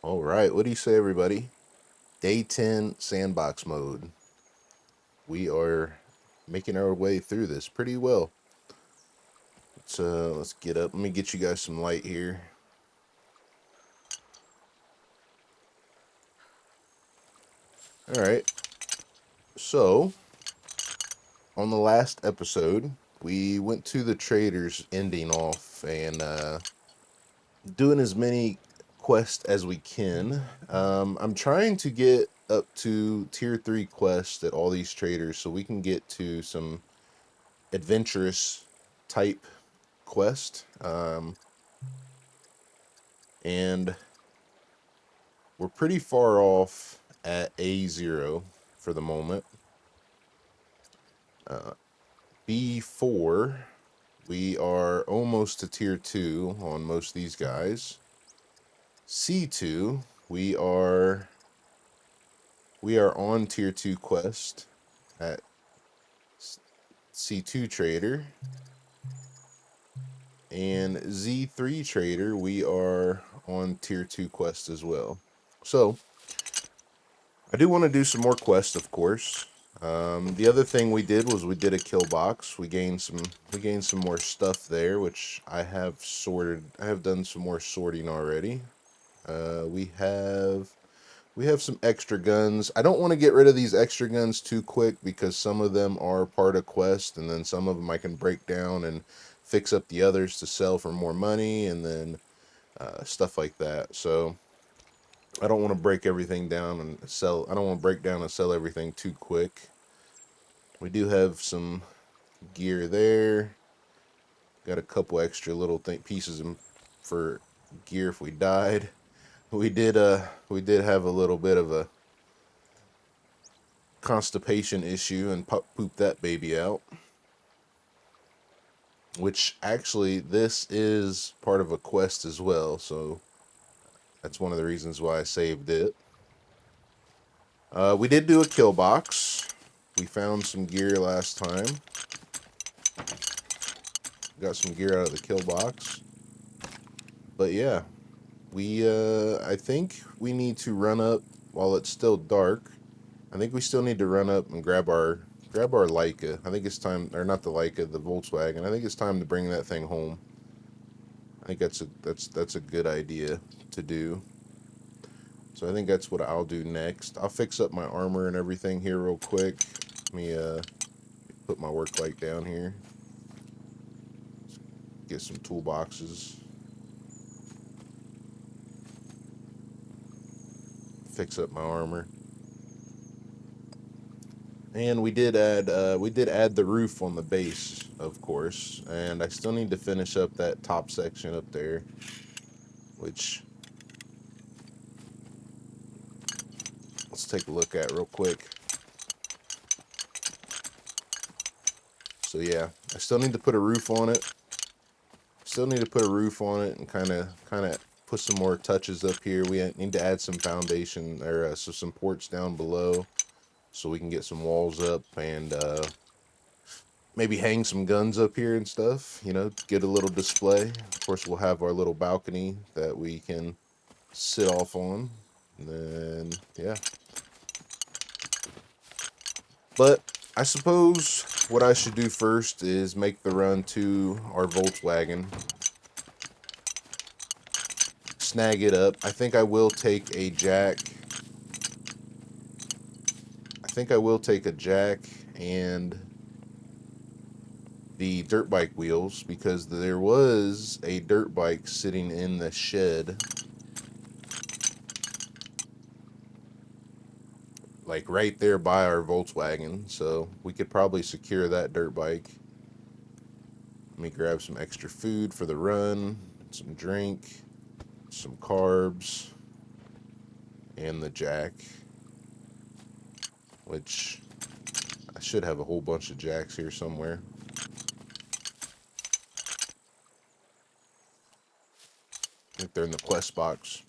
All right, what do you say, everybody? Day 10 sandbox mode. We are making our way through this pretty well. Let's get up. Let me get you guys some light here. All right. So, on the last episode, we went to the traders ending off and doing as many quests as we can. I'm trying to get up to tier 3 quests at all these traders so we can get to some adventurous type quest. And we're pretty far off at A0 for the moment. B4, we are almost to tier 2 on most of these guys. C2, we are on tier 2 quest at C2 trader. And Z3 trader, we are on tier 2 quest as well. So I do want to do some more quests, of course. The other thing we did was we did a kill box. We gained some more stuff there, which I have sorted. I have done some more sorting already. We have some extra guns. I don't want to get rid of these extra guns too quick because some of them are part of quest, and then some of them I can break down and fix up the others to sell for more money, and then stuff like that. So I don't want to break everything down and sell. I don't want to break down and sell everything too quick. We do have some gear there. Got a couple extra little pieces for gear if we died. We did have a little bit of a constipation issue and pooped that baby out. Which actually this is part of a quest as well, so that's one of the reasons why I saved it. We did do a kill box. We found some gear last time. Got some gear out of the kill box. But yeah, I think we need to run up while it's still dark. I think we still need to run up and grab our Leica. I think it's time, or not the Leica, the Volkswagen. I think it's time to bring that thing home. I think that's a good idea to do. So I think that's what I'll do next. I'll fix up my armor and everything here real quick. Let me put my work light down here. Get some toolboxes. Fix up my armor. And we did add the roof on the base, of course. And I still need to finish up that top section up there, which let's take a look at real quick. So yeah, I still need to put a roof on it. And kind of put some more touches up here. We need to add some foundation or so some ports down below, so we can get some walls up and maybe hang some guns up here and stuff. You know, get a little display. Of course, we'll have our little balcony that we can sit off on. And then yeah. But I suppose what I should do first is make the run to our Volkswagen. Snag it up. I think I will take a jack. And the dirt bike wheels, because there was a dirt bike sitting in the shed. Like right there by our Volkswagen, so we could probably secure that dirt bike. Let me grab some extra food for the run, some drink, some carbs, and the jack, which I should have a whole bunch of jacks here somewhere. I think they're in the quest box.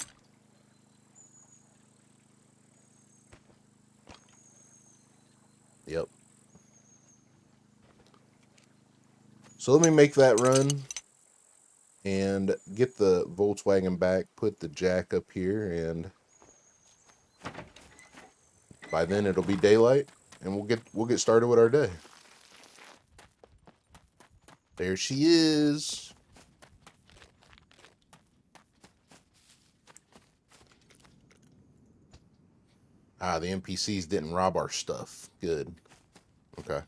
Yep. So let me make that run. and get the Volkswagen back, put the jack up here, and by then it'll be daylight, and we'll get started with our day. There she is. Ah, the NPCs didn't rob our stuff. Good. Okay.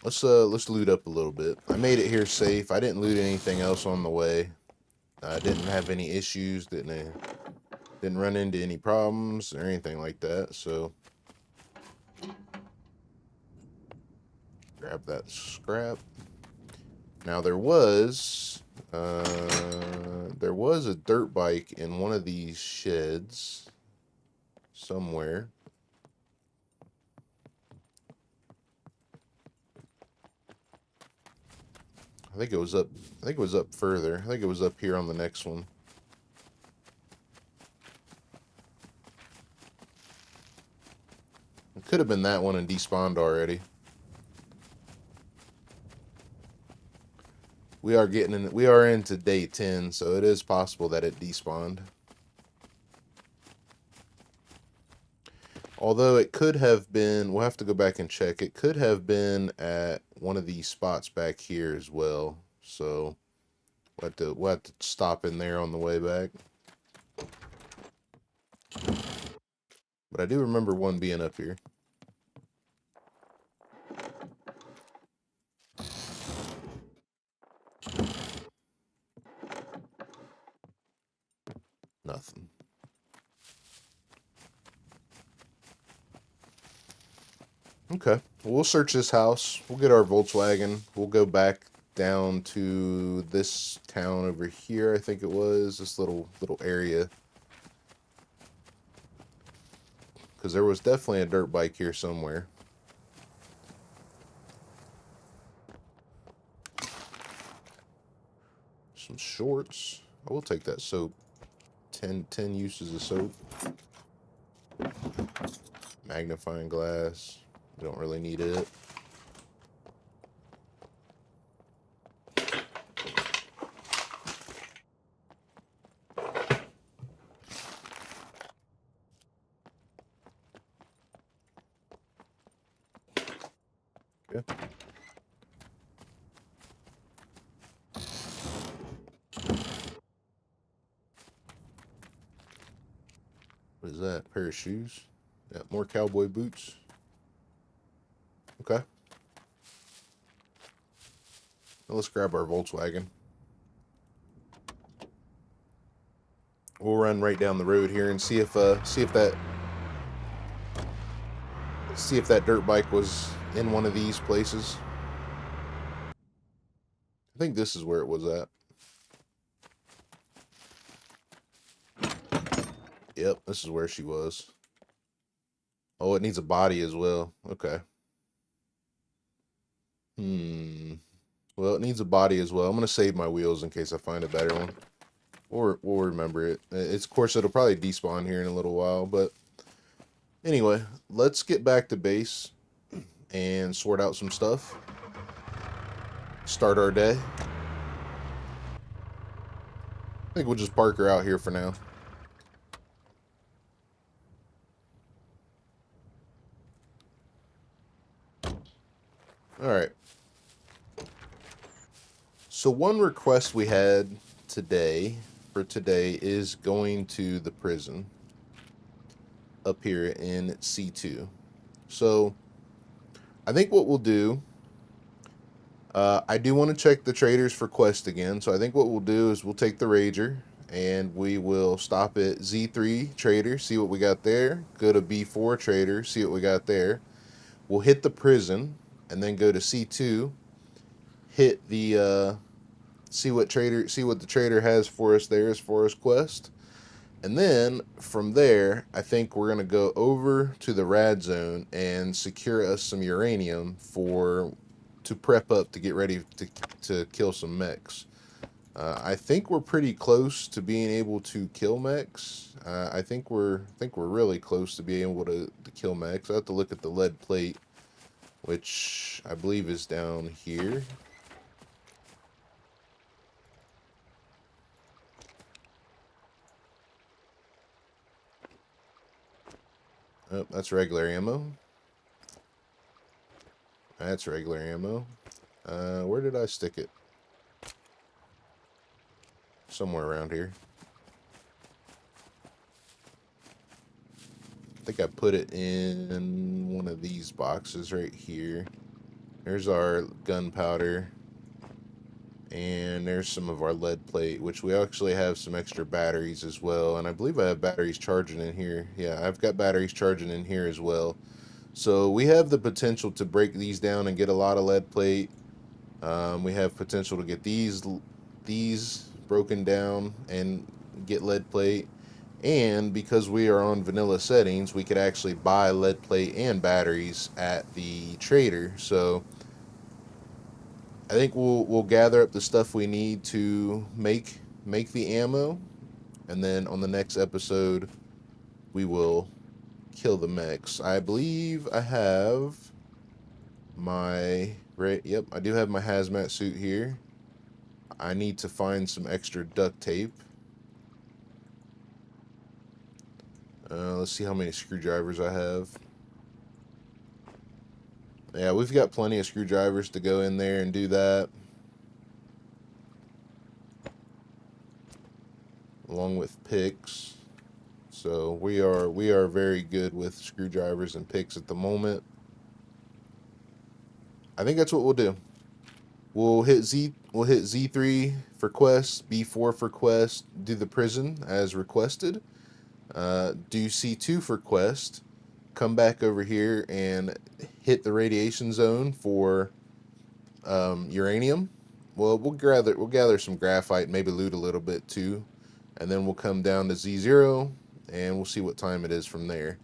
Let's loot up a little bit. I made it here safe. I didn't loot anything else on the way. I didn't have any issues. Didn't run into any problems or anything like that. So grab that scrap. Now there was a dirt bike in one of these sheds somewhere. I think it was up further. I think it was up here on the next one. It could have been that one and despawned already. We are into day 10, so it is possible that it despawned. Although it could have been, we'll have to go back and check. It could have been at one of these spots back here as well. So we'll have to stop in there on the way back. But I do remember one being up here. Nothing. Okay, we'll search this house. We'll get our Volkswagen. We'll go back down to this town over here. I think it was this little area, because there was definitely a dirt bike here somewhere. Some shorts. I will take that soap. 10 uses of soap. Magnifying glass. We don't really need it. Okay. What is that? A pair of shoes? Yeah, more cowboy boots. Okay. Now let's grab our Volkswagen. We'll run right down the road here and see if that dirt bike was in one of these places. I think this is where it was at. Yep, this is where she was. Oh, it needs a body as well. Okay. Well, it needs a body as well. I'm going to save my wheels in case I find a better one. Or we'll remember it. Of course, it'll probably despawn here in a little while. But anyway, let's get back to base and sort out some stuff. Start our day. I think we'll just park her out here for now. Alright. So one request we had for today is going to the prison up here in C2. So I think what we'll do, I do want to check the traders for quest again. So I think what we'll do is we'll take the Rager and we will stop at Z3 trader, see what we got there. Go to B4 trader, see what we got there. We'll hit the prison and then go to C2, hit the see what the trader has for us there as far as quest. And then from there, I think we're going to go over to the rad zone and secure us some uranium to prep up to get ready to kill some mechs. I think we're pretty close to being able to kill mechs. I think we're really close to being able to kill mechs. I have to look at the lead plate, which I believe is down here. Oh, that's regular ammo. That's regular ammo. Where did I stick it? Somewhere around here. I think I put it in one of these boxes right here. There's our gunpowder. And there's some of our lead plate, which we actually have some extra batteries as well. And I believe I have batteries charging in here. Yeah, I've got batteries charging in here as well. So we have the potential to break these down and get a lot of lead plate. We have potential to get these broken down and get lead plate. And because we are on vanilla settings, we could actually buy lead plate and batteries at the trader. So I think we'll gather up the stuff we need to make the ammo, and then on the next episode we will kill the mechs. I believe I have my yep, I do have my hazmat suit here. I need to find some extra duct tape. Let's see how many screwdrivers I have. Yeah, we've got plenty of screwdrivers to go in there and do that. Along with picks. So we are very good with screwdrivers and picks at the moment. I think that's what we'll do. We'll hit Z3 for quest, B4 for quest, do the prison as requested. Do C2 for quest, come back over here and hit the radiation zone for uranium. Well, we'll gather some graphite, maybe loot a little bit too, and then we'll come down to Z0 and we'll see what time it is from there.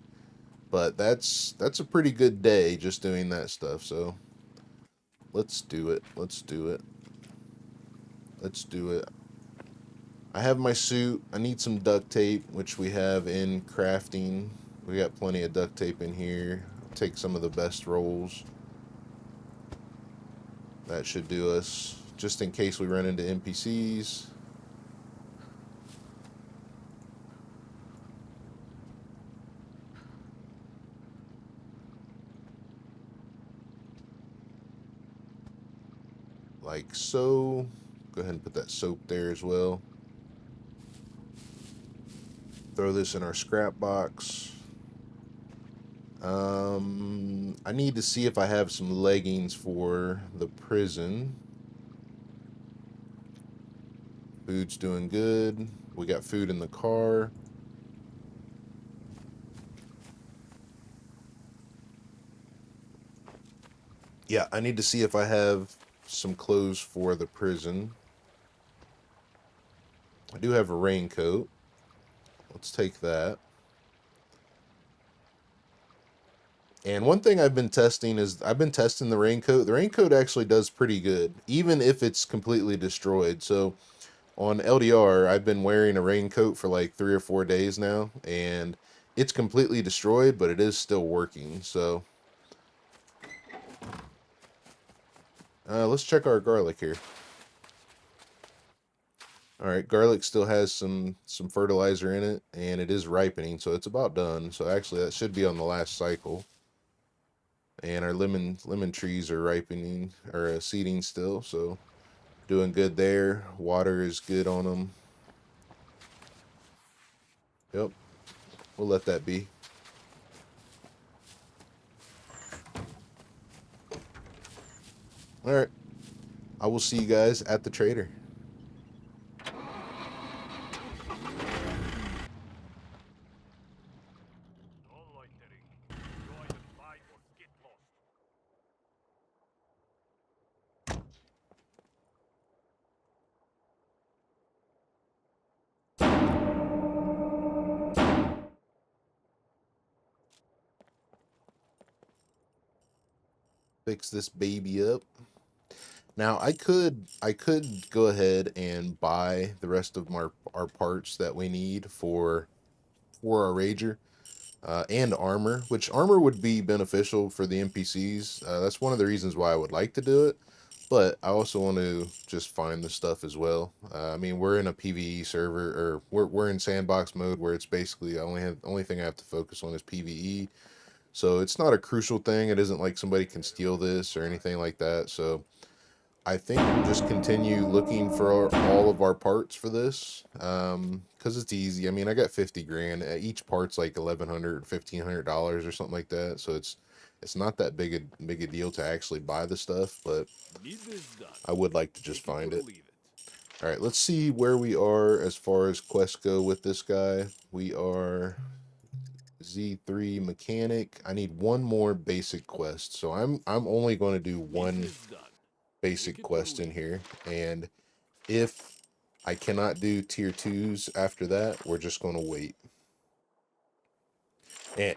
But that's a pretty good day just doing that stuff. So let's do it. Let's do it. Let's do it. I have my suit. I need some duct tape, which we have in crafting. We got plenty of duct tape in here. I'll take some of the best rolls. That should do us, just in case we run into NPCs. Like so. Go ahead and put that soap there as well. Throw this in our scrap box. I need to see if I have some leggings for the prison. Food's doing good. We got food in the car. Yeah, I need to see if I have some clothes for the prison. I do have a raincoat. Let's take that. And one thing I've been testing is I've been testing the raincoat. The raincoat actually does pretty good, even if it's completely destroyed. So on LDR, I've been wearing a raincoat for like 3 or 4 days now, and it's completely destroyed, but it is still working. So let's check our garlic here. All right, garlic still has some fertilizer in it, and it is ripening, so it's about done. So actually, that should be on the last cycle. And our lemon trees are ripening or seeding still, so doing good there. Water is good on them. Yep, we'll let that be. All right, I will see you guys at the trader. Fix this baby up. Now I could go ahead and buy the rest of our parts that we need for our Rager and armor, which armor would be beneficial for the NPCs. That's one of the reasons why I would like to do it. But I also want to just find the stuff as well. I mean, we're in a PvE server, or we're in sandbox mode where it's basically only thing I have to focus on is PvE. So it's not a crucial thing. It isn't like somebody can steal this or anything like that. So I think we'll just continue looking for all of our parts for this, because it's easy. I mean, I got 50 grand. Each part's like $1,100, $1,500 or something like that. So it's not that big a deal to actually buy the stuff, but I would like to just find it. All right, let's see where we are as far as quests go with this guy. We are Z3 mechanic. I need one more basic quest, so I'm only going to do one basic quest in here, and if I cannot do tier 2s after that, we're just going to wait. And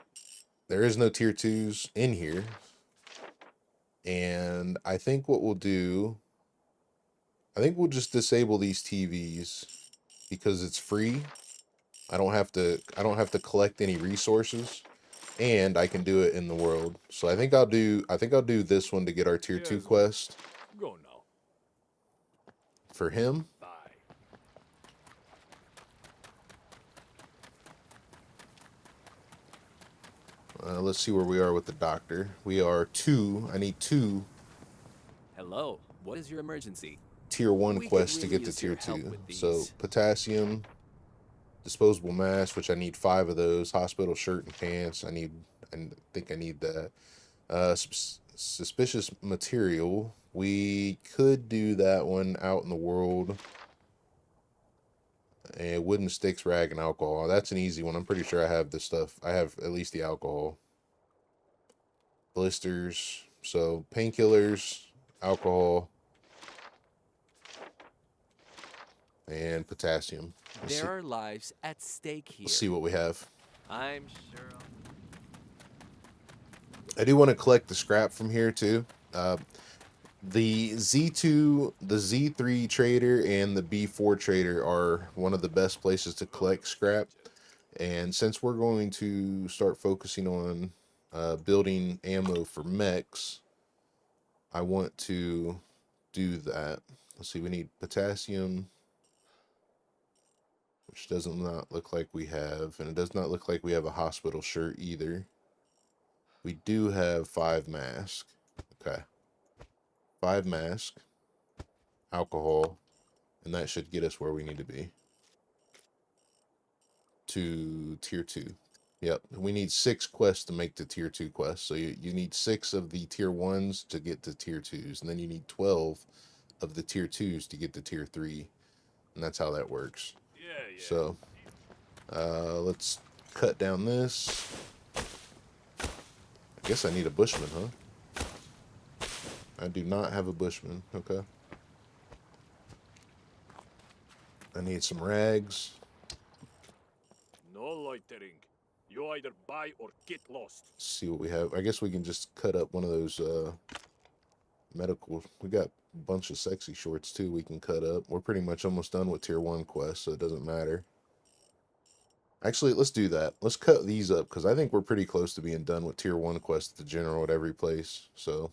there is no tier 2s in here, and I think what we'll do, I think we'll just disable these TVs because it's free. I don't have to collect any resources, and I can do it in the world. So I think I'll do this one to get our tier 2 quest. Go now. For him. Bye. Let's see where we are with the doctor. We are 2. I need 2 Hello. What is your emergency? tier 1 We quests could to really get to use tier your help 2. with So these. potassium, disposable mask, which I need 5 of those. Hospital shirt and pants. I think I need that. Suspicious material. We could do that one out in the world. And wooden sticks, rag, and alcohol. That's an easy one. I'm pretty sure I have this stuff. I have at least the alcohol. Blisters. So painkillers, alcohol, and potassium. There are lives at stake here. Let's see what we have. I'm sure. I do want to collect the scrap from here too. The Z2, the Z3 trader, and the B4 trader are one of the best places to collect scrap. And since we're going to start focusing on building ammo for mechs, I want to do that. Let's see, we need potassium, which does not look like we have, and it does not look like we have a hospital shirt either. We do have 5 masks. Okay. 5 masks, alcohol, and that should get us where we need to be. To tier 2. Yep, we need 6 quests to make the tier 2 quest. So you need 6 of the tier 1s to get to tier 2s, and then you need 12 of the tier 2s to get to tier 3. And that's how that works. Yeah. So let's cut down this. I guess I need a bushman, huh? I do not have a bushman. Okay. I need some rags. No loitering. You either buy or get lost. Let's see what we have. I guess we can just cut up one of those medical. We got a bunch of sexy shorts too we can cut up. We're pretty much almost done with tier 1 quests, so it doesn't matter. Actually, let's do that. Let's cut these up because I think we're pretty close to being done with tier 1 quests at the general at every place. So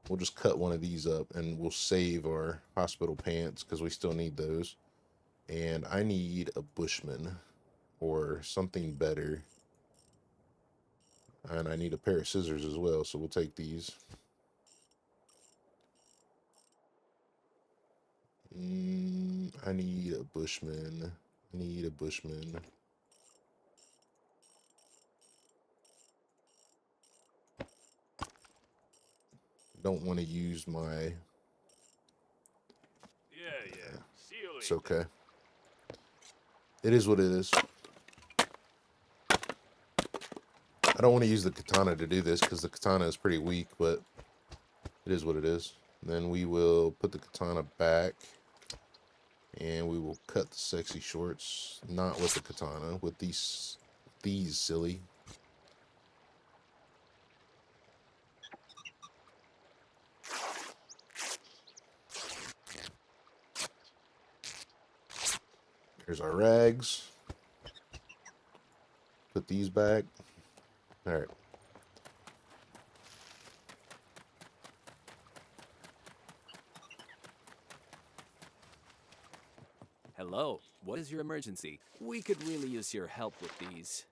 we'll just cut one of these up and we'll save our hospital pants because we still need those. And I need a bushman or something better. And I need a pair of scissors as well, so we'll take these. I need a bushman. I need a bushman. Don't want to use my... Yeah. See you later. It's okay. It is what it is. I don't want to use the katana to do this because the katana is pretty weak, but it is what it is. Then we will put the katana back and we will cut the sexy shorts, not with the katana, with these silly. Here's our rags. Put these back. All right. Hello, what is your emergency? We could really use your help with these.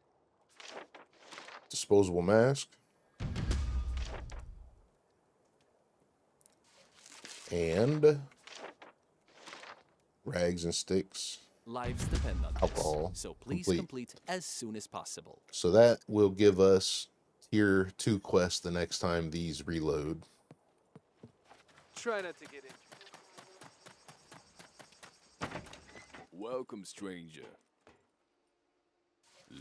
Disposable mask. And rags and sticks. Lives depend on Alcohol. this, so please complete as soon as possible. So that will give us tier 2 quest the next time these reload. Try not to get injured. Welcome, stranger.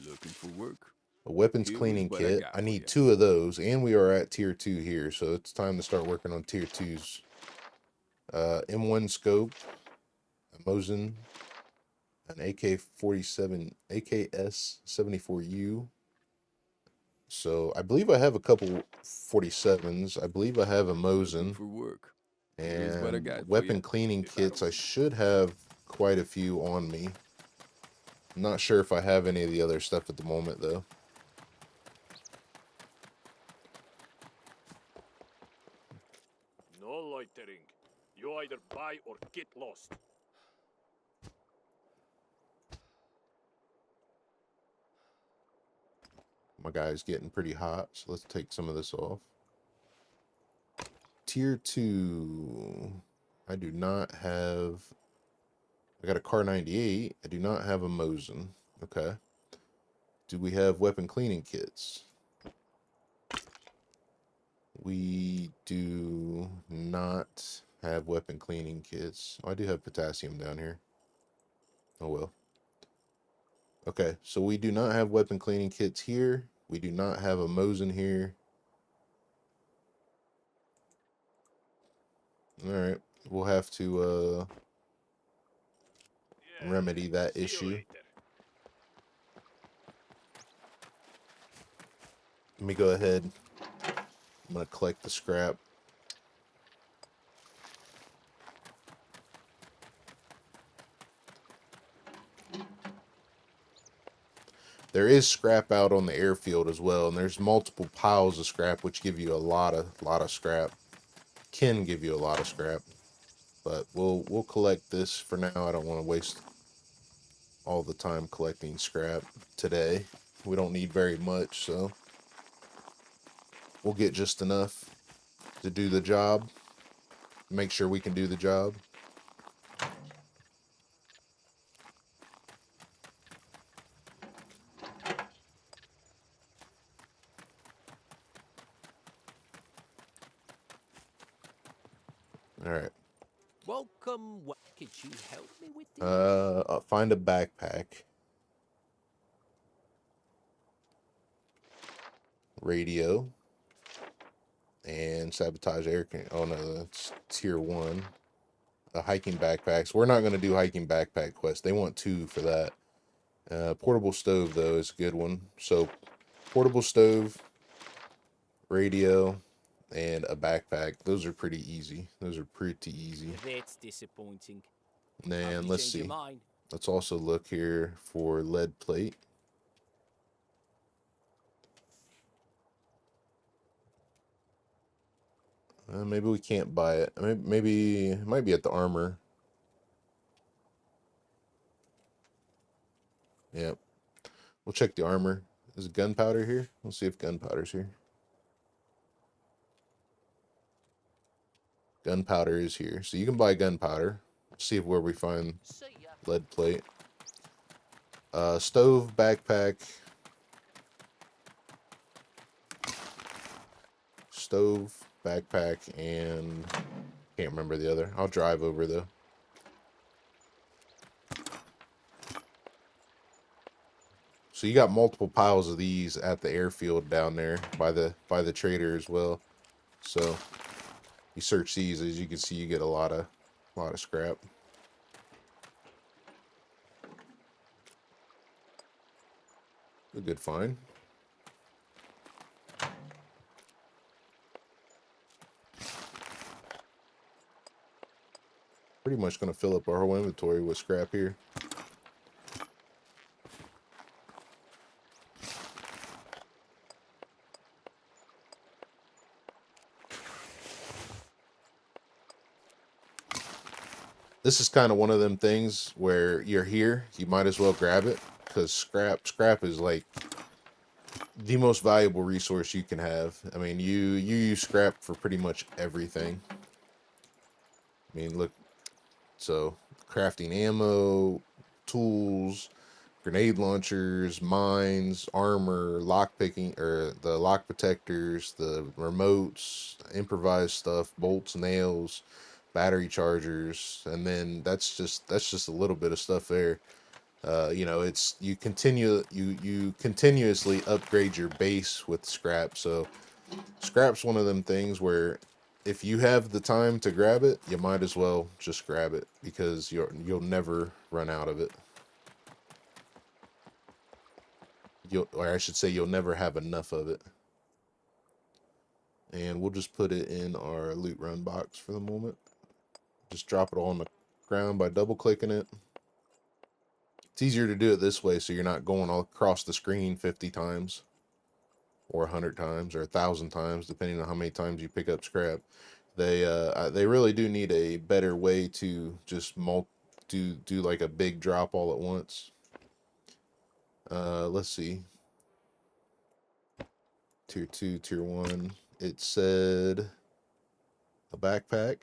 Looking for work? A weapons Here's cleaning what kit. got I for need ya. 2 of those, and we are at tier 2 here, so it's time to start working on tier 2s. M1 scope, a Mosin, an AK-47, AKS-74U. So I believe I have a couple 47s. I believe I have a Mosin. For work. Here's what I got And for weapon ya. cleaning kits, I should have quite a few on me. I'm not sure if I have any of the other stuff at the moment, though. No loitering. You either buy or get lost. My guy's getting pretty hot, so let's take some of this off. Tier 2. I do not have... I got a Car 98. I do not have a Mosin. Okay. Do we have weapon cleaning kits? We do not have weapon cleaning kits. Oh, I do have potassium down here. Oh well. Okay, so we do not have weapon cleaning kits here. We do not have a Mosin here. Alright, we'll have to remedy that See you issue. later. Let me go ahead. I'm going to collect the scrap. There is scrap out on the airfield as well, and there's multiple piles of scrap which give you a lot of scrap. Can give you a lot of scrap. But we'll collect this for now. I don't want to waste all the time collecting scrap today. We don't need very much, so we'll get just enough to do the job. Make sure we can do the job. All right. Welcome. Could you help me with this? I'll find a backpack. Radio. And sabotage air can. Oh no, that's tier 1. Hiking backpacks. We're not going to do hiking backpack quest. They want 2 for that. Portable stove though is a good one. So portable stove, radio, and a backpack. Those are pretty easy. Those are pretty easy. That's disappointing. And let's Change your see. mind. Let's also look here for lead plate. Maybe we can't buy it. Maybe it might be at the armor. Yep. We'll check the armor. Is gunpowder here? We'll see if gunpowder's here. Gunpowder is here. So you can buy gunpowder. See if where we find lead plate. Stove, backpack. Stove, backpack, and can't remember the other. I'll drive over though. So you got multiple piles of these at the airfield down there by the trader as well. So you search these, as you can see, you get a lot of scrap. A good find. Pretty much going to fill up our whole inventory with scrap here. this is kind of one of them things where you're here, you might as well grab it, because scrap is like the most valuable resource you can have. I mean, you use scrap for pretty much everything. I mean, look, so crafting ammo, tools, grenade launchers, mines, armor, lock picking, or the lock protectors, the remotes, improvised stuff, bolts, nails, battery chargers, and then that's just a little bit of stuff there. You know, it's you continuously upgrade your base with scrap. So scrap's one of them things where if you have the time to grab it, you might as well just grab it, because you'll never run out of it. Or I should say, you'll never have enough of it. And we'll just put it in our loot run box for the moment. Just drop it all on the ground by double clicking it. It's easier to do it this way, so you're not going all across the screen 50 times or 100 times or 1,000 times, depending on how many times you pick up scrap. They really do need a better way to just do like a big drop all at once. Let's see. Tier 2, Tier 1. It said a backpack.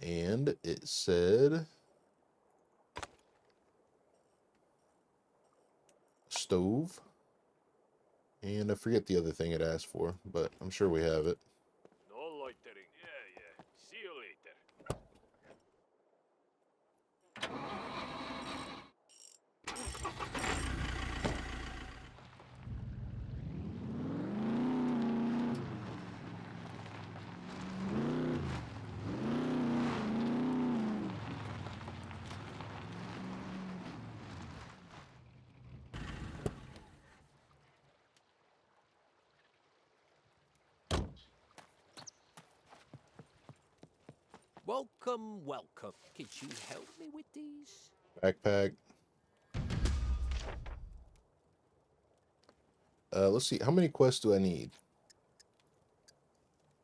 And it said stove. And I forget the other thing it asked for, but I'm sure we have it. No loitering. Yeah. See you later. Welcome, welcome. Could you help me with these? Backpack. Let's see. How many quests do I need?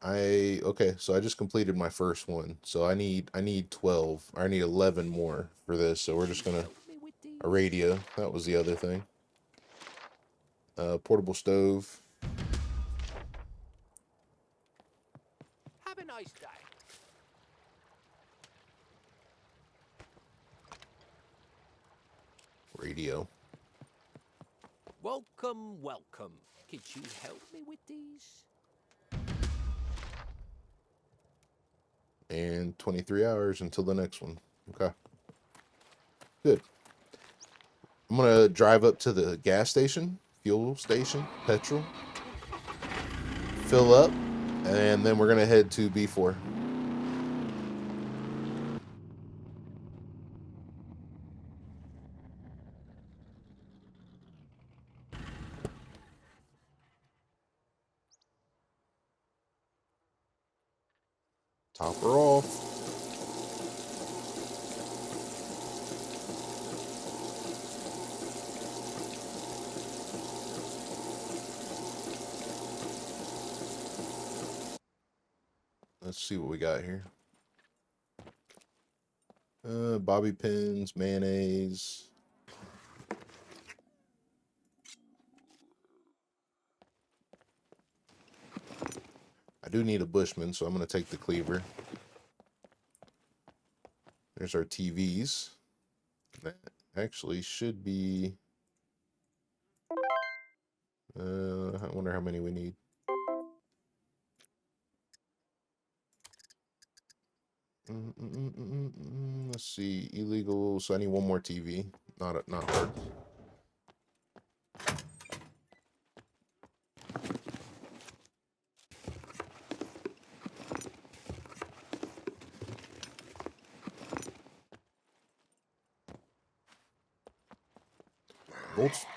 Okay, so I just completed my first one. So I need 12. Or I need 11 more for this. So we're just gonna a radio. That was the other thing. Portable stove. Have a nice day. Radio. Welcome, welcome. Could you help me with these? And 23 hours until the next one. Okay. Good. I'm gonna drive up to the gas station, fuel station, petrol, fill up, and then we're gonna head to B4. Top her off. Let's see what we got here. Bobby pins, mayonnaise. I do need a Bushman, so I'm going to take the cleaver. There's our TVs. That actually should be... I wonder how many we need. Let's see, illegal. So I need one more TV. Not hard.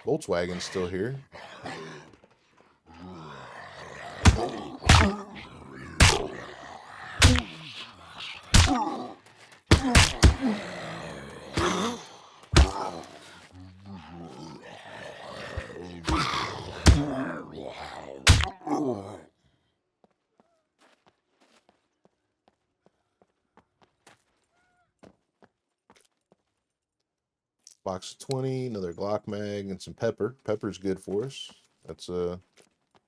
Volkswagen's still here. box of 20, another Glock mag, and some pepper. Pepper's good for us. That's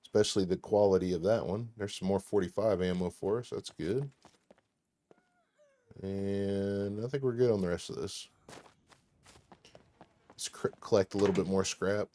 especially the quality of that one. There's some more 45 ammo for us. That's good. And I think we're good on the rest of this. Let's collect a little bit more scrap.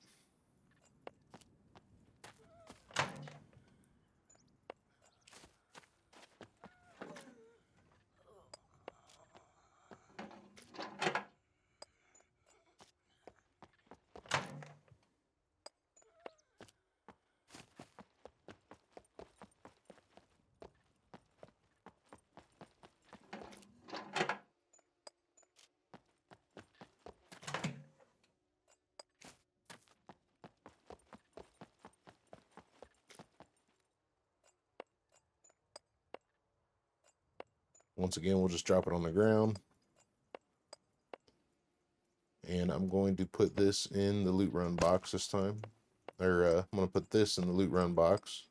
Once again, we'll just drop it on the ground. And I'm going to put this in the loot run box this time. Or I'm going to put this in the loot run box.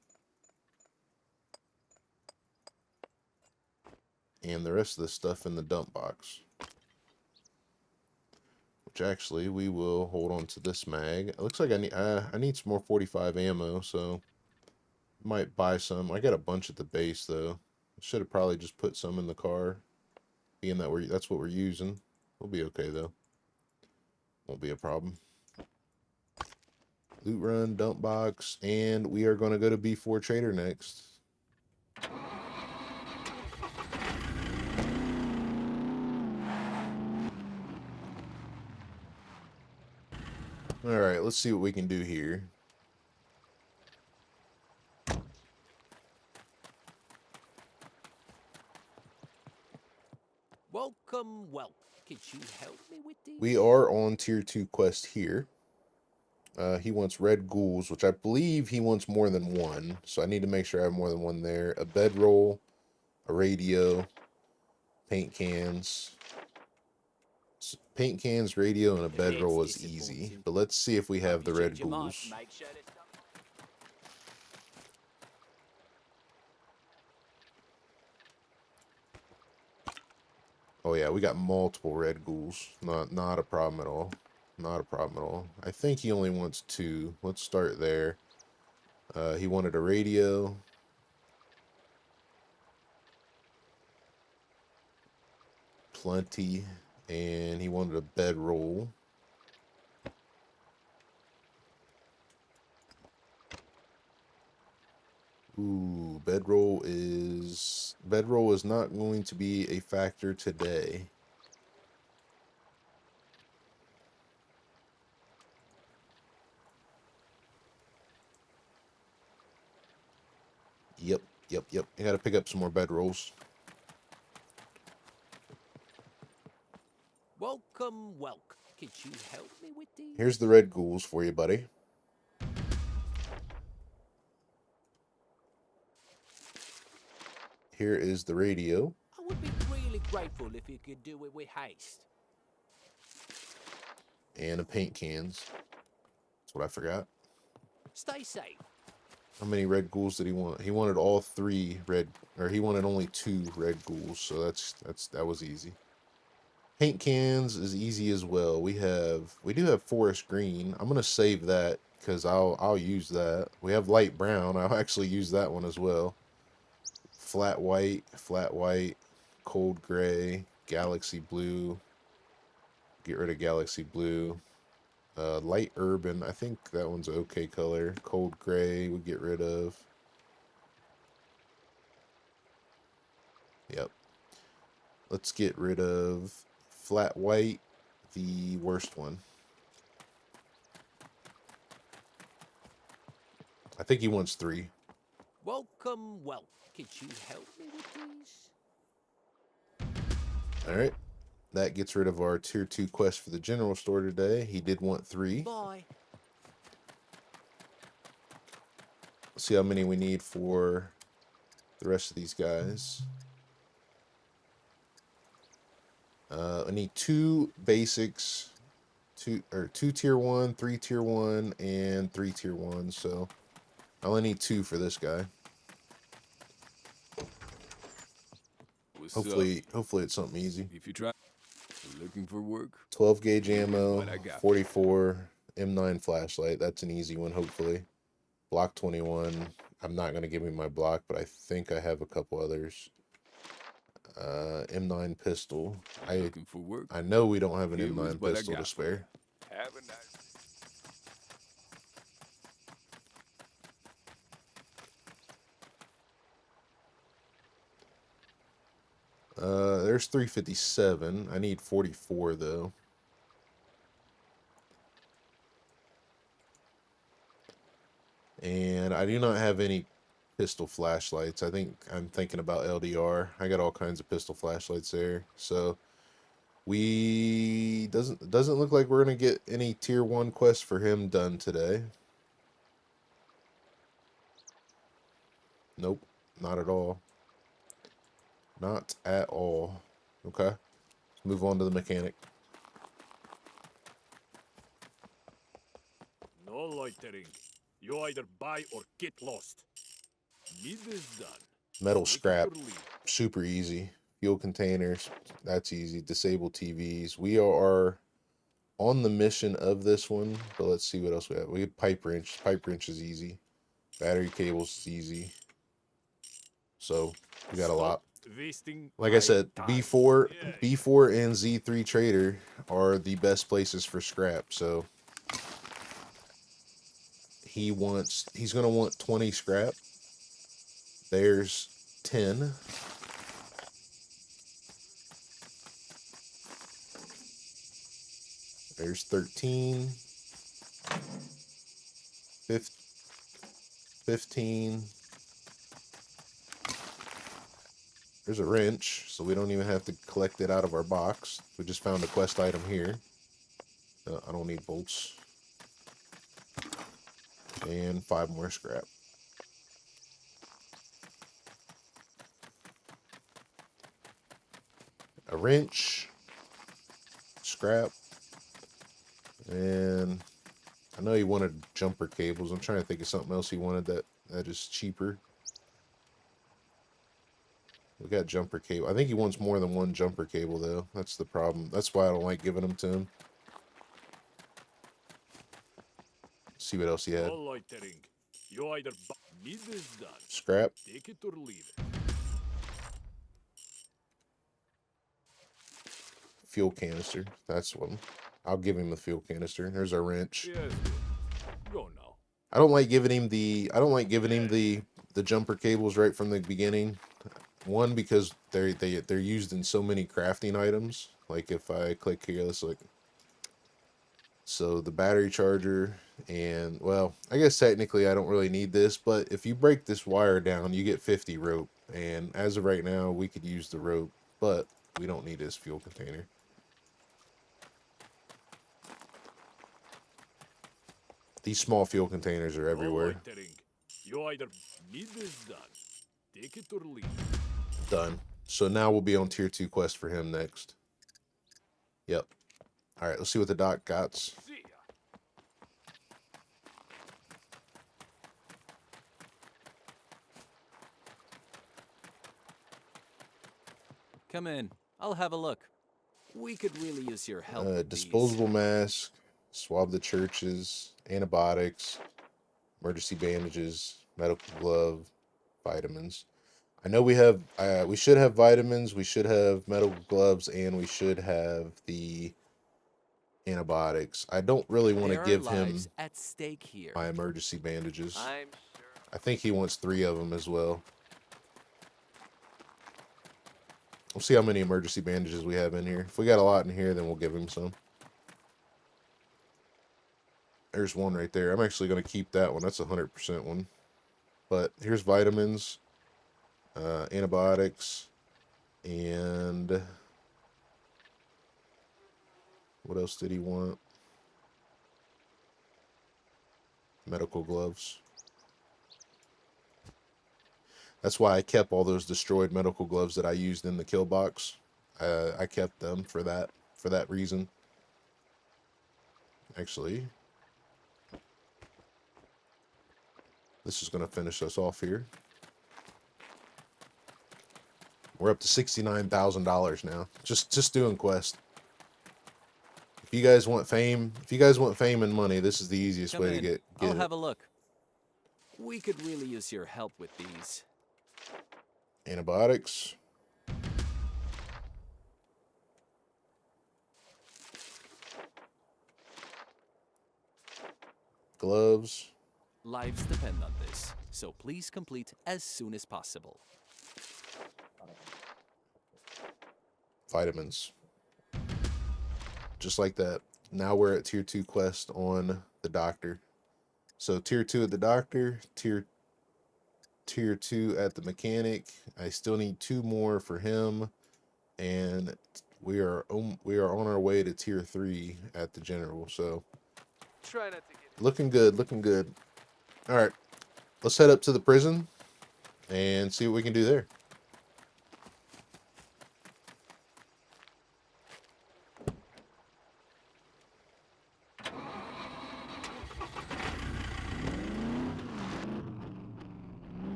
And the rest of this stuff in the dump box. Which actually, we will hold on to this mag. It looks like I need some more 45 ammo, so might buy some. I got a bunch at the base, though. Should have probably just put some in the car, being that that's what we're using. We'll be okay though. Won't be a problem. Loot run, dump box, and we are going to go to B4 Trader next. All right, let's see what we can do here. Welcome, welcome. Could you help me with this? We are on tier 2 quest here. He wants red ghouls, which I believe he wants more than one. So I need to make sure I have more than one there. A bedroll, a radio, paint cans. Paint cans, radio, and a bedroll is easy. But let's see if we have the red ghouls. Oh yeah, we got multiple red ghouls. Not a problem at all. Not a problem at all. I think he only wants 2. Let's start there. He wanted a radio. Plenty. And he wanted a bedroll. Ooh, bedroll is not going to be a factor today. Yep. I gotta pick up some more bedrolls. Welcome, welcome. Could you help me with these? Here's the red ghouls for you, buddy. Here is the radio. I would be really grateful if you could do it with haste. And a paint cans. That's what I forgot. Stay safe. How many red ghouls did he want? He wanted all 3 red, or he wanted only 2 red ghouls, so that was easy. Paint cans is easy as well. We do have forest green. I'm gonna save that because I'll use that. We have light brown. I'll actually use that one as well. Flat white, cold gray, galaxy blue. Get rid of galaxy blue. Light urban, I think that one's an okay color. Cold gray we get rid of. Yep. Let's get rid of flat white, the worst one. I think he wants 3. Welcome, welcome. Could you help me with these? Alright. That gets rid of our tier 2 quest for the general store today. He did want 3. Bye. Let's see how many we need for the rest of these guys. I need 2 basics, 2 tier 1, 3 tier 1, and 3 tier 1. So I only need 2 for this guy. Hopefully it's something easy. If you try. Looking for work? 12 gauge Here's ammo, what I got. 44 M9 flashlight. That's an easy one, hopefully. Block 21. I'm not going to give me my block, but I think I have a couple others. M9 pistol. Looking for work? I know we don't have an Here's M9 what I pistol to got. spare. Have a nice. There's 357. I need 44 though. And I do not have any pistol flashlights. I think I'm thinking about LDR. I got all kinds of pistol flashlights there. So we doesn't look like we're gonna get any tier 1 quests for him done today. Nope, not at all. Not at all. Okay, let's move on to the mechanic. No loitering. You either buy or get lost. Need this done. Metal Take it scrap, or leave it. super easy. Fuel containers, that's easy. Disable TVs. We are on the mission of this one, but let's see what else we have. We have pipe wrench. Pipe wrench is easy. Battery cables is easy. So we got a lot. Wasting Like I my to time. B4 Yeah. B4 and Z3 Trader are the best places for scrap. So he's gonna want 20 scrap. There's 10. There's 13. 15. There's a wrench, so we don't even have to collect it out of our box. We just found a quest item here. I don't need bolts. And 5 more scrap. A wrench, scrap, and I know he wanted jumper cables. I'm trying to think of something else he wanted that is cheaper. We got jumper cable. I think he wants more than one jumper cable though. That's the problem. That's why I don't like giving them to him. See what else he had. No loitering. You either need this done. Scrap. Take it or leave it. Fuel canister. That's one. I'll give him the fuel canister. There's our wrench. Yes. Go now. I don't like giving him the jumper cables right from the beginning. One, because they're used in so many crafting items. Like if I click here, let's look. So the battery charger, and well, I guess technically I don't really need this, but if you break this wire down, you get 50 rope. And as of right now, we could use the rope, but we don't need this fuel container. These small fuel containers are everywhere. No loitering. You either need this done. Take it or leave it. Done. So now we'll be on tier 2 quest for him next. Yep. All right, let's see what the doc got. See ya. Come in. I'll have a look. We could really use your help. with these. Disposable mask, swab the churches, antibiotics, emergency bandages, medical glove, vitamins. I know we should have vitamins, we should have medical gloves, and we should have the antibiotics. I don't really want to There are give him lives at stake here. my emergency bandages. I'm sure. I think he wants 3 of them as well. We'll see how many emergency bandages we have in here. If we got a lot in here, then we'll give him some. There's one right there. I'm actually going to keep that one. That's a 100% one. But here's vitamins, antibiotics, and what else did he want? Medical gloves. That's why I kept all those destroyed medical gloves that I used in the kill box. I kept them for that reason. Actually, this is going to finish us off here. We're up to $69,000 now. Just doing quest. If you guys want fame, and money, this is the easiest Come way to in. get I'll it. have a look. We could really use your help with these. Antibiotics. Gloves. Lives depend on this, so please complete as soon as possible. Vitamins. Just like that. Now we're at tier 2 quest on the doctor. So tier 2 at the doctor, tier 2 at the mechanic. I still need 2 more for him, and we are on our way to tier 3 at the general. So Try not to get it. looking good, looking good. All right, let's head up to the prison and see what we can do there.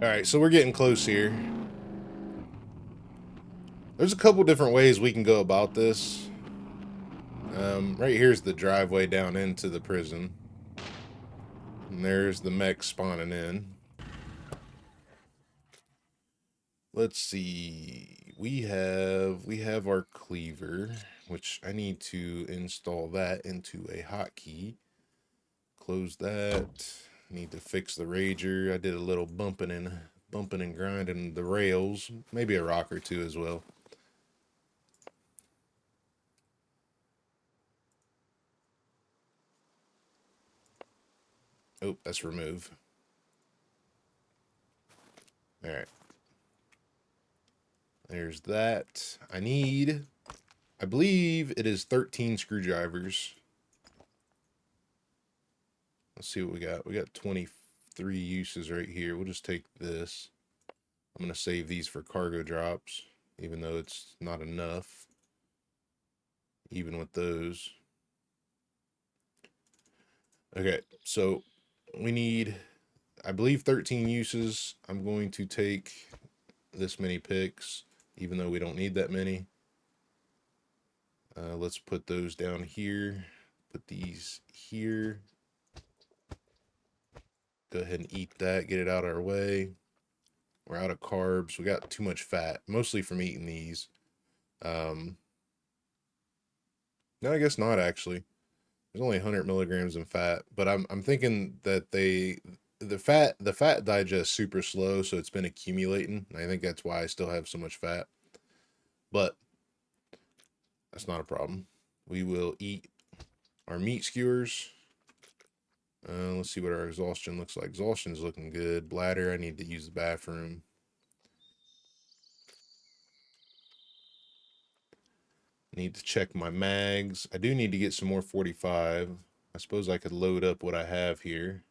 All right, so we're getting close here. There's a couple different ways we can go about this. Right here's the driveway down into the prison. And there's the mech spawning in. Let's see. We have our cleaver, which I need to install that into a hotkey. Close that. Need to fix the rager. I did a little bumping and grinding the rails. Maybe a rock or two as well. Oh, that's remove. All right. There's that. I believe it is 13 screwdrivers. Let's see what we got. We got 23 uses right here. We'll just take this. I'm going to save these for cargo drops, even though it's not enough, even with those. Okay, so we need, I believe, 13 uses. I'm going to take this many picks, even though we don't need that many. Let's put those down here. Put these here. Go ahead and eat that. Get it out of our way. We're out of carbs. We got too much fat, mostly from eating these. No, I guess not actually. There's only 100 milligrams in fat, but I'm thinking that the fat digests super slow, so it's been accumulating. I think that's why I still have so much fat. But that's not a problem. We will eat our meat skewers. Let's see what our exhaustion looks like. Exhaustion's looking good. Bladder, I need to use the bathroom. Need to check my mags. I do need to get some more 45. I suppose I could load up what I have here.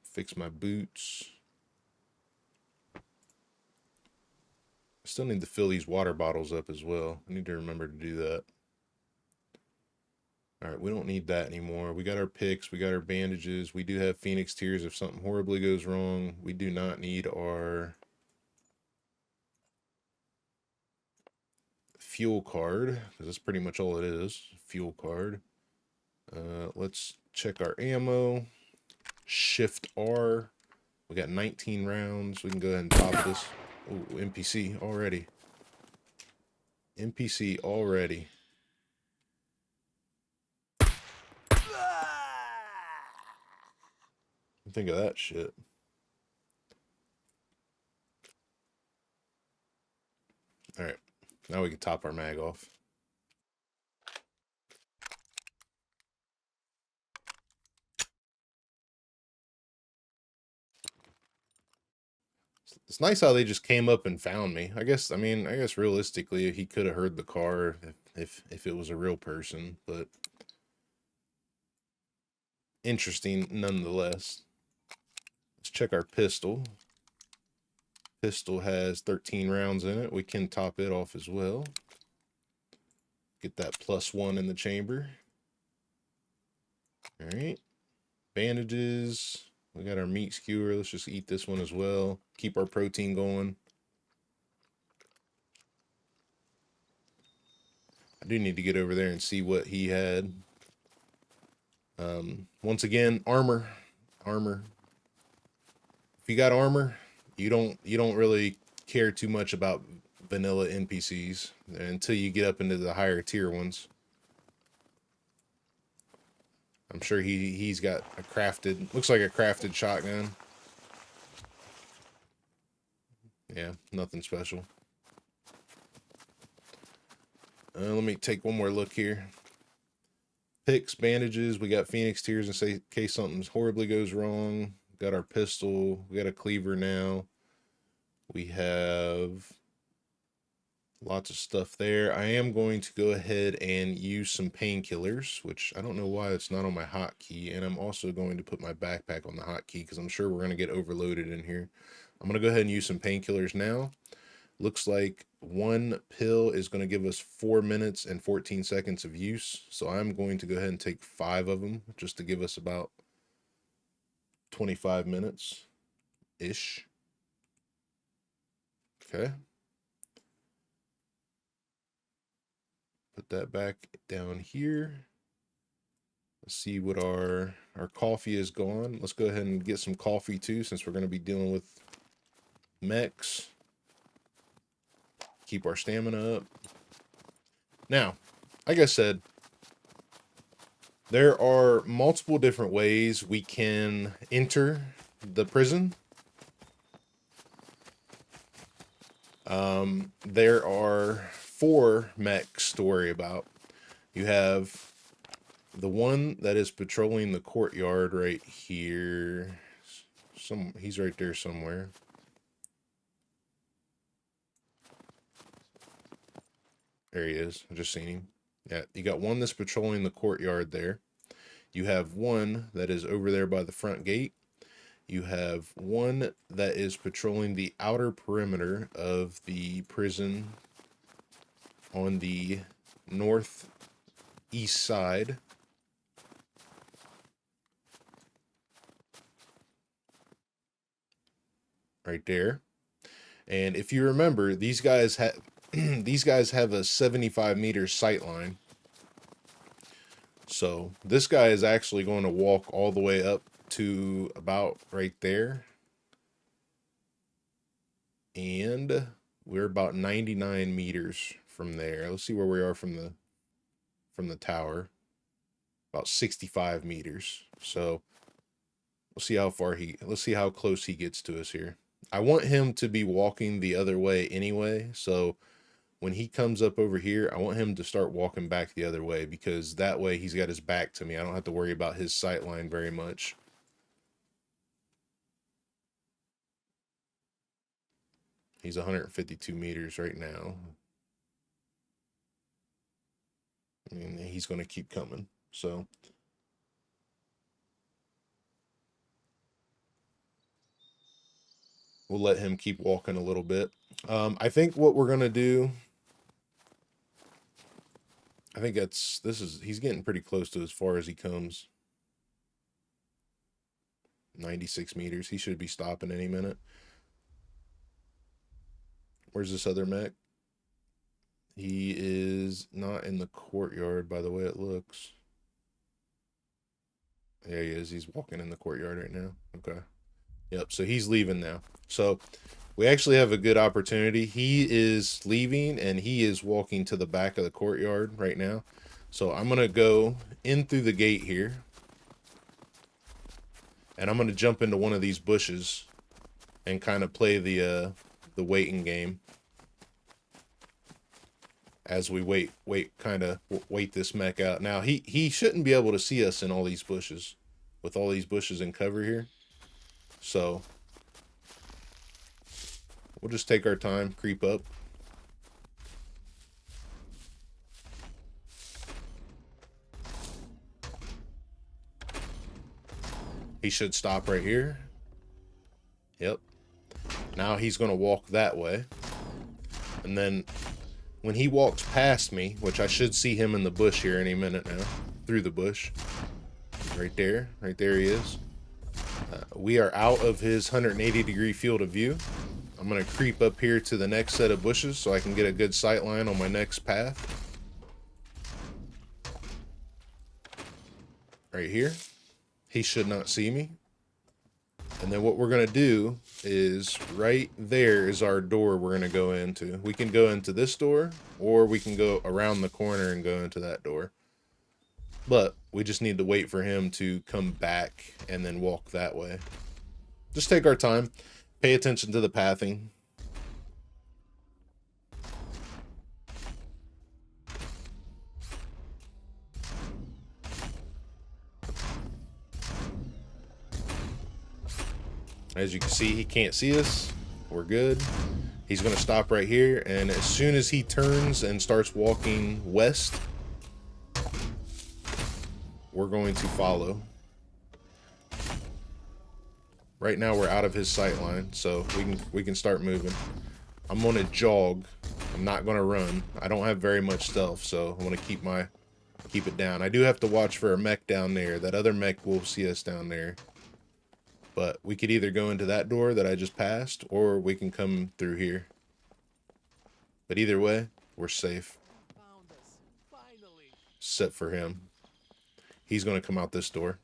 Fix my boots. I still need to fill these water bottles up as well. I need to remember to do that. All right, we don't need that anymore. We got our picks. We got our bandages. We do have Phoenix tears if something horribly goes wrong. We do not need our fuel card, because that's pretty much all it is. Fuel card. Let's check our ammo. Shift R. We got 19 rounds. We can go ahead and pop this. Oh, NPC already. NPC already. Think of that shit. All right. Now we can top our mag off. It's nice how they just came up and found me. I guess realistically he could have heard the car if it was a real person, but interesting nonetheless. Let's check our pistol. Pistol has 13 rounds in it. We can top it off as well. Get that +1 in the chamber. All right. Bandages. We got our meat skewer. Let's just eat this one as well. Keep our protein going. I do need to get over there and see what he had. Once again, armor. If you got armor, you don't really care too much about vanilla NPCs until you get up into the higher tier ones. I'm sure he's got a crafted, looks like a crafted shotgun. Yeah, nothing special. Let me take one more look here. Picks, bandages, we got Phoenix Tears in case something horribly goes wrong. Got our pistol, we got a cleaver now. We have lots of stuff there. I am going to go ahead and use some painkillers, which I don't know why it's not on my hotkey. And I'm also going to put my backpack on the hotkey because I'm sure we're going to get overloaded in here. I'm going to go ahead and use some painkillers now. Looks like one pill is going to give us 4 minutes and 14 seconds of use. So I'm going to go ahead and take 5 of them just to give us about 25 minutes-ish. Okay. Put that back down here. Let's see what our coffee is gone. Let's go ahead and get some coffee too, since we're going to be dealing with mechs. Keep our stamina up. Now, like I said, there are multiple different ways we can enter the prison. There are 4 mechs to worry about. You have the one that is patrolling the courtyard right here. He's right there somewhere. There he is. I just seen him. Yeah, you got one that's patrolling the courtyard there. You have one that is over there by the front gate. You have one that is patrolling the outer perimeter of the prison on the northeast side. Right there. And if you remember, these guys have a 75 meter sight line. So this guy is actually going to walk all the way up to about right there. And we're about 99 meters from there. Let's see where we are from the tower. About 65 meters. So we'll see how far let's see how close he gets to us here. I want him to be walking the other way anyway. So when he comes up over here, I want him to start walking back the other way, because that way he's got his back to me. I don't have to worry about his sight line very much. He's 152 meters right now. I mean, he's going to keep coming. So we'll let him keep walking a little bit. I think what we're going to do, I think he's getting pretty close to as far as he comes. 96 meters. He should be stopping any minute. Where's this other mech? He is not in the courtyard by the way it looks. There he is. He's walking in the courtyard right now. Okay. Yep. So he's leaving now. So we actually have a good opportunity. He is leaving and he is walking to the back of the courtyard right now. So I'm going to go in through the gate here. And I'm going to jump into one of these bushes and kind of play the waiting game as we wait this mech out. Now he shouldn't be able to see us in all these bushes, with all these bushes in cover here. So we'll just take our time, creep up. He should stop right here. Yep. Now he's going to walk that way. And then when he walks past me, which I should see him in the bush here any minute now, through the bush. Right there he is. We are out of his 180-degree field of view. I'm going to creep up here to the next set of bushes so I can get a good sight line on my next path. right here. He should not see me. And then what we're going to do is right there is our door we're going to go into. We can go into this door, or we can go around the corner and go into that door. But we just need to wait for him to come back and then walk that way. Just take our time. Pay attention to the pathing. As you can see, he can't see us. We're good. He's going to stop right here, and as soon as he turns and starts walking west, we're going to follow. Right now we're out of his sight line, so we can start moving. I'm going to jog. I'm not going to run. I don't have very much stealth, so I want to keep it down. I do have to watch for a mech down there. That other mech will see us down there. But we could either go into that door that I just passed, or we can come through here. But either way, we're safe. Found us. Finally. Except for him. He's going to come out this door.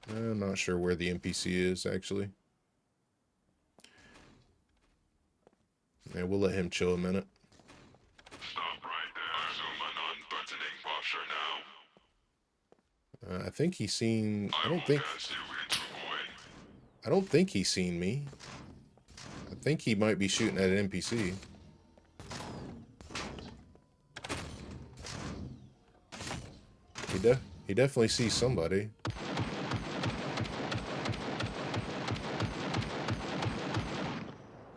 I'm not sure where the NPC is, actually. Yeah, we'll let him chill a minute. Stop right there. Assume a non-threatening posture now. I think he's seen... I don't think he's seen me. I think he might be shooting at an NPC. He definitely sees somebody.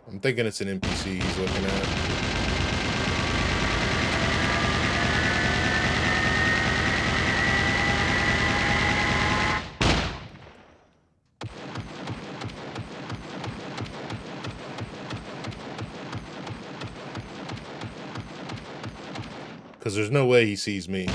I'm thinking it's an NPC he's looking at. Because there's no way he sees me.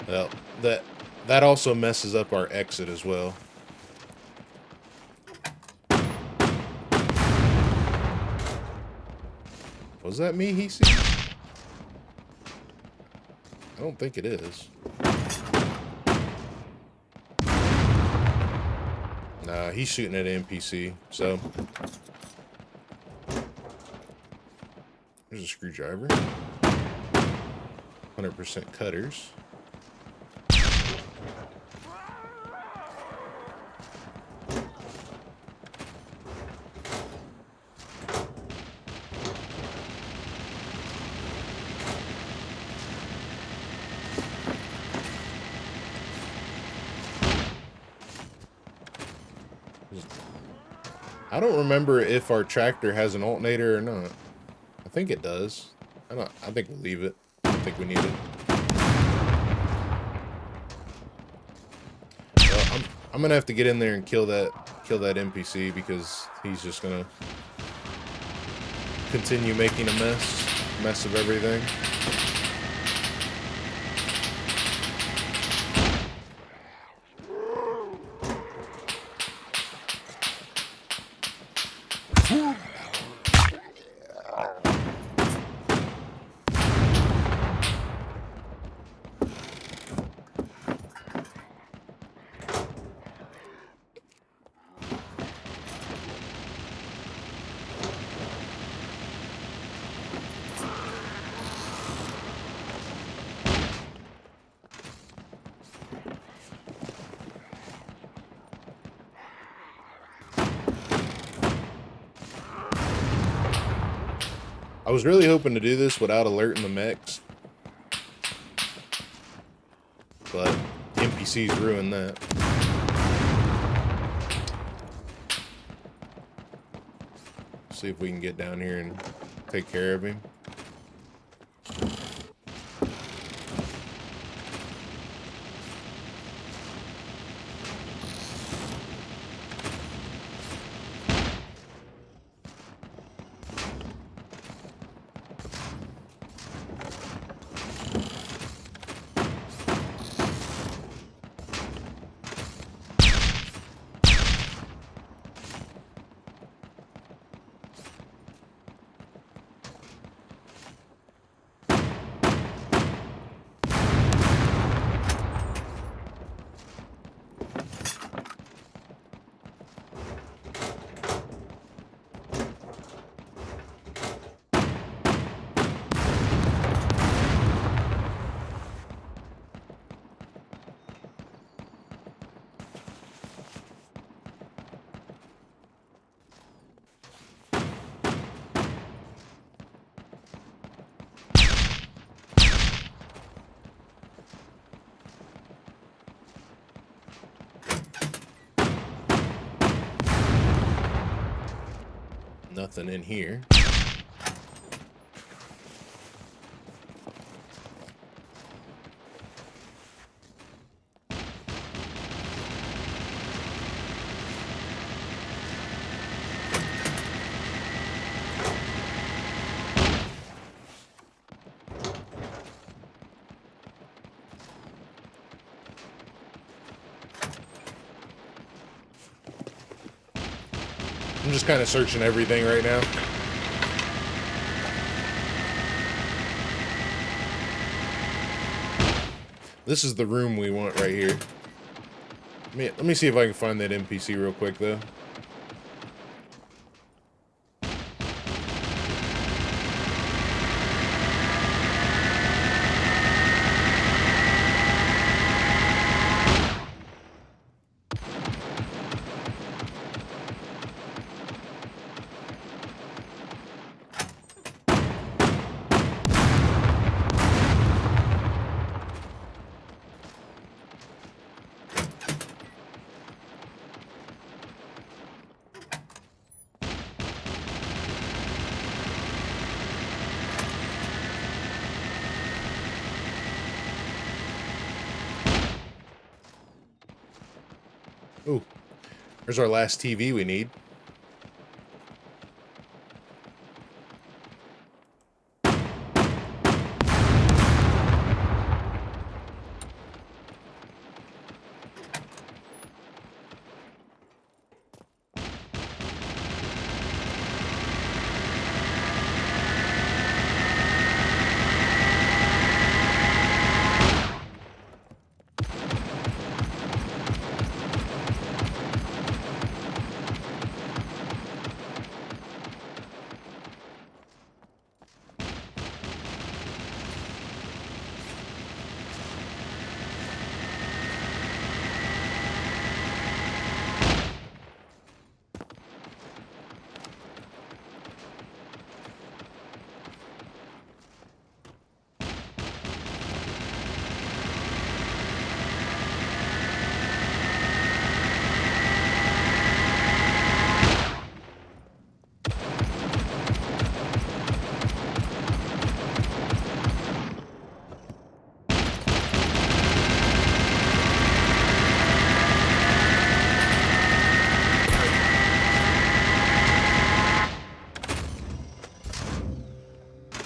Well, that also messes up our exit as well. Was that me he sees? I don't think it is. Nah, he's shooting at an NPC, so. There's a screwdriver. 100% cutters. I don't remember if our tractor has an alternator or not. I think it does. I think we'll leave it. I don't think we need it. Well, I'm gonna have to get in there and kill that NPC because he's just gonna continue making a mess of everything. I was really hoping to do this without alerting the mechs, but NPCs ruined that. See if we can get down here and take care of him. Nothing in here. I'm just kind of searching everything right now. This is the room we want right here. Let me see if I can find that NPC real quick, though. Ooh, there's our last TV we need.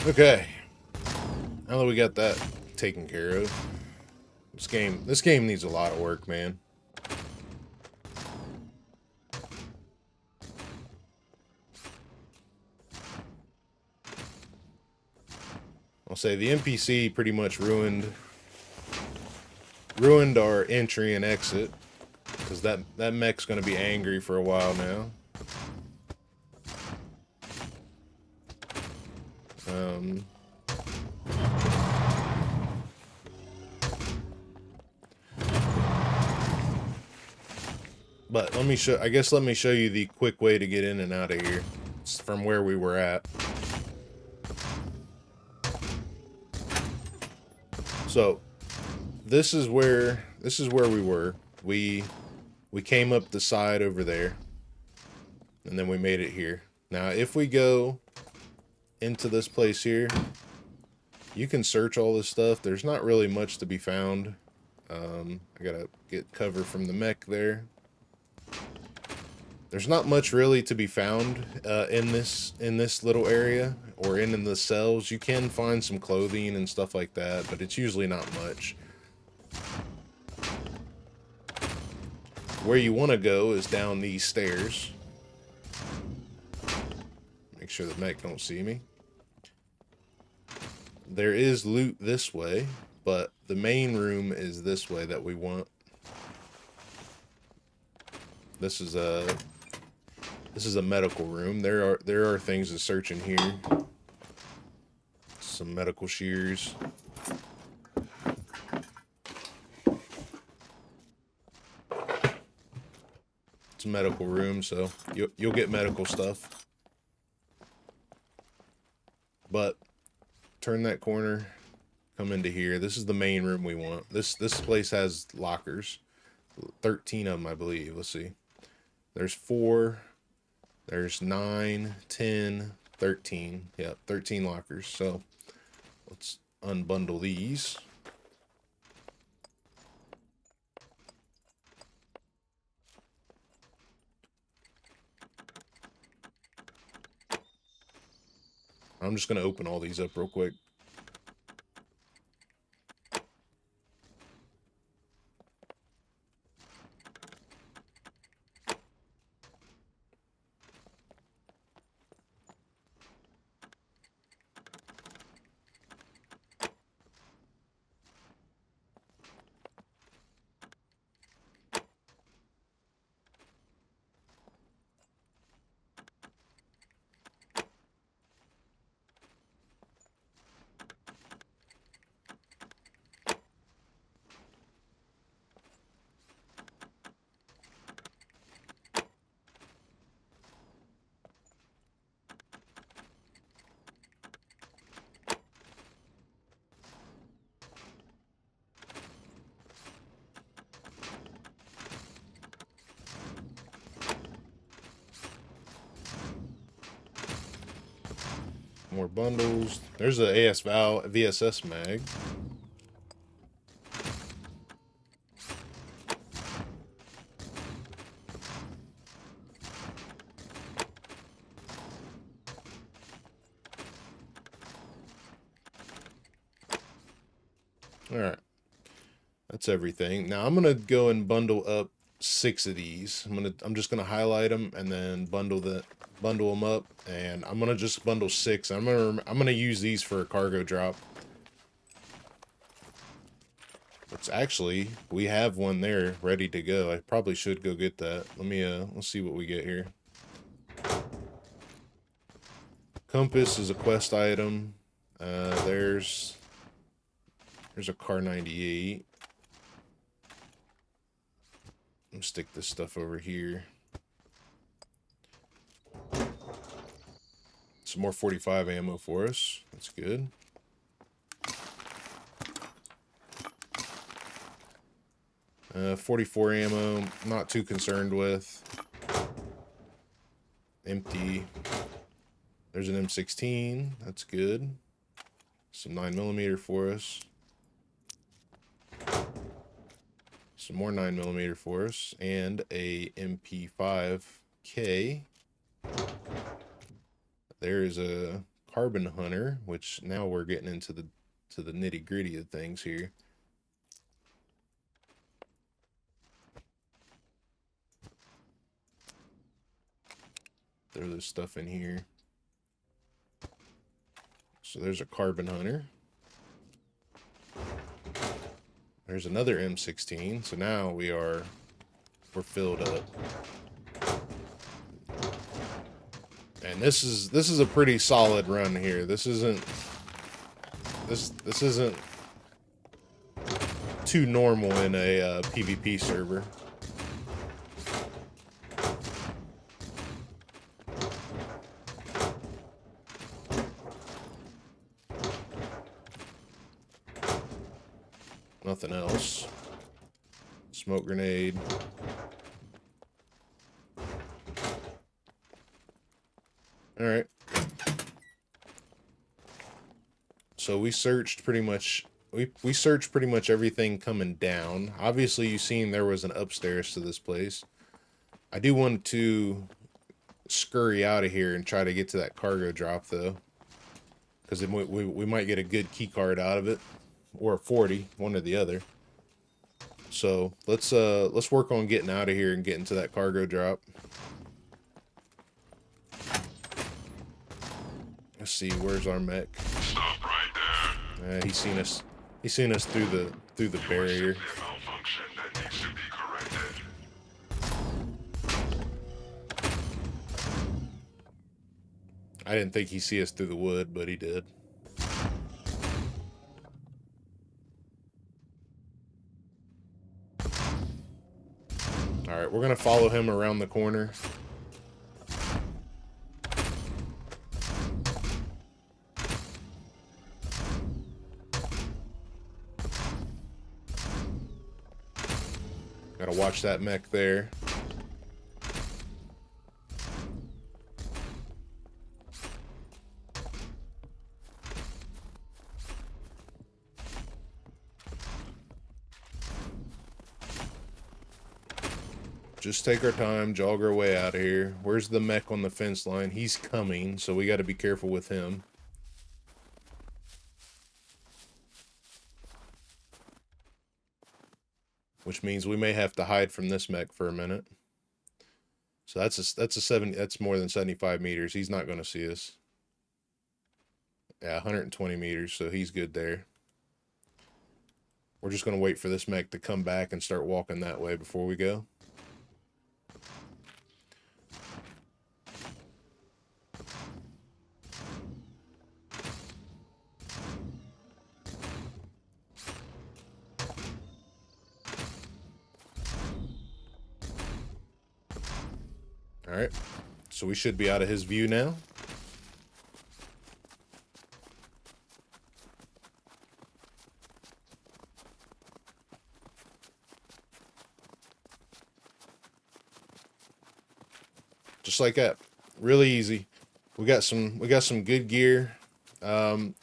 Okay, now that we got that taken care of, this game needs a lot of work, man. I'll say the NPC pretty much ruined our entry and exit, because that mech's gonna be angry for a while now. But let me show you the quick way to get in and out of here. It's from where we were at. So this is where we were. We came up the side over there, and then we made it here. Now if we go into this place here, you can search all this stuff. There's not really much to be found. I gotta get cover from the mech there. There's not much really to be found in this little area or in the cells. You can find some clothing and stuff like that, but it's usually not much. Where you want to go is down these stairs. Make sure the mech don't see me. There is loot this way, but the main room is this way that we want. This is a medical room. There are things to search in here. Some medical shears. It's a medical room, so you'll get medical stuff. But turn that corner, come into here. This is the main room we want. This place has lockers. 13 of them, I believe. Let's see. There's 4 There's 9, 10, 13. Yep, 13 lockers. So let's unbundle these. I'm just going to open all these up real quick. More bundles. There's a AS-VAL VSS mag. All right, that's everything. Now I'm gonna go and bundle up 6 of these. I'm just gonna highlight them and then bundle them up, and I'm gonna just bundle 6. I'm gonna use these for a cargo drop. It's actually, we have one there ready to go. I probably should go get that. Let's see what we get here. Compass is a quest item. There's a car 98. Let's stick this stuff over here. Some more 45 ammo for us. That's good. Uh, 44 ammo, not too concerned with. Empty. There's an M16. That's good. Some 9mm for us. Some more 9mm for us. And a MP5K. There is a Carbon Hunter, which now we're getting into the nitty-gritty of things here. Throw this stuff in here. So there's a Carbon Hunter. There's another M16. So now we're filled up. And this is a pretty solid run here. This isn't too normal in a PvP server. Nothing else. Smoke grenade. All right. So we searched pretty much. We searched pretty much everything coming down. Obviously, you've seen there was an upstairs to this place. I do want to scurry out of here and try to get to that cargo drop though, because we might get a good key card out of it, or a 40, one or the other. So let's work on getting out of here and getting to that cargo drop. Let's see, where's our mech? Stop right there. He's seen us. He's seen us through the barrier. A malfunction that needs to be corrected. I didn't think he'd see us through the wood, but he did. All right, we're gonna follow him around the corner. Gotta watch that mech there. Just take our time, jog our way out of here. Where's the mech on the fence line? He's coming, so we got to be careful with him. Which means we may have to hide from this mech for a minute. So that's more than 75 meters. He's not going to see us. Yeah, 120 meters, so he's good there. We're just going to wait for this mech to come back and start walking that way before we go. Alright, so we should be out of his view now. Just like that. Really easy. We got some good gear. The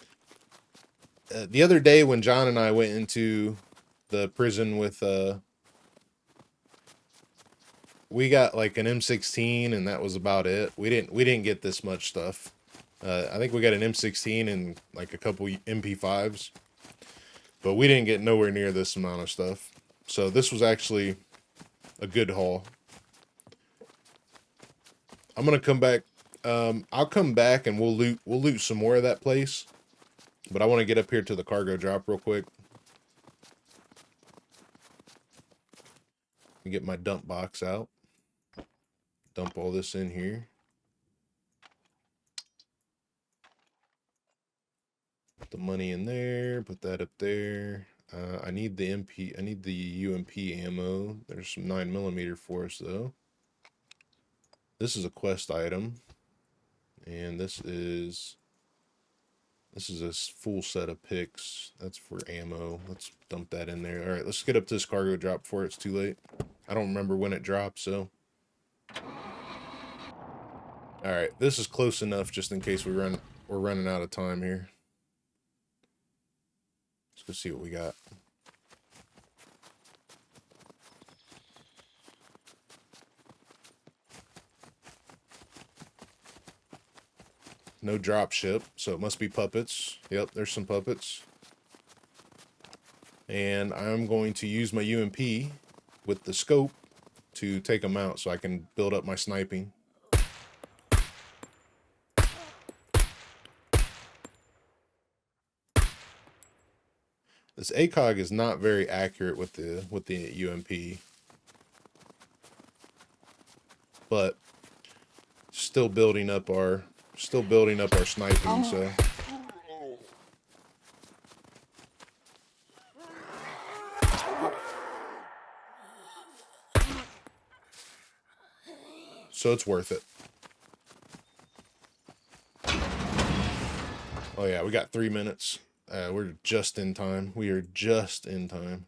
other day when John and I went into the prison with we got like an M16 and that was about it. We didn't get this much stuff. I think we got an M16 and like a couple MP5s. But we didn't get nowhere near this amount of stuff. So this was actually a good haul. I'm gonna come back. I'll come back and we'll loot some more of that place. But I want to get up here to the cargo drop real quick. And get my dump box out. Dump all this in here. Put the money in there. Put that up there. I need the UMP ammo. There's some 9mm for us though. This is a quest item. And this is a full set of picks. That's for ammo. Let's dump that in there. All right, let's get up to this cargo drop before it's too late. I don't remember when it dropped, so. All right, this is close enough just in case we're running out of time here. Let's go see what we got. No drop ship, so it must be puppets. Yep, there's some puppets. And I'm going to use my UMP with the scope to take them out so I can build up my sniping. This ACOG is not very accurate with the UMP. But still building up our sniping, so. So it's worth it. Oh yeah, we got 3 minutes. We're just in time. We are just in time.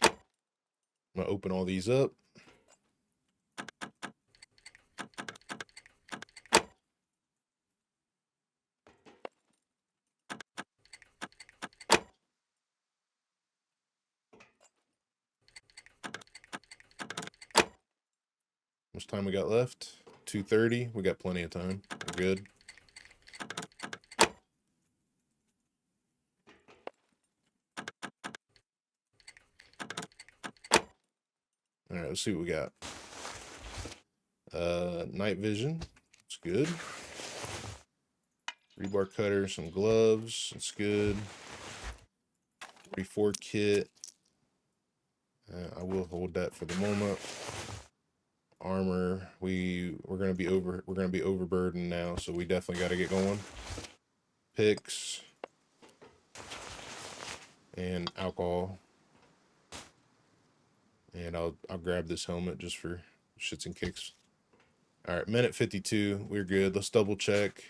I'm gonna open all these up. How much time we got left? 2:30. We got plenty of time. We're good. All right, let's see what we got. Night vision. It's good. Rebar cutter, some gloves. It's good. 44 kit. I will hold that for the moment. Armor. We're gonna be overburdened now, so we definitely got to get going. Picks and alcohol. And I'll grab this helmet just for shits and kicks. All right, minute 52. We're good. Let's double check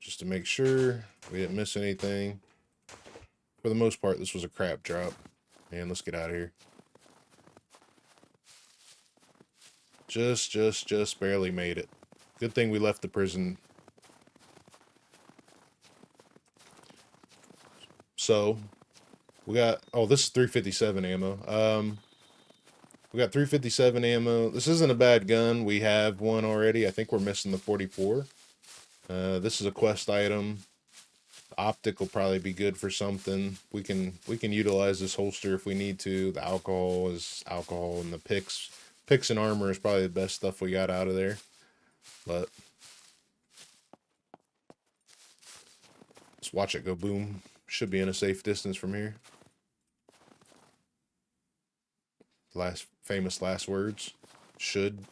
just to make sure we didn't miss anything. For the most part, this was a crap drop. And let's get out of here. Just barely made it. Good thing we left the prison. So we got, oh, this is 357 ammo. We got 357 ammo. This isn't a bad gun. We have one already. I think we're missing the 44. This is a quest item. Optic will probably be good for something. We can utilize this holster if we need to. The alcohol is alcohol, and the picks and armor is probably the best stuff we got out of there. But let's watch it go boom. Should be in a safe distance from here. Famous last words. Should.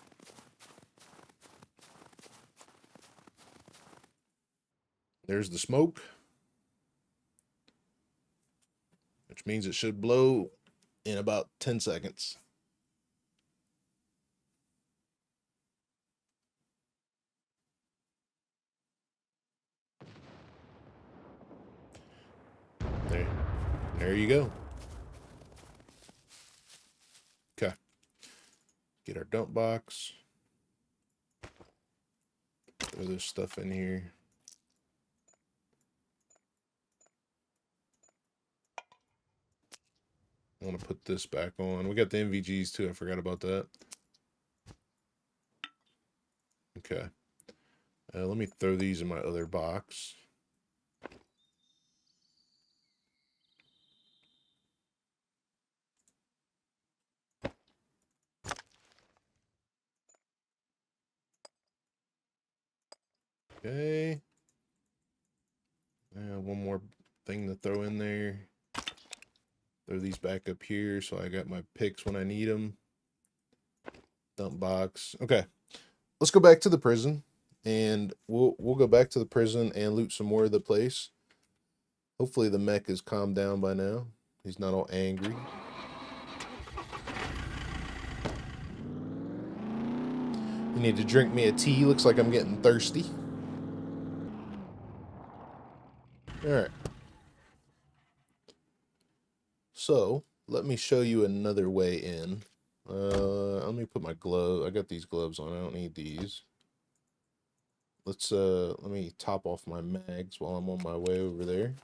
There's the smoke, which means it should blow in about 10 seconds. There you go. Okay. Get our dump box. Throw this stuff in here. I want to put this back on. We got the NVGs too. I forgot about that. Okay. Let me throw these in my other box. Okay. One more thing to throw in there. Throw these back up here so I got my picks when I need them. Dump box. Okay. Let's go back to the prison, and we'll go back to the prison and loot some more of the place. Hopefully the mech is calmed down by now. He's not all angry. You need to drink me a tea. Looks like I'm getting thirsty. Alright. So, let me show you another way in. Let me put my glove. I got these gloves on. I don't need these. Let me top off my mags while I'm on my way over there.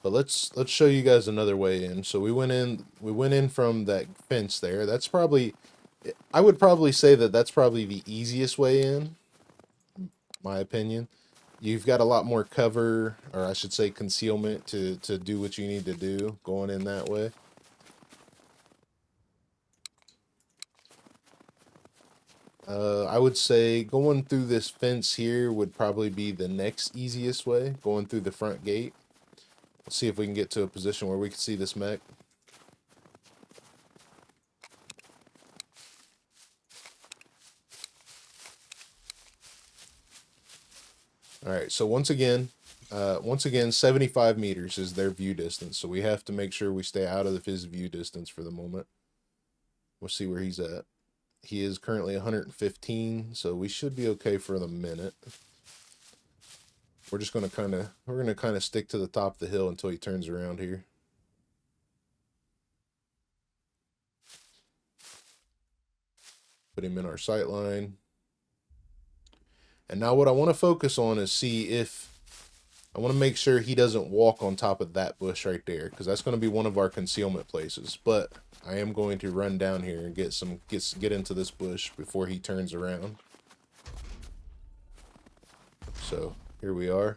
But let's show you guys another way in. So we went in from that fence there. That's probably, I would probably say that that's probably the easiest way in, my opinion. You've got a lot more cover, or I should say concealment, to do what you need to do going in that way. I would say going through this fence here would probably be the next easiest way, going through the front gate. Let's see if we can get to a position where we can see this mech. Alright, so once again, 75 meters is their view distance, so we have to make sure we stay out of his view distance for the moment. We'll see where he's at. He is currently 115, so we should be okay for the minute. We're just gonna kind of stick to the top of the hill until he turns around here. Put him in our sight line. And now what I want to focus on is I want to make sure he doesn't walk on top of that bush right there, because that's going to be one of our concealment places. But I am going to run down here and get into this bush before he turns around. So here we are.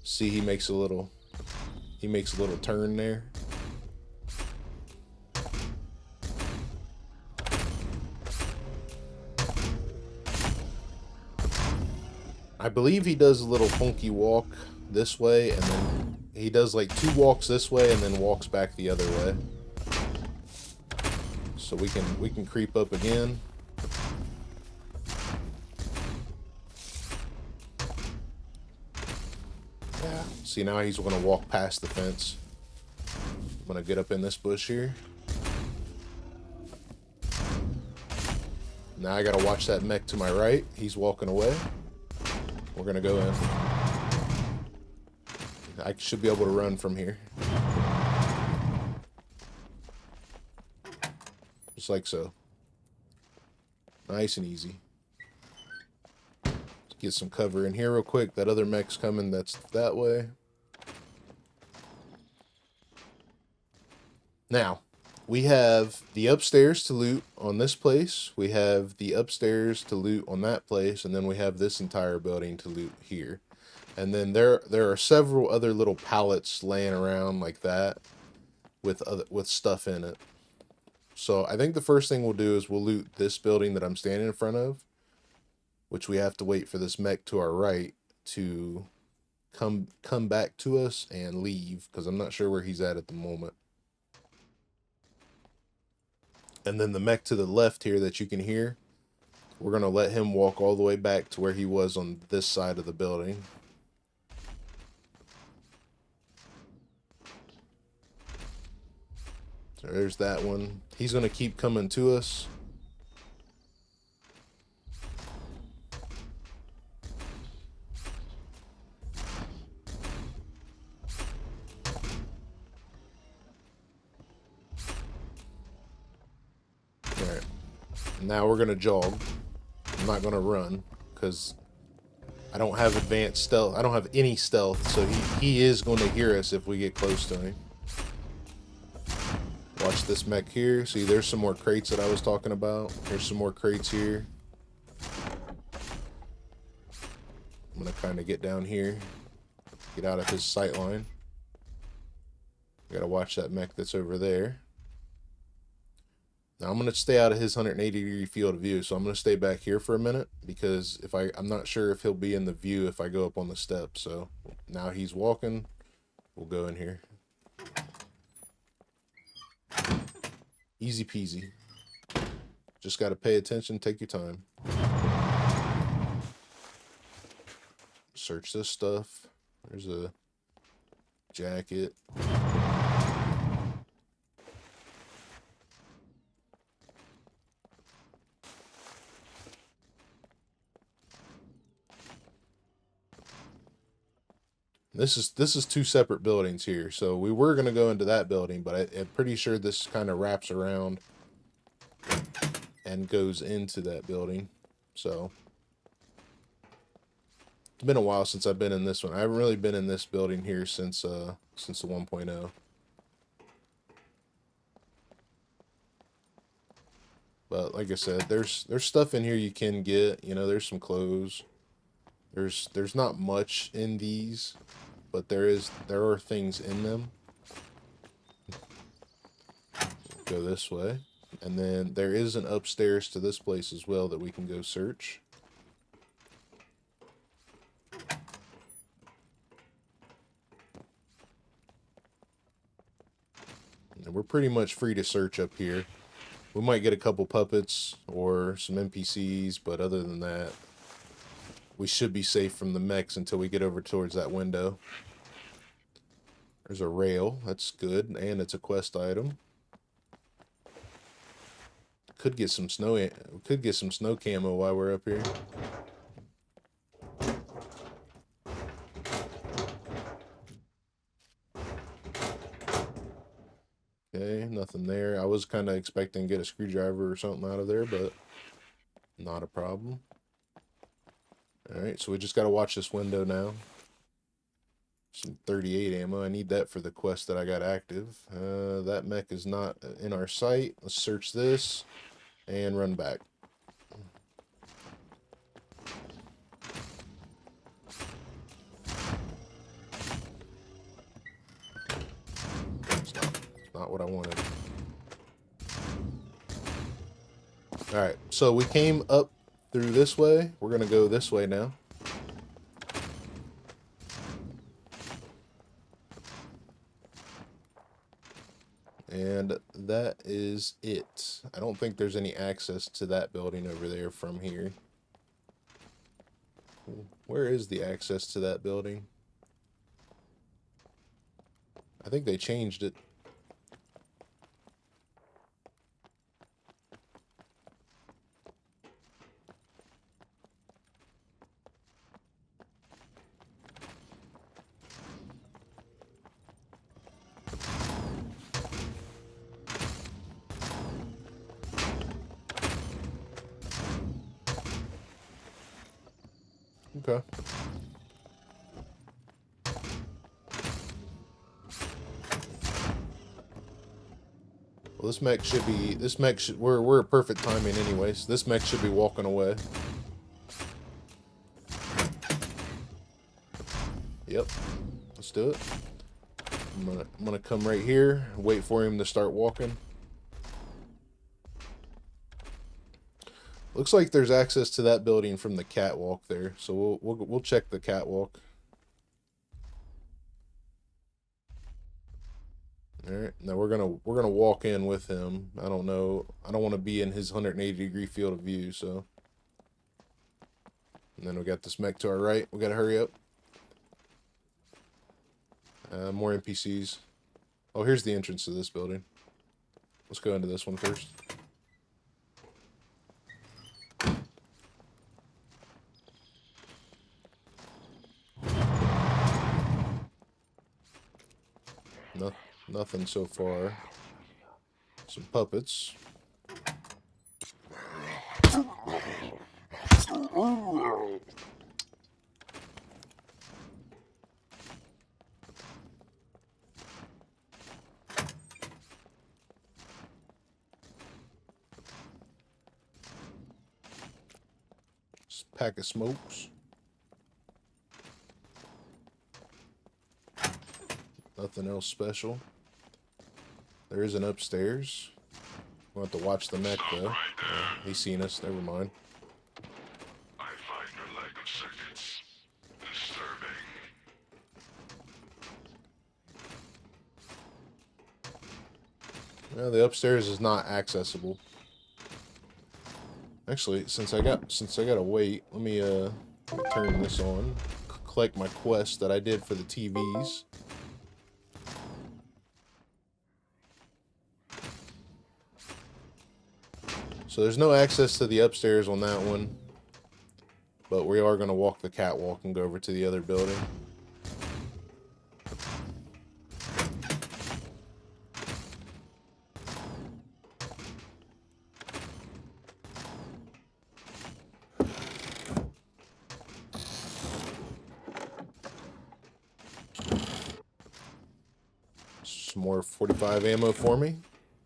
See, he makes a little turn there. I believe he does a little funky walk this way, and then he does like 2 walks this way and then walks back the other way. So we can creep up again. Yeah. See, now he's going to walk past the fence. I'm going to get up in this bush here. Now I got to watch that mech to my right. He's walking away. We're going to go in. I should be able to run from here. Just like so. Nice and easy. Let's get some cover in here real quick. That other mech's coming. That's that way. Now, we have the upstairs to loot on this place. We have the upstairs to loot on that place. And then we have this entire building to loot here. And then there are several other little pallets laying around like that with stuff in it. So I think the first thing we'll do is we'll loot this building that I'm standing in front of, which we have to wait for this mech to our right to come back to us and leave, because I'm not sure where he's at the moment. And then the mech to the left here that you can hear, we're going to let him walk all the way back to where he was on this side of the building. So there's that one. He's going to keep coming to us. Alright. Now we're going to jog. I'm not going to run because I don't have advanced stealth. I don't have any stealth, so he is going to hear us if we get close to him. Watch this mech here. See, there's some more crates that I was talking about. There's some more crates here. I'm going to kind of get down here. Get out of his sight line. Got to watch that mech that's over there. Now I'm going to stay out of his 180-degree field of view, so I'm going to stay back here for a minute because I'm not sure if he'll be in the view if I go up on the steps. So now he's walking. We'll go in here. Easy peasy. Just got to pay attention, take your time. Search this stuff. There's a jacket. This is two separate buildings here. So we were going to go into that building, but I'm pretty sure this kind of wraps around and goes into that building. So it's been a while since I've been in this one. I haven't really been in this building here since the 1.0. But like I said, there's stuff in here you can get. You know, there's some clothes. There's not much in these, but there are things in them. Go this way. And then there is an upstairs to this place as well that we can go search. And we're pretty much free to search up here. We might get a couple puppets or some NPCs, but other than that, we should be safe from the mechs until we get over towards that window. There's a rail. That's good. And it's a quest item. Could get some snow. Could get some snow camo while we're up here. Okay, nothing there. I was kind of expecting to get a screwdriver or something out of there, but not a problem. Alright, so we just got to watch this window now. Some 38 ammo. I need that for the quest that I got active. That mech is not in our sight. Let's search this and run back. Stop. It's not what I wanted. Alright, so we came up through this way. We're going to go this way now. And that is it. I don't think there's any access to that building over there from here. Where is the access to that building? I think they changed it. Okay. Well, this mech should be, we're at perfect timing anyways. This mech should be walking away. Yep, let's do it. I'm gonna come right here, wait for him to start walking. Looks like there's access to that building from the catwalk there, so we'll check the catwalk. All right, now we're gonna walk in with him. I don't know. I don't want to be in his 180-degree field of view, so. And then we got this mech to our right. We gotta hurry up. More NPCs. Oh, here's the entrance to this building. Let's go into this one first. Nothing so far. Some puppets. Pack of smokes. Nothing else special. There is an upstairs. We'll have to watch the mech though. He's seen us. Never mind. I find your lack of circuits disturbing. Well, the upstairs is not accessible. Actually, since I gotta wait, let me turn this on. Collect my quest that I did for the TVs. So there's no access to the upstairs on that one, but we are gonna walk the catwalk and go over to the other building. Some more 45 ammo for me.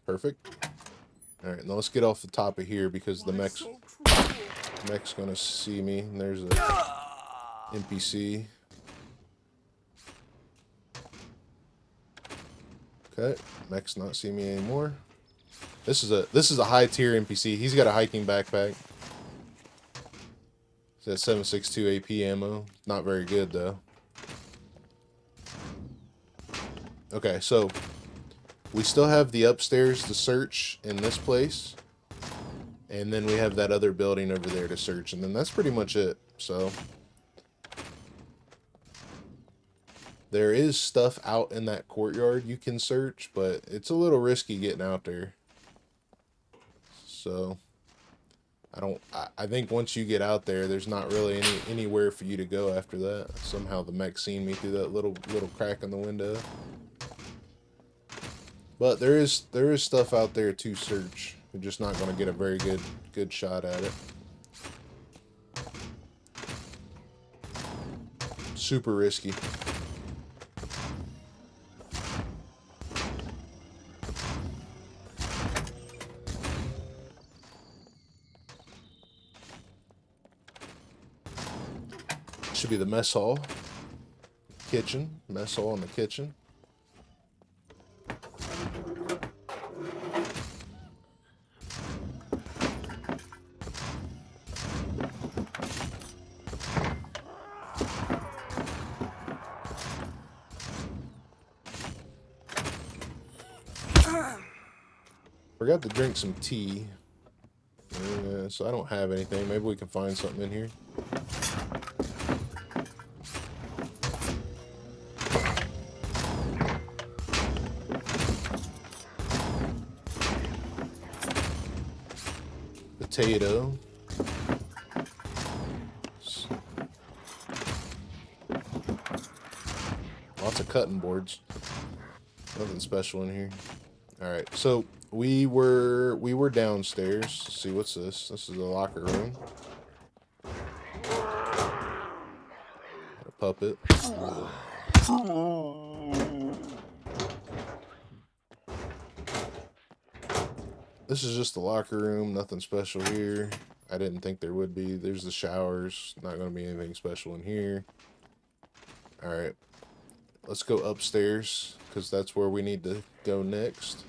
Perfect. Alright, now let's get off the top of here because the mech's gonna see me. And there's a NPC. Okay, mech's not seeing me anymore. This is a high tier NPC. He's got a hiking backpack. It's at 7.62 AP ammo. Not very good though. Okay, so we still have the upstairs to search in this place. And then we have that other building over there to search. And then that's pretty much it. So there is stuff out in that courtyard you can search, but it's a little risky getting out there. So I think once you get out there, there's not really anywhere for you to go after that. Somehow the mech seen me through that little crack in the window. But there is stuff out there to search. We're just not going to get a very good shot at it. Super risky. Should be the mess hall. Kitchen. Mess hall in the kitchen. Forgot to drink some tea. So I don't have anything. Maybe we can find something in here. Potato. Lots of cutting boards. Nothing special in here. Alright, so we were downstairs. Let's see, what's this? This is the locker room. A puppet. This is just the locker room, nothing special here. I didn't think there would be. There's the showers, not going to be anything special in here. Alright, let's go upstairs, because that's where we need to go next.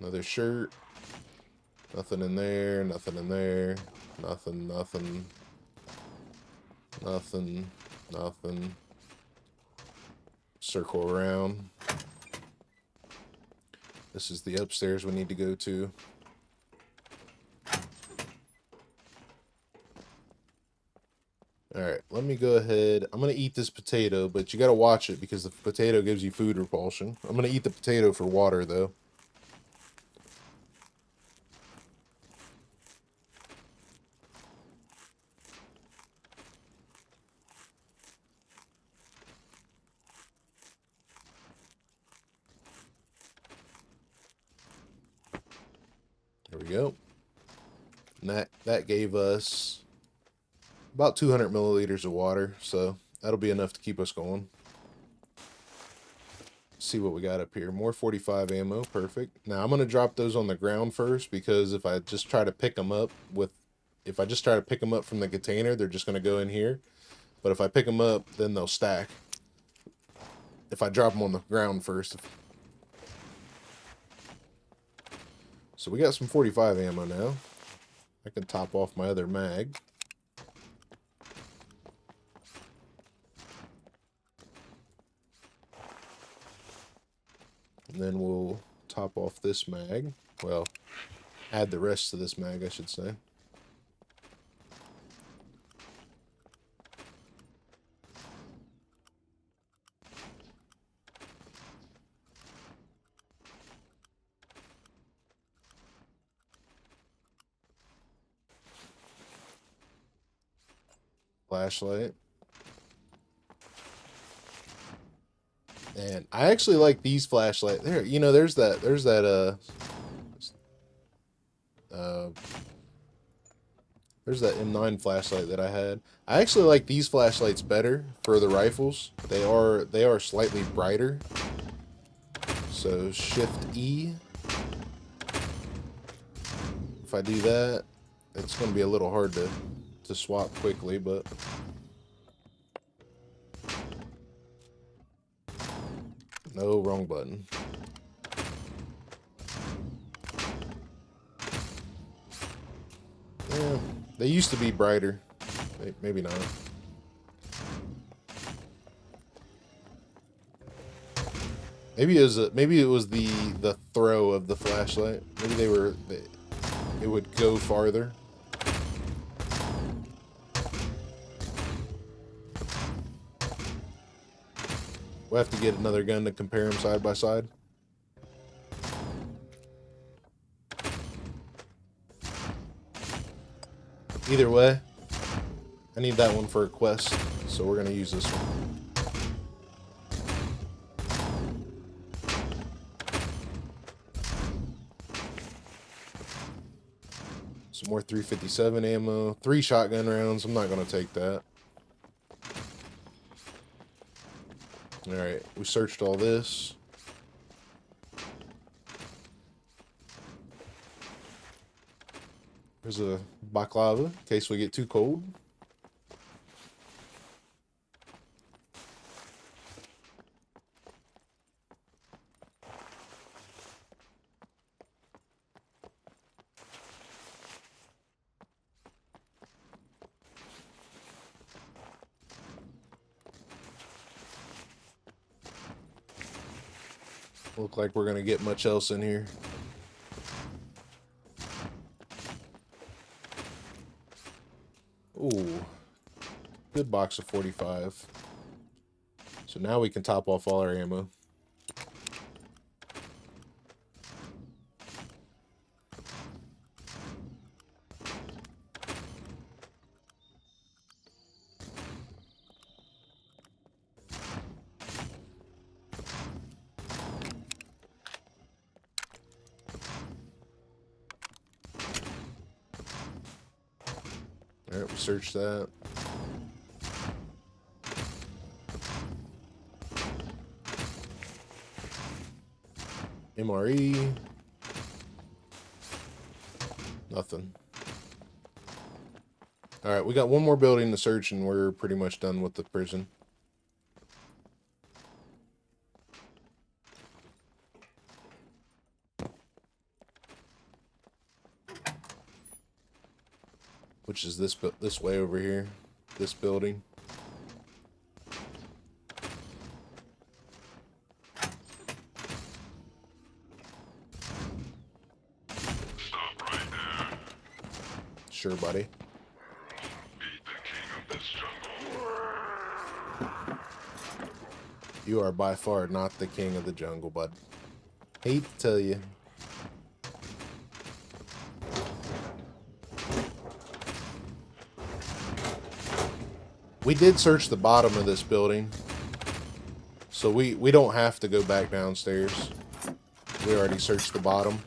Another shirt. Nothing in there, nothing in there. Nothing, nothing. Nothing, nothing. Circle around. This is the upstairs we need to go to. Alright, let me go ahead. I'm going to eat this potato, but you got to watch it because the potato gives you food repulsion. I'm going to eat the potato for water, though. There we go. And that gave us about 200 milliliters of water, so that'll be enough to keep us going. Let's see what we got up here. More 45 ammo, perfect. Now I'm gonna drop those on the ground first, because if I just try to pick them up from the container, they're just gonna go in here. But if I pick them up, then they'll stack. If I drop them on the ground first. So we got some 45 ammo now. I can top off my other mag. And then we'll top off this mag. Well, add the rest to this mag, I should say. Flashlight. And I actually like these flashlights. There, you know, there's that M9 flashlight that I had. I actually like these flashlights better for the rifles. They are slightly brighter. So Shift E. If I do that, it's going to be a little hard to swap quickly, but no, wrong button. Yeah, they used to be brighter. Maybe not. Maybe it was the throw of the flashlight. Maybe it would go farther. We'll have to get another gun to compare them side by side. Either way, I need that one for a quest, so we're going to use this one. Some more 357 ammo, 3 shotgun rounds. I'm not going to take that. Alright, we searched all this. There's a baklava in case we get too cold. Look like we're gonna get much else in here. Ooh, good box of 45. So now we can top off all our ammo. Alright, we searched that. MRE. Nothing. Alright, we got one more building to search and we're pretty much done with the prison. Which is this way over here. This building. Stop right there. Sure, buddy. Beat the king of this jungle. You are by far not the king of the jungle, bud. Hate to tell you. We did search the bottom of this building, so we don't have to go back downstairs. We already searched the bottom.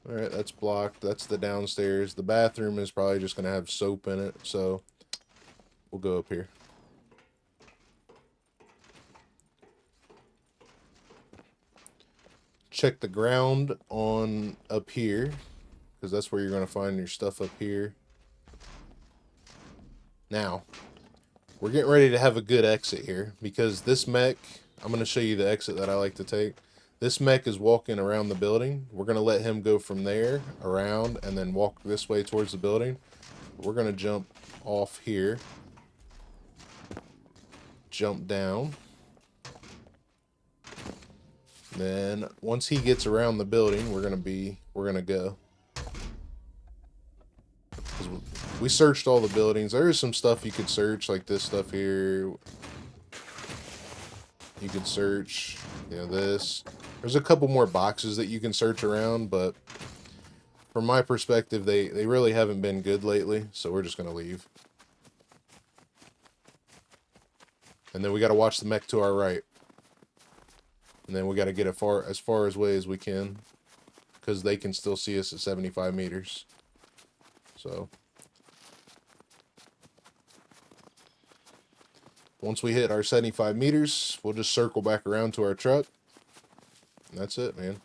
Alright, that's blocked. That's the downstairs. The bathroom is probably just going to have soap in it, so we'll go up here. Check the ground on up here, because that's where you're going to find your stuff up here. Now, we're getting ready to have a good exit here, because this mech, I'm going to show you the exit that I like to take. This mech is walking around the building. We're going to let him go from there, around, and then walk this way towards the building. We're going to jump off here. Jump down. Then once he gets around the building, we're gonna go. 'Cause we searched all the buildings. There is some stuff you could search, like this stuff here. You could search, you know, this. There's a couple more boxes that you can search around, but from my perspective, they really haven't been good lately, so we're just gonna leave. And then we gotta watch the mech to our right. And then we got to get as far away as we can, because they can still see us at 75 meters. So once we hit our 75 meters, we'll just circle back around to our truck. And that's it, man.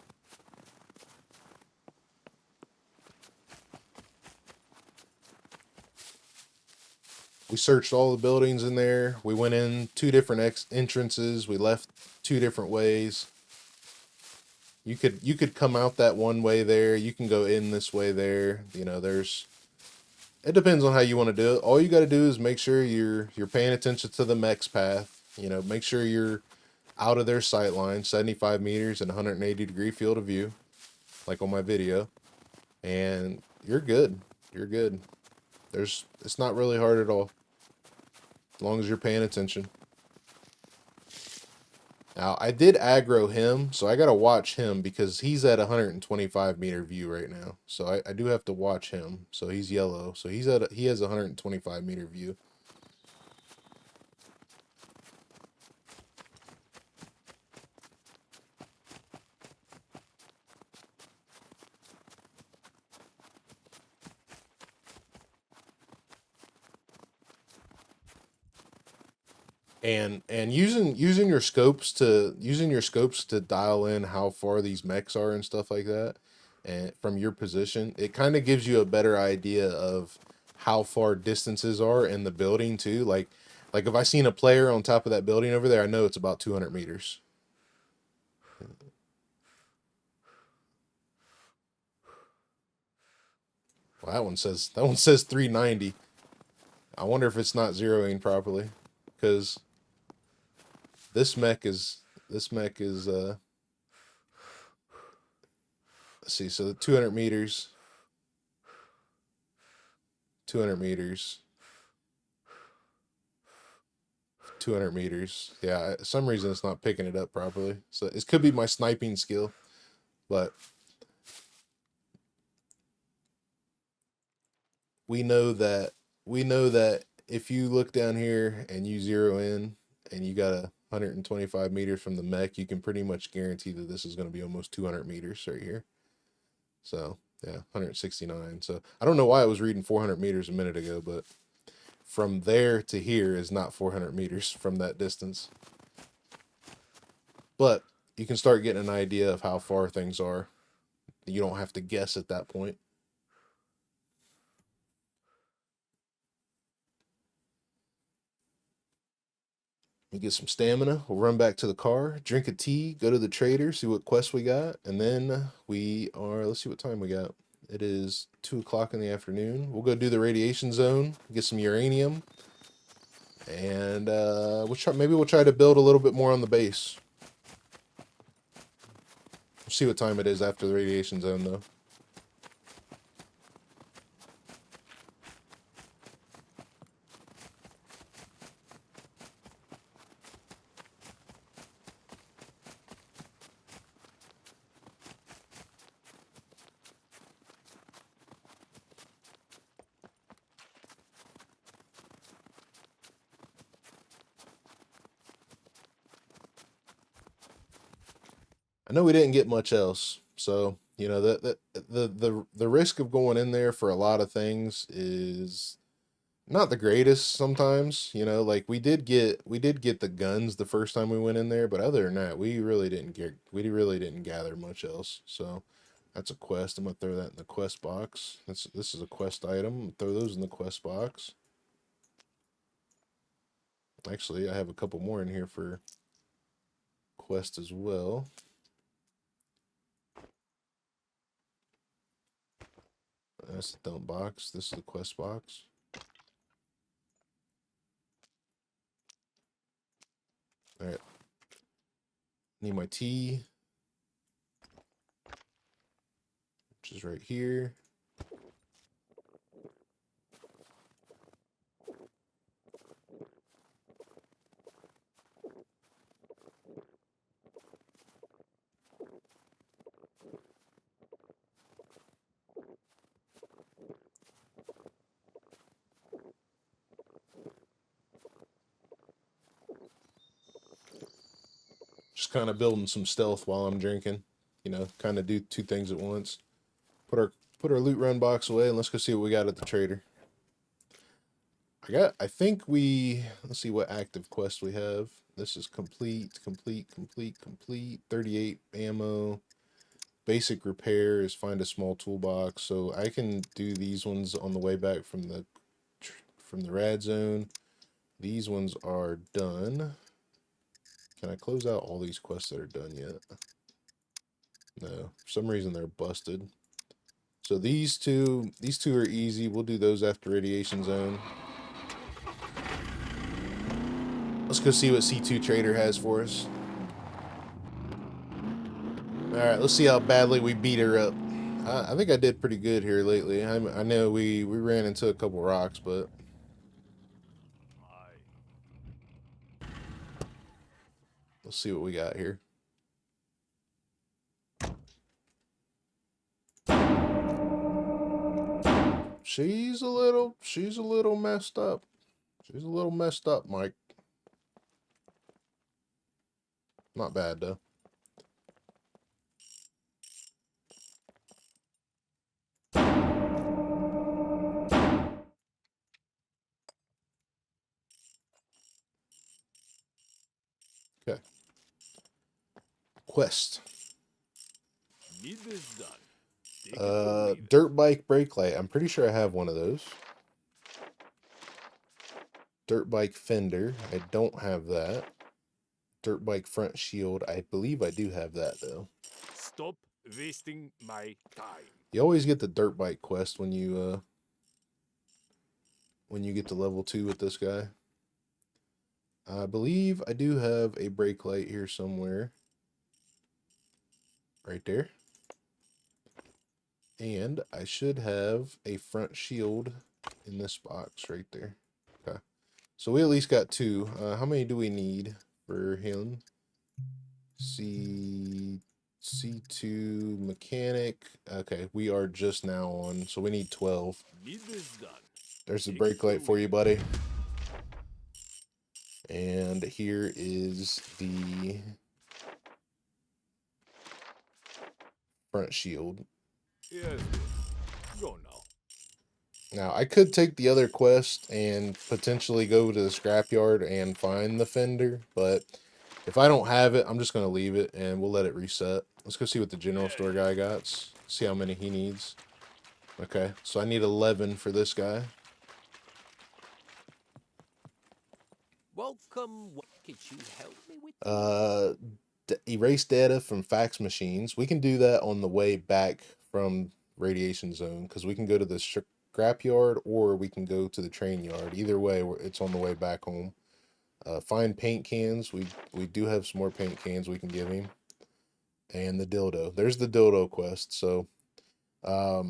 We searched all the buildings in there. We went in 2 different entrances. We left 2 different ways. You could come out that one way there. You can go in this way there. You know, it depends on how you want to do it. All you got to do is make sure you're paying attention to the mech's path. You know, make sure you're out of their sight line, 75 meters and 180-degree field of view, like on my video, and you're good. You're good. It's not really hard at all, as long as you're paying attention. Now, I did aggro him, so I gotta watch him because he's at 125 meter view right now. So I do have to watch him. So he's yellow. So he has 125 meter view. And using your scopes to dial in how far these mechs are and stuff like that, and from your position, it kind of gives you a better idea of how far distances are in the building too. Like if I seen a player on top of that building over there, I know it's about 200 meters. Well, that one says 390. I wonder if it's not zeroing properly, because this mech is let's see, so the 200 meters, 200 meters, 200 meters. Yeah, some reason it's not picking it up properly. So it could be my sniping skill, but we know that if you look down here and you zero in and you got 125 meters from the mech, you can pretty much guarantee that this is going to be almost 200 meters right here. So Yeah, 169. So I don't know why I was reading 400 meters a minute ago, but from there to here is not 400 meters from that distance. But you can start getting an idea of how far things are. You don't have to guess at that point. We get some stamina. We'll run back to the car, drink a tea, go to the trader, see what quests we got, and then we are, let's see what time we got. It is 2 o'clock in the afternoon. We'll go do the radiation zone, get some uranium, and maybe we'll try to build a little bit more on the base. We'll see what time it is after the radiation zone, though. I know we didn't get much else, so you know the risk of going in there for a lot of things is not the greatest sometimes. You know, like we did get the guns the first time we went in there, but other than that, we really didn't gather much else. So that's a quest. I'm gonna throw that in the quest box. This is a quest item. Throw those in the quest box. Actually, I have a couple more in here for quest as well. That's the dump box. This is the quest box. All right. Need my tea, which is right here. Just kind of building some stealth while I'm drinking. You know, kind of do two things at once. Put our loot run box away and let's go see what we got at the trader. Let's see what active quest we have. This is complete. 38 ammo. Basic repair is find a small toolbox. So I can do these ones on the way back from the rad zone. These ones are done. Can I close out all these quests that are done yet? No, for some reason they're busted. So these two are easy. We'll do those after radiation zone. Let's go see what C2 Trader has for us. Alright, let's see how badly we beat her up. I think I did pretty good here lately. I know we ran into a couple rocks, but... Let's see what we got here. She's a little messed up. She's a little messed up, Mike. Not bad, though. Okay. Quest. Dirt bike brake light. I'm pretty sure I have one of those. Dirt bike fender. I don't have that. Dirt bike front shield. I believe I do have that though. Stop wasting my time. You always get the dirt bike quest when you get to level 2 with this guy. I believe I do have a brake light here somewhere. Right there. And I should have a front shield in this box right there. Okay. So we at least got 2. How many do we need for him? C2 mechanic. Okay, we are just now on, so we need 12. There's the brake light for you, buddy. And here is the front shield. Yes, go now. Now, I could take the other quest and potentially go to the scrapyard and find the fender, but if I don't have it, I'm just going to leave it and we'll let it reset. Let's go see what the general store guy got. See how many he needs. Okay, so I need 11 for this guy. Welcome. Could you help me with Erase data from fax machines. We can do that on the way back from radiation zone because we can go to the scrapyard or we can go to the train yard. Either way, it's on the way back home. Find paint cans. We do have some more paint cans we can give him. And the dildo. There's the dildo quest. So I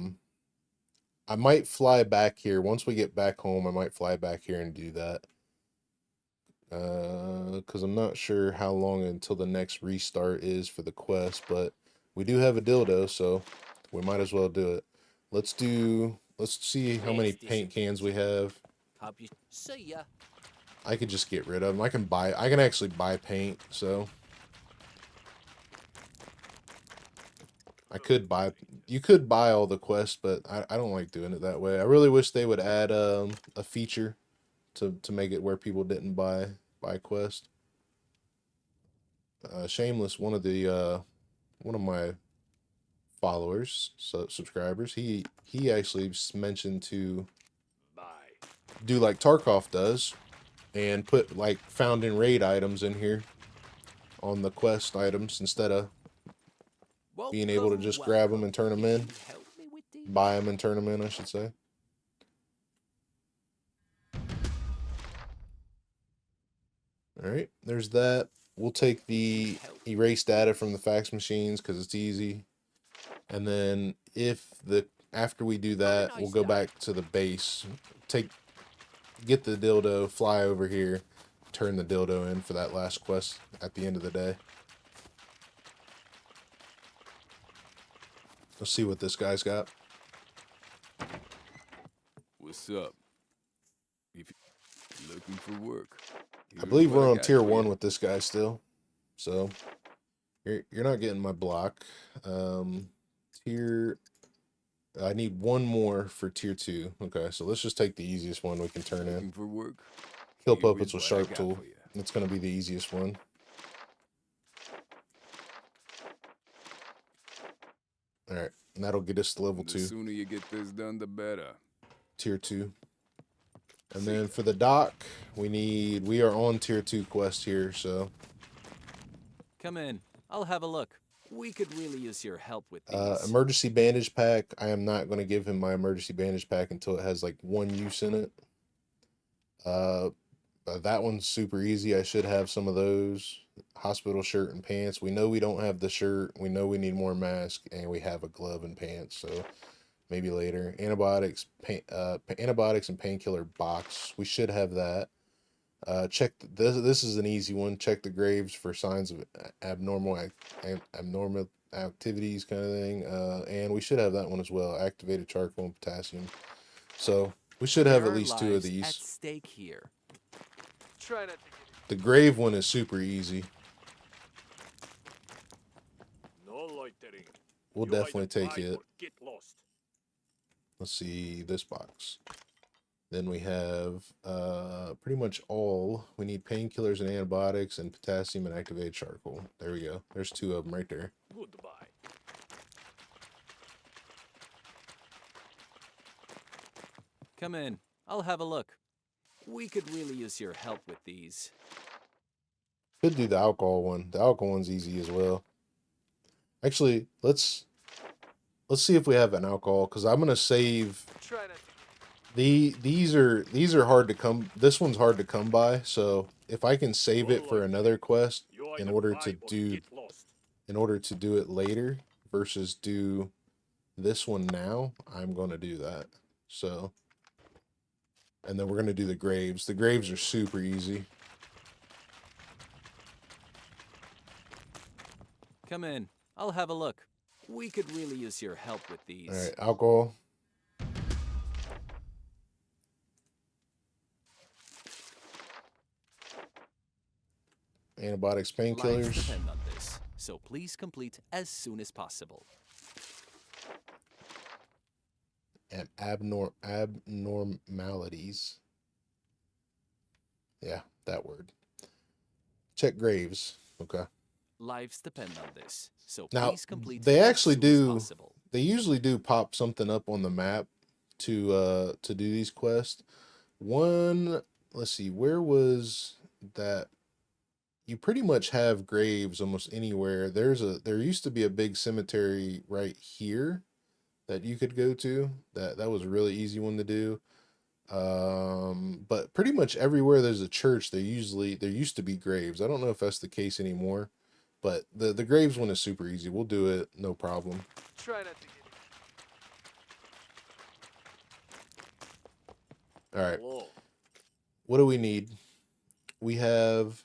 might fly back here. Once we get back home, I might fly back here and do that. Because I'm not sure how long until the next restart is for the quest, but we do have a dildo, so we might as well do it. Let's see how many paint cans we have. See ya. I could just get rid of them. I can actually buy paint, so you could buy all the quests, but I don't like doing it that way. I really wish they would add a feature to make it where people didn't buy quest. Shameless, one of my followers, subscribers, he actually mentioned to do like Tarkov does and put like found in raid items in here on the quest items instead of being able to just grab them and turn them in. Buy them and turn them in, I should say. Alright, there's that. We'll take the erase data from the fax machines because it's easy. And then after we do that, we'll go back to the base. Get the dildo, fly over here, turn the dildo in for that last quest at the end of the day. Let's see what this guy's got. What's up? If you're looking for work, I believe we're on tier 1 with this guy still. So you're not getting my block. I need one more for tier 2. Okay, so let's just take the easiest one we can turn in. For work? Kill puppets with sharp tool. It's gonna be the easiest one. Alright, and that'll get us to level 2. The sooner you get this done, the better. Tier 2. And then for the dock, we are on tier 2 quest here, so. Come in. I'll have a look. We could really use your help with these. Emergency bandage pack. I am not going to give him my emergency bandage pack until it has like 1 use in it. That one's super easy. I should have some of those. Hospital shirt and pants. We know we don't have the shirt. We know we need more mask, and we have a glove and pants. So maybe later. Antibiotics, antibiotics and painkiller box. We should have that. Check this is an easy one. Check the graves for signs of abnormal activities, kind of thing. And we should have that one as well. Activated charcoal and potassium. So we should have at least 2 of these. At stake here. Try not to get The grave one is super easy. No loitering. We'll You definitely either take buy it. or get lost. Let's see this box. Then we have pretty much all. We need painkillers and antibiotics and potassium and activated charcoal. There we go. There's 2 of them right there. Goodbye. Come in. I'll have a look. We could really use your help with these. Could do the alcohol one. The alcohol one's easy as well. Actually, let's see if we have an alcohol, because I'm gonna save. try not to These are hard to come. This one's hard to come by. So if I can save it for another quest You in either order buy to or do get lost. it later versus do this one now, I'm gonna do that. So, and then we're gonna do the graves. The graves are super easy. Come in. I'll have a look. We could really use your help with these. All right, alcohol. Antibiotics, Lives painkillers. depend on this, so please complete as soon as possible. and abnormalities. Yeah, that word. Check graves. Okay. Lives depend on this, so Now, please complete they it actually as soon as do, possible. they usually do pop something up on the map to do these quests. One, let's see, where was that? You pretty much have graves almost anywhere. There used to be a big cemetery right here that you could go to. That was a really easy one to do. But pretty much everywhere there's a church, there used to be graves. I don't know if that's the case anymore, but the graves one is super easy. We'll do it, no problem. Try not to get it. All right, Hello. what do we need? We have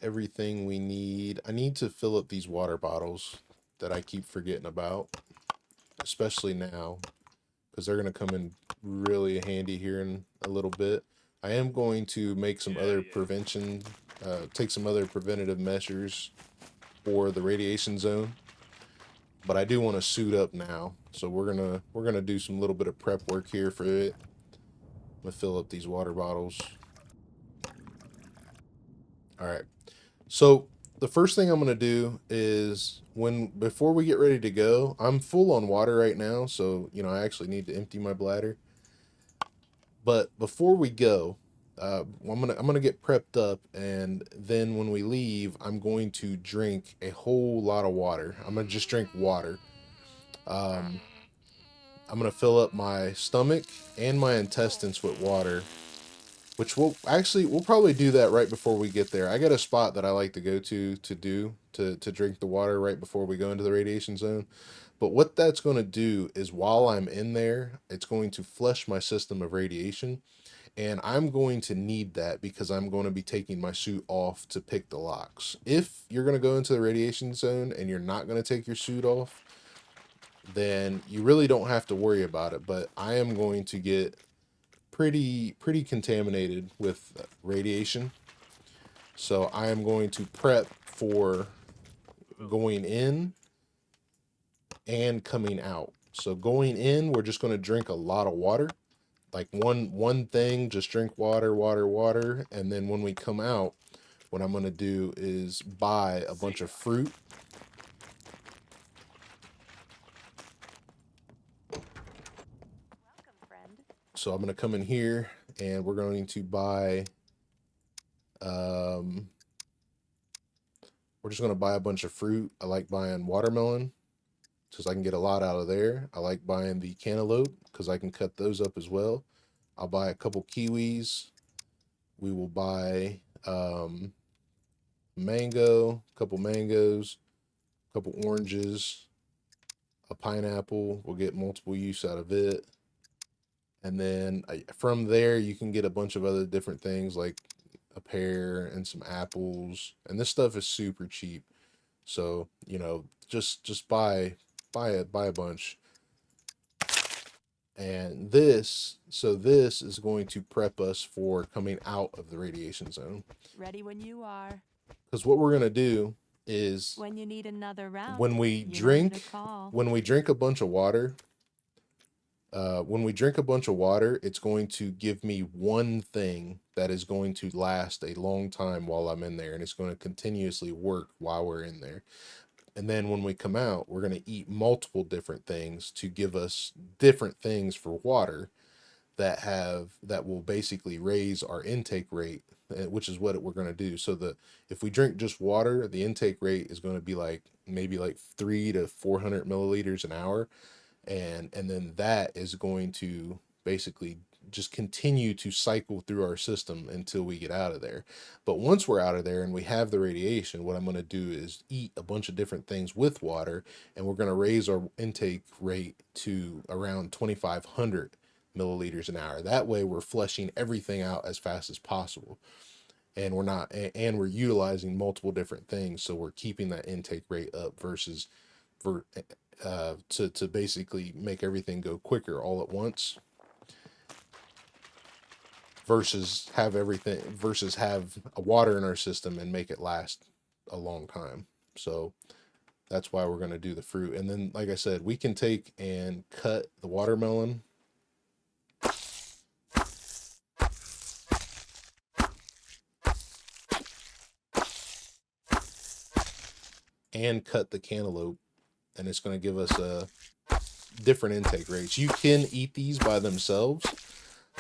everything we need. I need to fill up these water bottles that I keep forgetting about, especially now, because they're going to come in really handy here in a little bit. I am going to make some other prevention, take some other preventative measures for the radiation zone, but I do want to suit up now. So we're gonna do some little bit of prep work here for it. I'm gonna fill up these water bottles. All right. So the first thing I'm going to do is before we get ready to go, I'm full on water right now. So, you know, I actually need to empty my bladder. But before we go, I'm going to get prepped up. And then when we leave, I'm going to drink a whole lot of water. I'm going to just drink water. I'm going to fill up my stomach and my intestines with water, which we'll probably do that right before we get there. I got a spot that I like to go to drink the water right before we go into the radiation zone. But what that's going to do is while I'm in there, it's going to flush my system of radiation. And I'm going to need that because I'm going to be taking my suit off to pick the locks. If you're going to go into the radiation zone and you're not going to take your suit off, then you really don't have to worry about it. But I am going to get pretty contaminated with radiation, so I am going to prep for going in and coming out. So going in, we're just going to drink a lot of water, like one thing, just drink water, and then when we come out, what I'm going to do is buy a bunch of fruit. So I'm going to come in here and we're going to buy, we're just going to buy a bunch of fruit. I like buying watermelon because I can get a lot out of there. I like buying the cantaloupe because I can cut those up as well. I'll buy a couple kiwis. We will buy mango, a couple mangoes, a couple oranges, a pineapple. We'll get multiple use out of it. And then from there, you can get a bunch of other different things like a pear and some apples. And this stuff is super cheap. So, you know, just buy a bunch. And this is going to prep us for coming out of the radiation zone. Ready when you are. Because what we're going to do is when you need another round, when we drink a bunch of water, it's going to give me one thing that is going to last a long time while I'm in there, and it's going to continuously work while we're in there. And then when we come out, we're going to eat multiple different things to give us different things for water that will basically raise our intake rate, which is what we're going to do. So if we drink just water, the intake rate is going to be maybe 300 to 400 milliliters an hour. And then that is going to basically just continue to cycle through our system until we get out of there. But once we're out of there and we have the radiation, what I'm going to do is eat a bunch of different things with water, and we're going to raise our intake rate to around 2,500 milliliters an hour. That way we're flushing everything out as fast as possible. And we're utilizing multiple different things. So we're keeping that intake rate up versus to basically make everything go quicker all at once, versus have a water in our system and make it last a long time. So That's why we're going to do the fruit. And then, like I said, we can take and cut the watermelon. And cut the cantaloupe. And it's going to give us a different intake rates. You can eat these by themselves,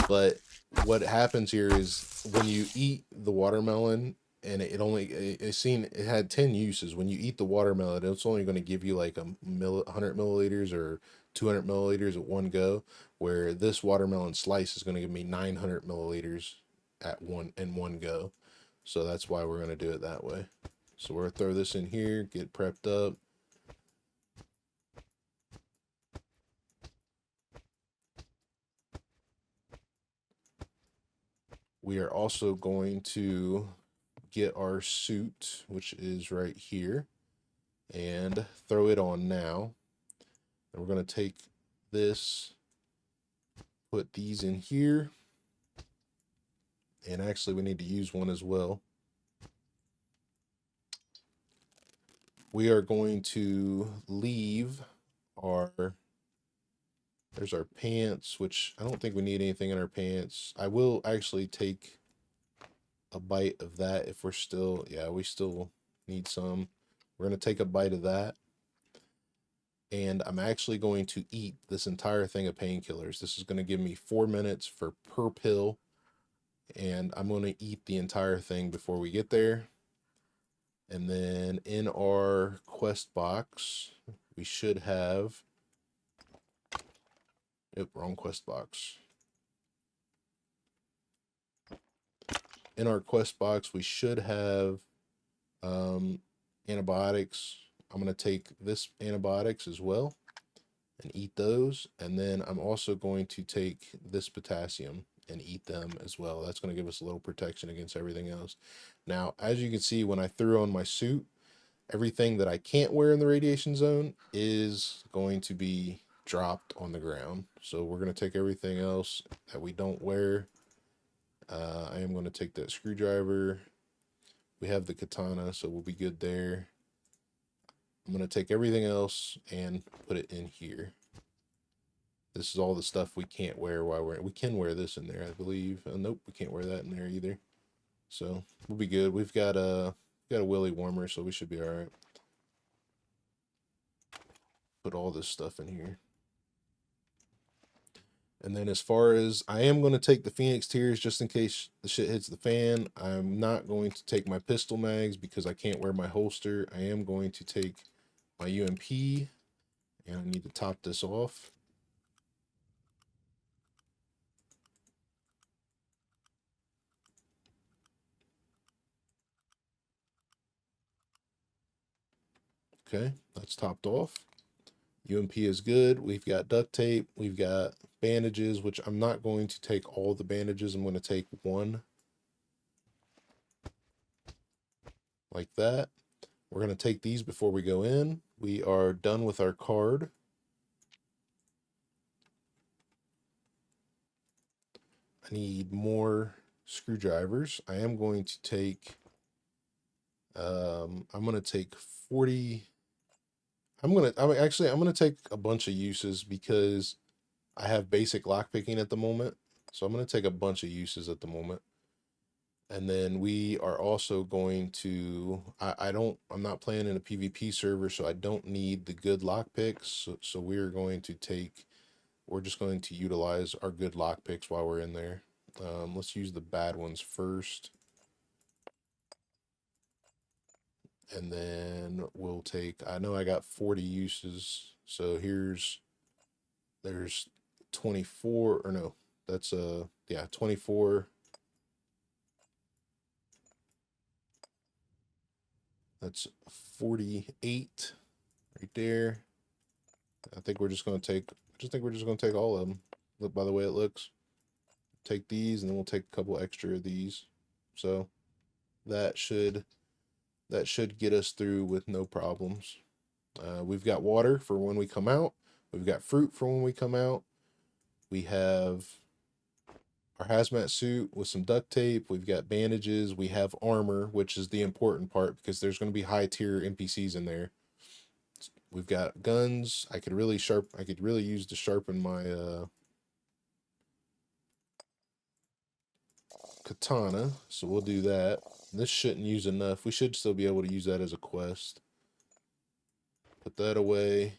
but what happens here is when you eat the watermelon, and it had 10 uses. When you eat the watermelon, it's only going to give you like 100 milliliters or 200 milliliters at one go, where this watermelon slice is going to give me 900 milliliters in one go. So that's why we're going to do it that way. So we're going to throw this in here, get prepped up. We are also going to get our suit, which is right here, and throw it on now. And we're going to take this, put these in here, and actually we need to use one as well. We are going to leave there's our pants, which I don't think we need anything in our pants. I will actually take a bite of that if we're still, yeah, we still need some. We're going to take a bite of that. And I'm actually going to eat this entire thing of painkillers. This is going to give me 4 minutes per pill. And I'm going to eat the entire thing before we get there. And then in our quest box, we should have, wrong quest box. In our quest box, we should have antibiotics. I'm going to take this antibiotics as well and eat those. And then I'm also going to take this potassium and eat them as well. That's going to give us a little protection against everything else. Now, as you can see, when I threw on my suit, everything that I can't wear in the radiation zone is going to be dropped on the ground. So we're going to take everything else that we don't wear. I am going to take that screwdriver. We have the katana, so we'll be good there. I'm going to take everything else and put it in here. This is all the stuff we can't wear while we can wear this in there, I believe. Nope, we can't wear that in there either. So we'll be good. We've got a willy warmer, so we should be all right. Put all this stuff in here. And then as far as, I am going to take the Phoenix tiers just in case the shit hits the fan. I'm not going to take my pistol mags because I can't wear my holster. I am going to take my UMP, and I need to top this off. Okay, that's topped off. UMP is good. We've got duct tape. We've got bandages, which I'm not going to take all the bandages. I'm going to take one. Like that. We're going to take these before we go in. We are done with our card. I need more screwdrivers. I am going to take, I'm going to take 40. I'm going to take a bunch of uses because I have basic lockpicking at the moment. So I'm going to take a bunch of uses at the moment. And then we are also going to, I'm not playing in a PvP server, so I don't need the good lockpicks. So we're just going to utilize our good lockpicks while we're in there. Let's use the bad ones first. And then we'll take, I know I got 40 uses. So there's 24, or no, that's, yeah, 24. That's 48 right there. I think we're just going to take, all of them. Look, by the way it looks. Take these, and then we'll take a couple extra of these. So that should get us through with no problems. We've got water for when we come out. We've got fruit for when we come out. We have our hazmat suit with some duct tape. We've got bandages. We have armor, which is the important part because there's going to be high tier NPCs in there. We've got guns. I could really use to sharpen my katana, so we'll do that. This shouldn't use enough. We should still be able to use that as a quest. Put that away.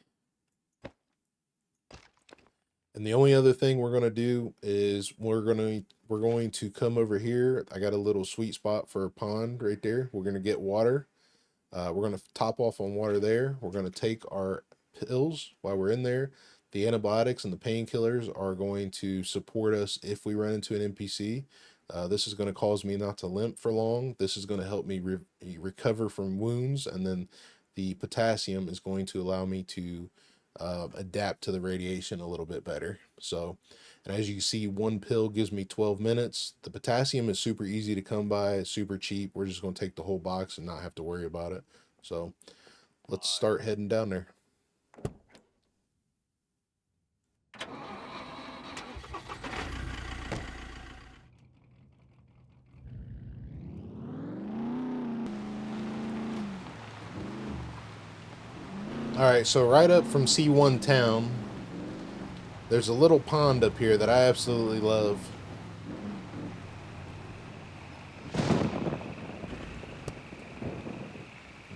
And the only other thing we're going to do is we're going to come over here. I got a little sweet spot for a pond right there. We're going to get water. We're going to top off on water there. We're going to take our pills while we're in there. The antibiotics and the painkillers are going to support us if we run into an NPC. This is going to cause me not to limp for long. This is going to help me recover from wounds. And then the potassium is going to allow me to adapt to the radiation a little bit better. So, and as you can see, one pill gives me 12 minutes. The potassium is super easy to come by. It's super cheap. We're just going to take the whole box and not have to worry about it. So let's start heading down there. Alright, so right up from C1 town, there's a little pond up here that I absolutely love.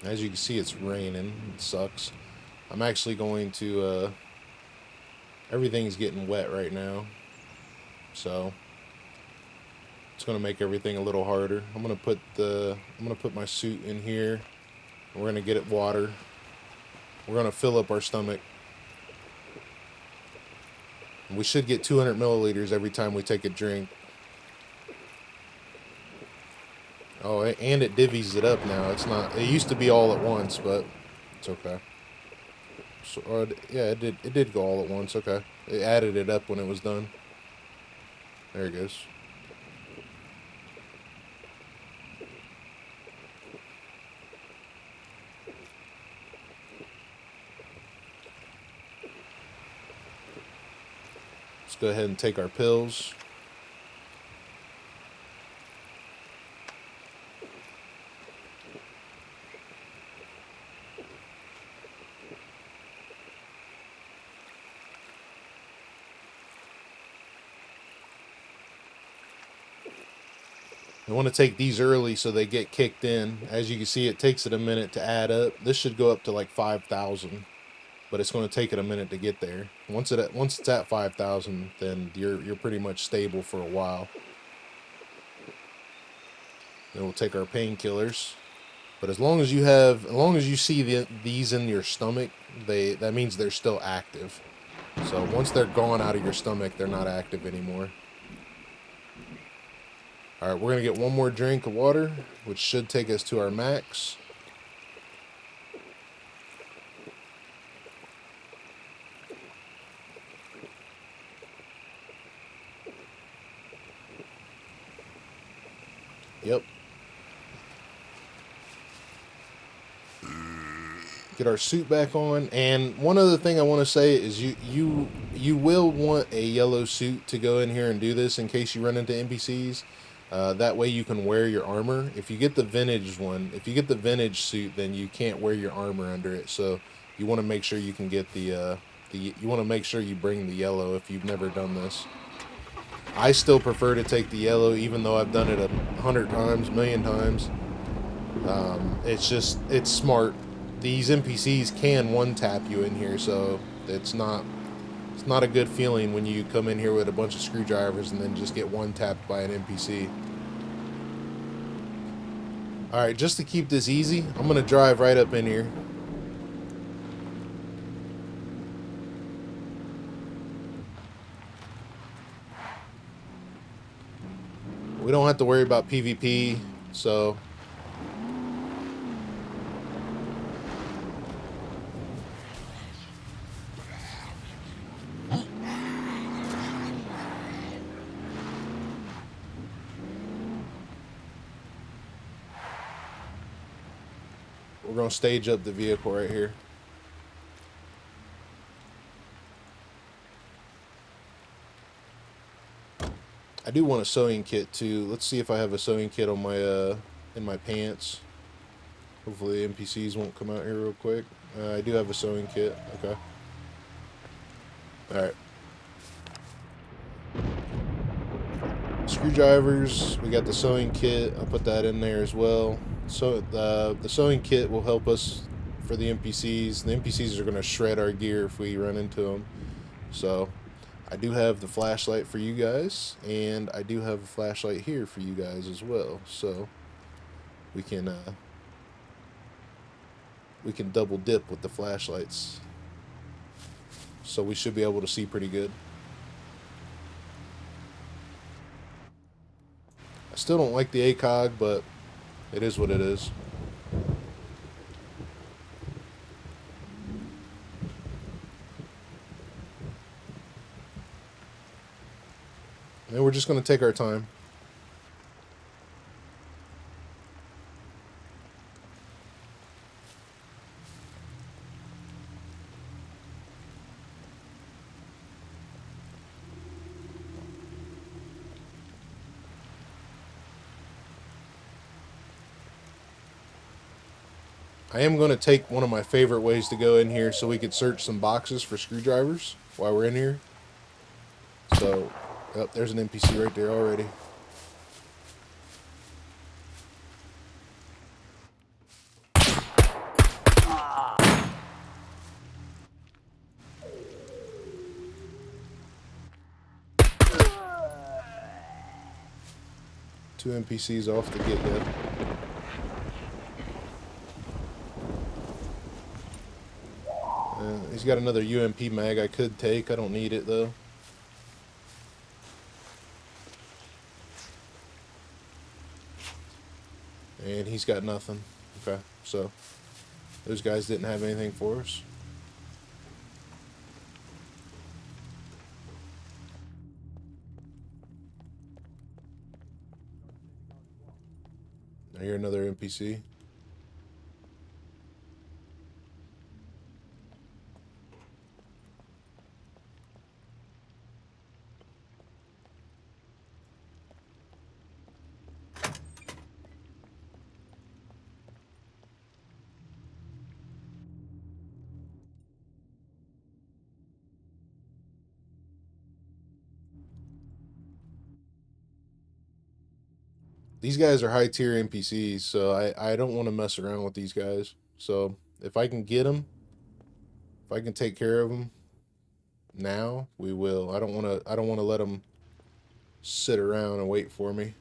As you can see, it's raining. It sucks. I'm actually going to, everything's getting wet right now. So, it's going to make everything a little harder. I'm going to put my suit in here. We're going to get it water. We're going to fill up our stomach. We should get 200 milliliters every time we take a drink. Oh, and it divvies it up now. It's not. It used to be all at once, but it's okay. So, yeah, it did go all at once. Okay, it added it up when it was done. There it goes. Let's go ahead and take our pills. I want to take these early so they get kicked in. As you can see, it takes it a minute to add up. This should go up to like 5,000, but it's going to take it a minute to get there. Once it's at 5,000, then you're pretty much stable for a while. Then we'll take our painkillers. But as long as you see these in your stomach, that means they're still active. So once they're gone out of your stomach, they're not active anymore. Alright, we're going to get one more drink of water, which should take us to our max. Yep. Get our suit back on. And one other thing I want to say is you will want a yellow suit to go in here and do this in case you run into NPCs. That way you can wear your armor. If you get the vintage one, if you get the vintage suit, then you can't wear your armor under it. So you want to make sure you can get you want to make sure you bring the yellow if you've never done this. I still prefer to take the yellow, even though I've done it 100 times, a million times. It's smart. These NPCs can one-tap you in here, so it's not a good feeling when you come in here with a bunch of screwdrivers and then just get one-tapped by an NPC. Alright, just to keep this easy, I'm going to drive right up in here. We don't have to worry about PvP, so we're going to stage up the vehicle right here. I do want a sewing kit too. Let's see if I have a sewing kit on my in my pants. Hopefully the NPCs won't come out here real quick. I do have a sewing kit. Okay. Alright. Screwdrivers. We got the sewing kit. I'll put that in there as well. So the sewing kit will help us for the NPCs. The NPCs are going to shred our gear if we run into them. So I do have the flashlight for you guys, and I do have a flashlight here for you guys as well. So we can double dip with the flashlights. So we should be able to see pretty good. I still don't like the ACOG, but it is what it is. And we're just going to take our time. I am going to take one of my favorite ways to go in here so we could search some boxes for screwdrivers while we're in here. So, oh, there's an NPC right there already. Two NPCs off the get-go. He's got another UMP mag I could take. I don't need it though. And he's got nothing. Okay, so those guys didn't have anything for us. I hear another NPC. These guys are high tier NPCs, so I don't want to mess around with these guys. So if I can get them, if I can take care of them now, we will. I don't want to let them sit around and wait for me.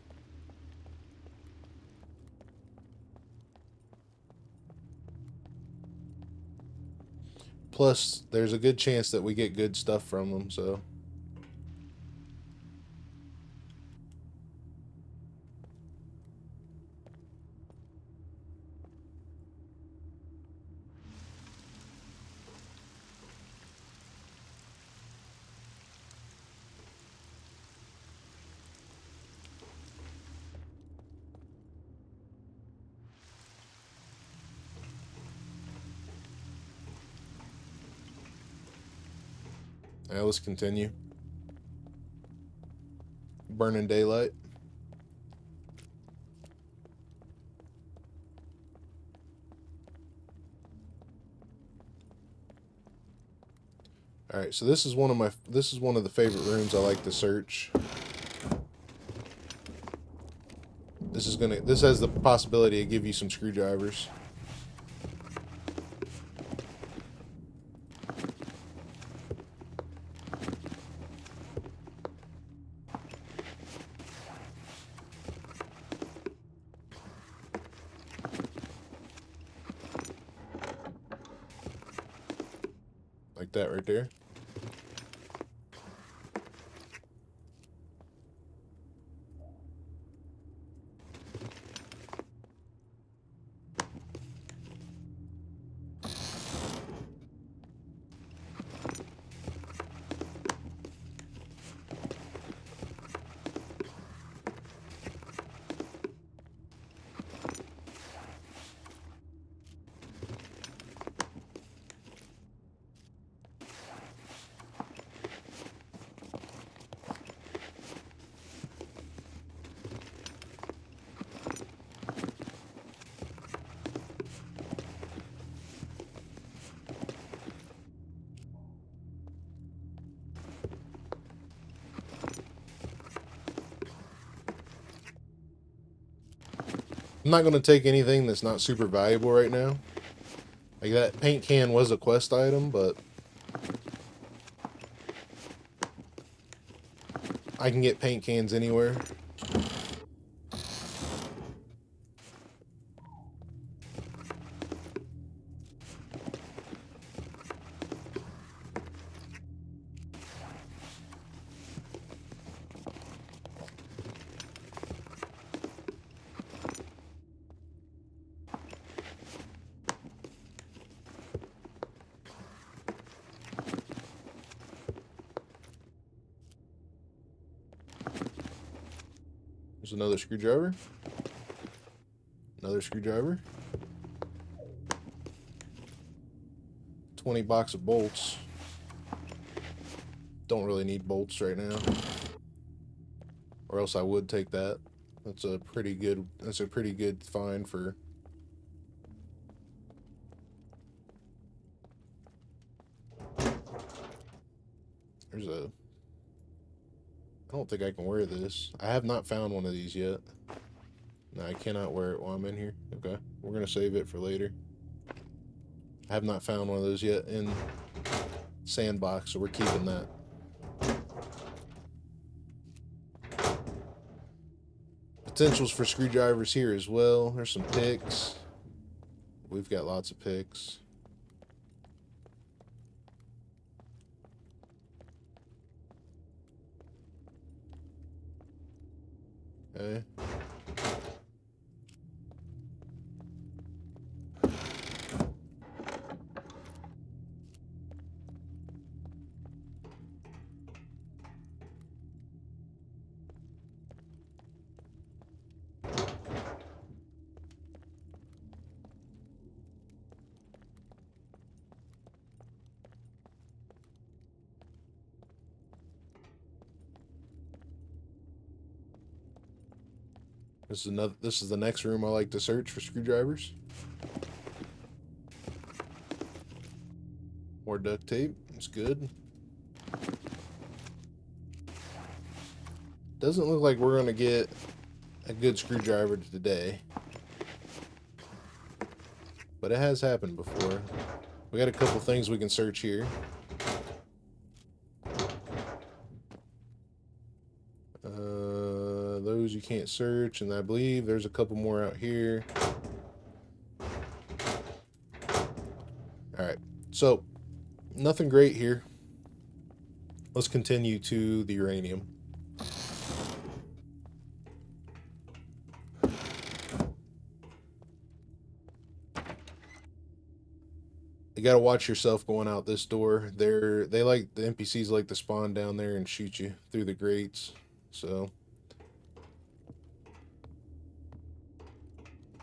Plus, there's a good chance that we get good stuff from them, so. Now let's continue. Burning daylight. All right, so this is one of the favorite rooms I like to search. This has the possibility to give you some screwdrivers. Like that right there. I'm not going to take anything that's not super valuable right now. Like that paint can was a quest item, but I can get paint cans anywhere. There's another screwdriver. Another screwdriver. 20 box of bolts. Don't really need bolts right now. Or else I would take that. That's a pretty good find for. There's a. I don't think I can wear this. I have not found one of these yet. No, I cannot wear it while I'm in here. Okay, we're gonna save it for later. I have not found one of those yet in Sandbox, so we're keeping that. Potentials for screwdrivers here as well. There's some picks. We've got lots of picks. Okay. This is the next room I like to search for screwdrivers. More duct tape. It's good. Doesn't look like we're gonna get a good screwdriver today. But it has happened before. We got a couple things we can search here. Those you can't search, and I believe there's a couple more out here. Alright, so nothing great here. Let's continue to the uranium. You gotta watch yourself going out this door. The NPCs like to spawn down there and shoot you through the grates. So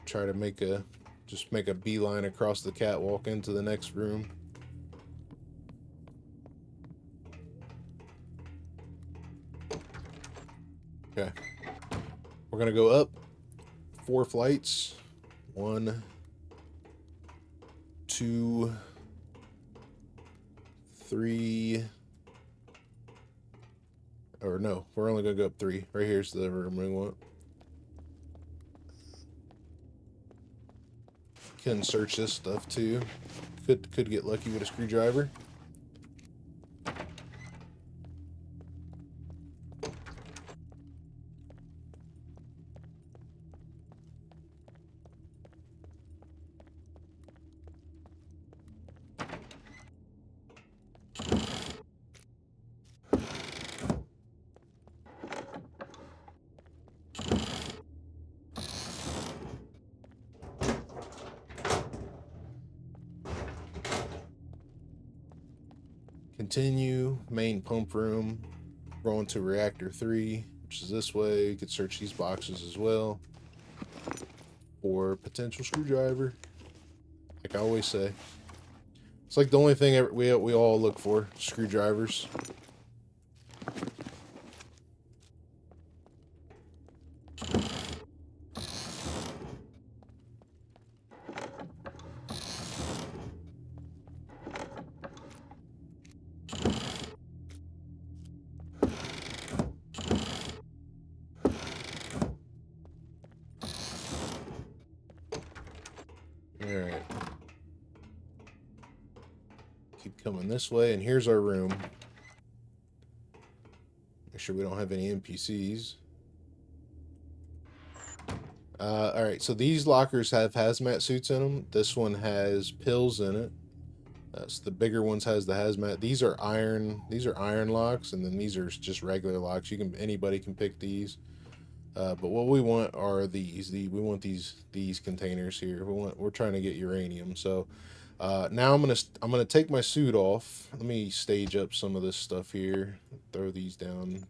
try to just make a beeline across the catwalk into the next room. Okay. We're gonna go up 4 flights. 1, 2, 3. Or no, we're only gonna go up 3. Right here's the room we want. Can search this stuff too. Could get lucky with a screwdriver. Continue, main pump room, going to reactor 3, which is this way. You could search these boxes as well for potential screwdriver. Like I always say, it's like the only thing we all look for, screwdrivers. Alright. Keep coming this way, and here's our room. Make sure we don't have any NPCs. Alright, so these lockers have hazmat suits in them. This one has pills in it. So the bigger ones has the hazmat. These are iron locks, and then these are just regular locks. Anybody can pick these. But what we want are these. We want these containers here. We're trying to get uranium. So now I'm gonna take my suit off. Let me stage up some of this stuff here. Throw these down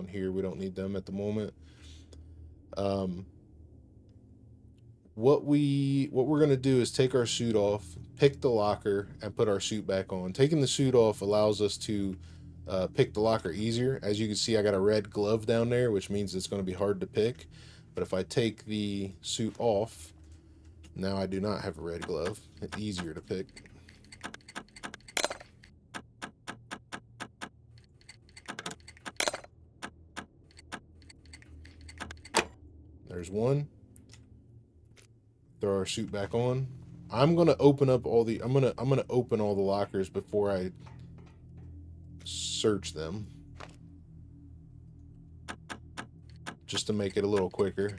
here. We don't need them at the moment. What we're gonna do is take our suit off, pick the locker, and put our suit back on. Taking the suit off allows us to pick the locker easier. As you can see, I got a red glove down there, which means it's going to be hard to pick. But if I take the suit off, now I do not have a red glove. It's easier to pick. There's one. Throw our suit back on. I'm gonna open up all the. I'm gonna open all the lockers before I search them, just to make it a little quicker.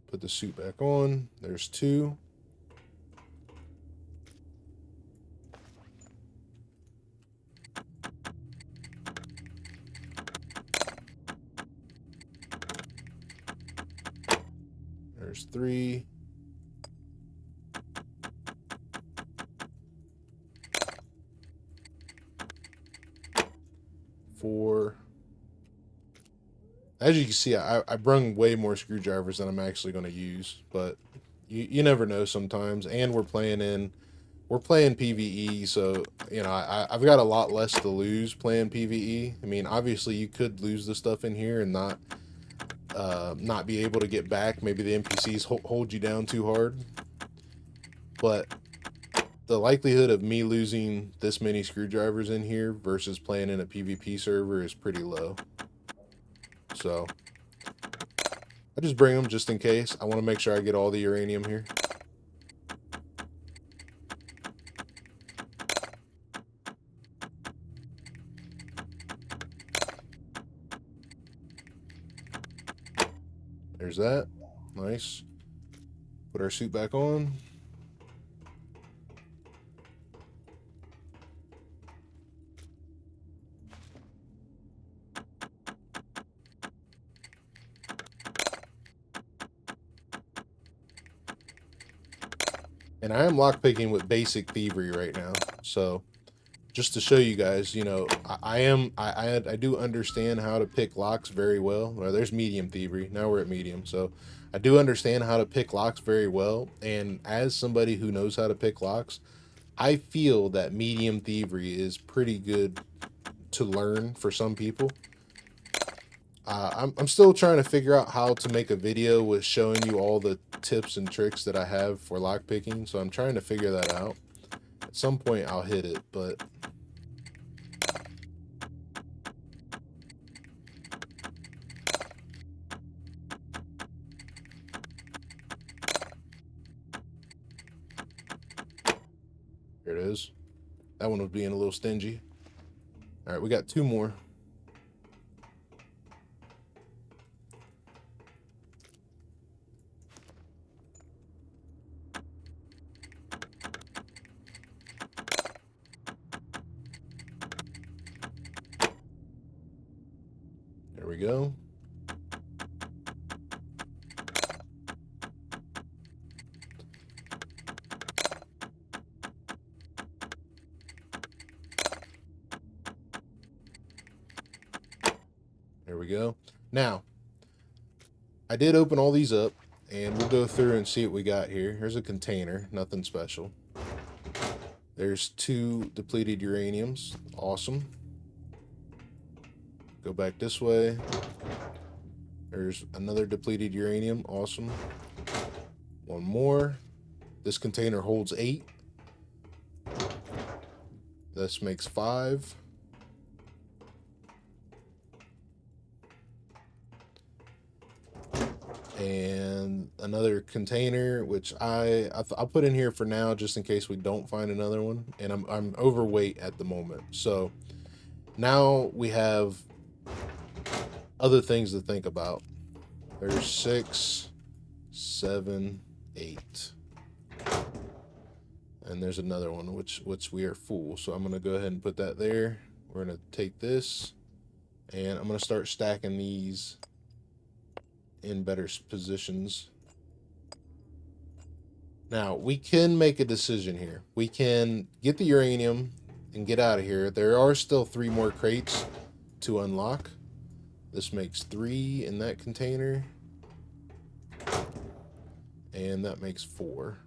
Put the suit back on. There's two. There's three. Four. As you can see, I brung way more screwdrivers than I'm actually going to use, but you never know sometimes. And we're playing PvE, so you know I've got a lot less to lose playing PvE. I mean, obviously you could lose the stuff in here and not be able to get back. Maybe the NPCs hold you down too hard, but the likelihood of me losing this many screwdrivers in here versus playing in a PvP server is pretty low. So I just bring them just in case. I want to make sure I get all the uranium here. There's that. Nice. Put our suit back on. And I am lockpicking with basic thievery right now. So just to show you guys, you know, I do understand how to pick locks very well. Well, there's medium thievery. Now we're at medium. So I do understand how to pick locks very well. And as somebody who knows how to pick locks, I feel that medium thievery is pretty good to learn for some people. I'm still trying to figure out how to make a video with showing you all the tips and tricks that I have for lockpicking. So I'm trying to figure that out. At some point I'll hit it, but here it is. That one was being a little stingy. All right, we got two more. There we go. There we go. Now, I did open all these up, and we'll go through and see what we got here. Here's a container, nothing special. There's two depleted uraniums. Awesome. Go back this way. There's another depleted uranium. Awesome. One more. This container holds 8. This makes 5. and another container, which I'll put in here for now just in case we don't find another one. And I'm overweight at the moment, so now we have other things to think about. There's 6, 7, 8, and there's another one which we are full. So I'm gonna go ahead and put that there. We're gonna take this, and I'm gonna start stacking these in better positions. Now we can make a decision here. We can get the uranium and get out of here. There are still 3 more crates to unlock. This makes 3 in that container, and that makes 4.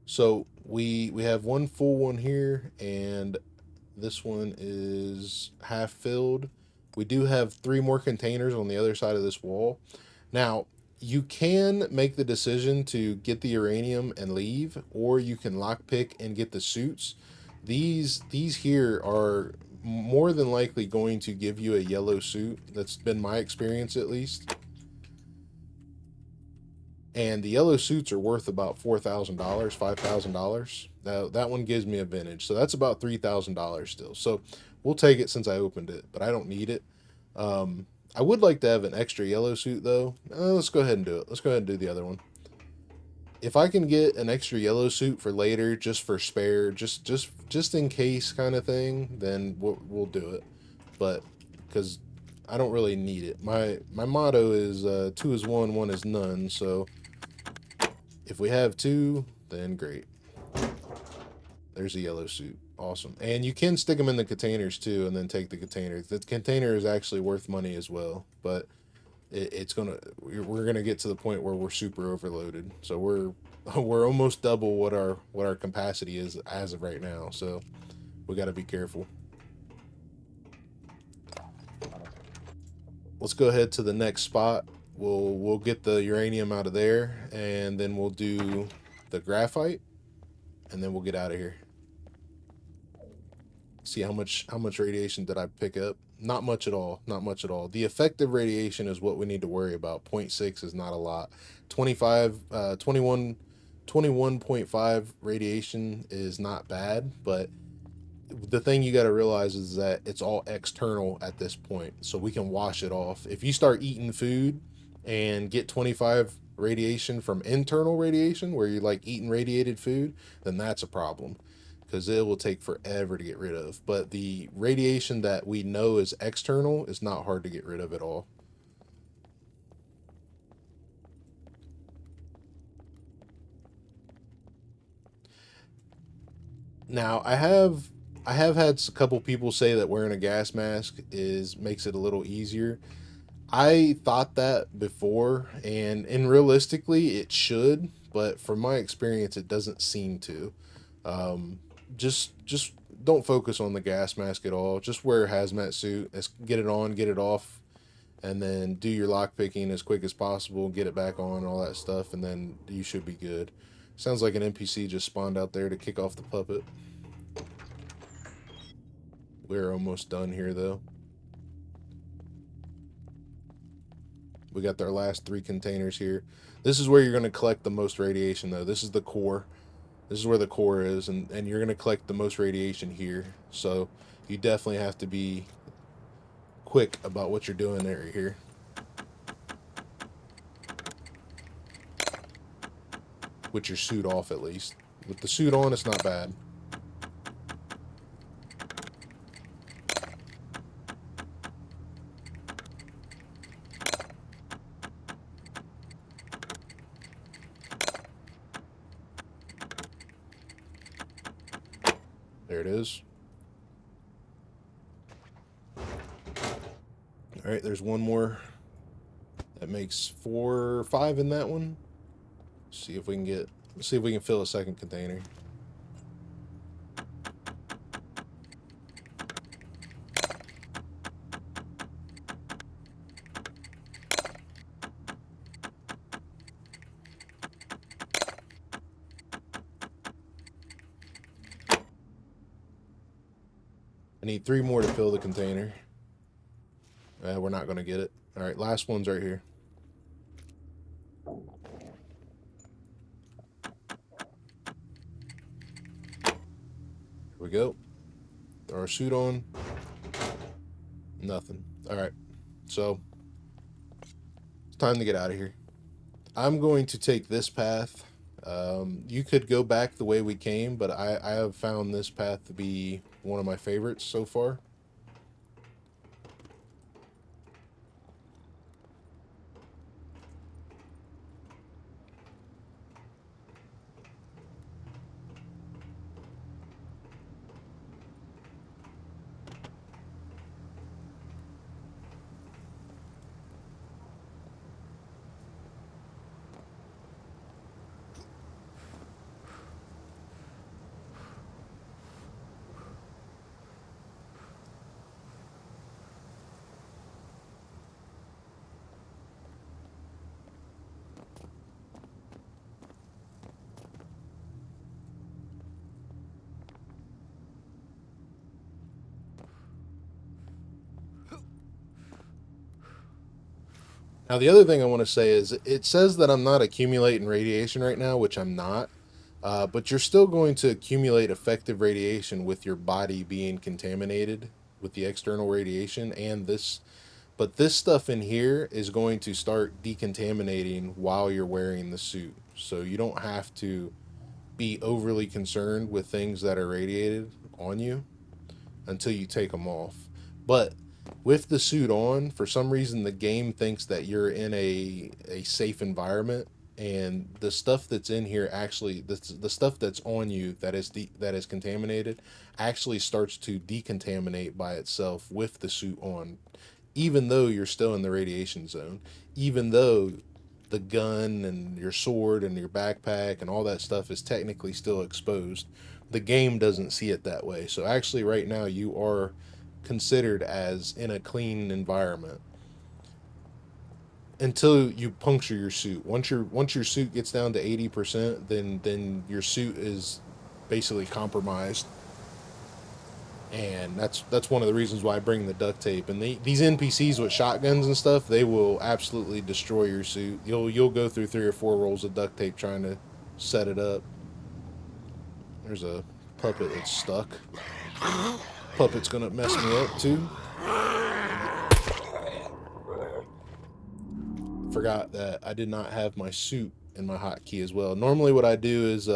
So we have one full one here, and this one is half filled. We do have 3 more containers on the other side of this wall. Now, you can make the decision to get the uranium and leave, or you can lockpick and get the suits. These here are more than likely going to give you a yellow suit. That's been my experience, at least. And the yellow suits are worth about $4,000, $5,000. Now, that one gives me a vintage, so that's about $3,000 still. So we'll take it since I opened it, but I don't need it. I would like to have an extra yellow suit though. Let's go ahead and do it. Let's go ahead and do the other one. If I can get an extra yellow suit for later, just for spare, just in case kind of thing, then we'll do it. But because I don't really need it. My motto is 2 is 1, 1 is none. So if we have 2, then great. There's a yellow suit. Awesome. And you can stick them in the containers too, and then take the container. The container is actually worth money as well, but we're gonna get to the point where we're super overloaded. So we're almost double what our capacity is as of right now. So we got to be careful. Let's go ahead to the next spot. We'll get the uranium out of there, and then we'll do the graphite, and then we'll get out of here. See how much radiation did I pick up? Not much at all. Not much at all. The effective radiation is what we need to worry about. 0.6 is not a lot. 21.5 radiation is not bad, but the thing you got to realize is that it's all external at this point, so we can wash it off. If you start eating food and get 25 radiation from internal radiation, where you're like eating radiated food, then that's a problem, because it will take forever to get rid of. But the radiation that we know is external is not hard to get rid of at all. Now, I have had a couple people say that wearing a gas mask makes it a little easier. I thought that before, and realistically it should, but from my experience it doesn't seem to. Just don't focus on the gas mask at all. Just wear a hazmat suit. Let's get it on, get it off, and then do your lock picking as quick as possible, get it back on, all that stuff, and then you should be good. Sounds like an NPC just spawned out there to kick off the puppet. We're almost done here though. We got our last 3 containers here. This is where you're going to collect the most radiation though. This is the core. This is where the core is, and you're going to collect the most radiation here. So you definitely have to be quick about what you're doing there here. With your suit off at least. With the suit on, it's not bad. There it is. All right, there's one more. That makes 4 or 5 in that one. See if we can fill a second container. I need 3 more to fill the container. We're not going to get it. All right, last one's right here. we go. Throw our suit on. Nothing. Alright. So, it's time to get out of here. I'm going to take this path. You could go back the way we came, but I have found this path to be one of my favorites so far. Now, the other thing I want to say is it says that I'm not accumulating radiation right now, which I'm not. But you're still going to accumulate effective radiation with your body being contaminated with the external radiation and this. But this stuff in here is going to start decontaminating while you're wearing the suit. So you don't have to be overly concerned with things that are radiated on you until you take them off. But with the suit on, for some reason the game thinks that you're in a safe environment, and the stuff that's in here actually, the stuff that's on you that is contaminated actually starts to decontaminate by itself with the suit on, even though you're still in the radiation zone, even though the gun and your sword and your backpack and all that stuff is technically still exposed. The game doesn't see it that way. So actually right now you are considered as in a clean environment until you puncture your suit. Once your suit gets down to 80%, then your suit is basically compromised. And that's one of the reasons why I bring the duct tape. And these NPCs with shotguns and stuff, they will absolutely destroy your suit. You'll go through 3 or 4 rolls of duct tape trying to set it up. There's a puppet that's stuck. Puppet's gonna mess me up too. Forgot that I did not have my suit in my hotkey as well. Normally what I do is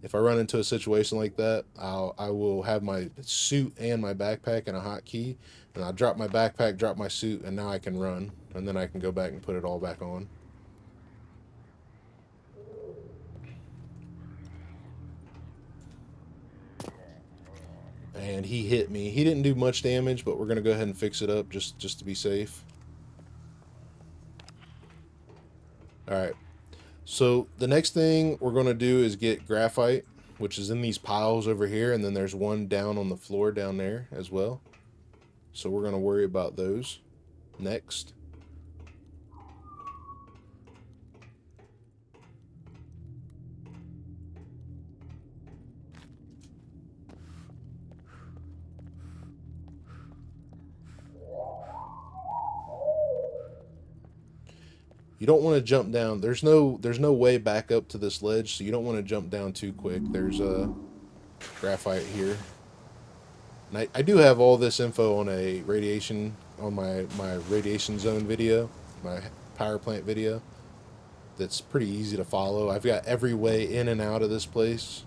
if I run into a situation like that, I will have my suit and my backpack in a hotkey, and I'll drop my backpack, drop my suit, and now I can run, and then I can go back and put it all back on. And he hit me. He didn't do much damage, but we're gonna go ahead and fix it up just to be safe. All right. So the next thing we're going to do is get graphite, which is in these piles over here, and then there's one down on the floor down there as well. So we're going to worry about those next. You don't want to jump down. There's no way back up to this ledge, so you don't want to jump down too quick. There's a graphite here. And I do have all this info on a radiation, on my radiation zone video, my power plant video. That's pretty easy to follow. I've got every way in and out of this place.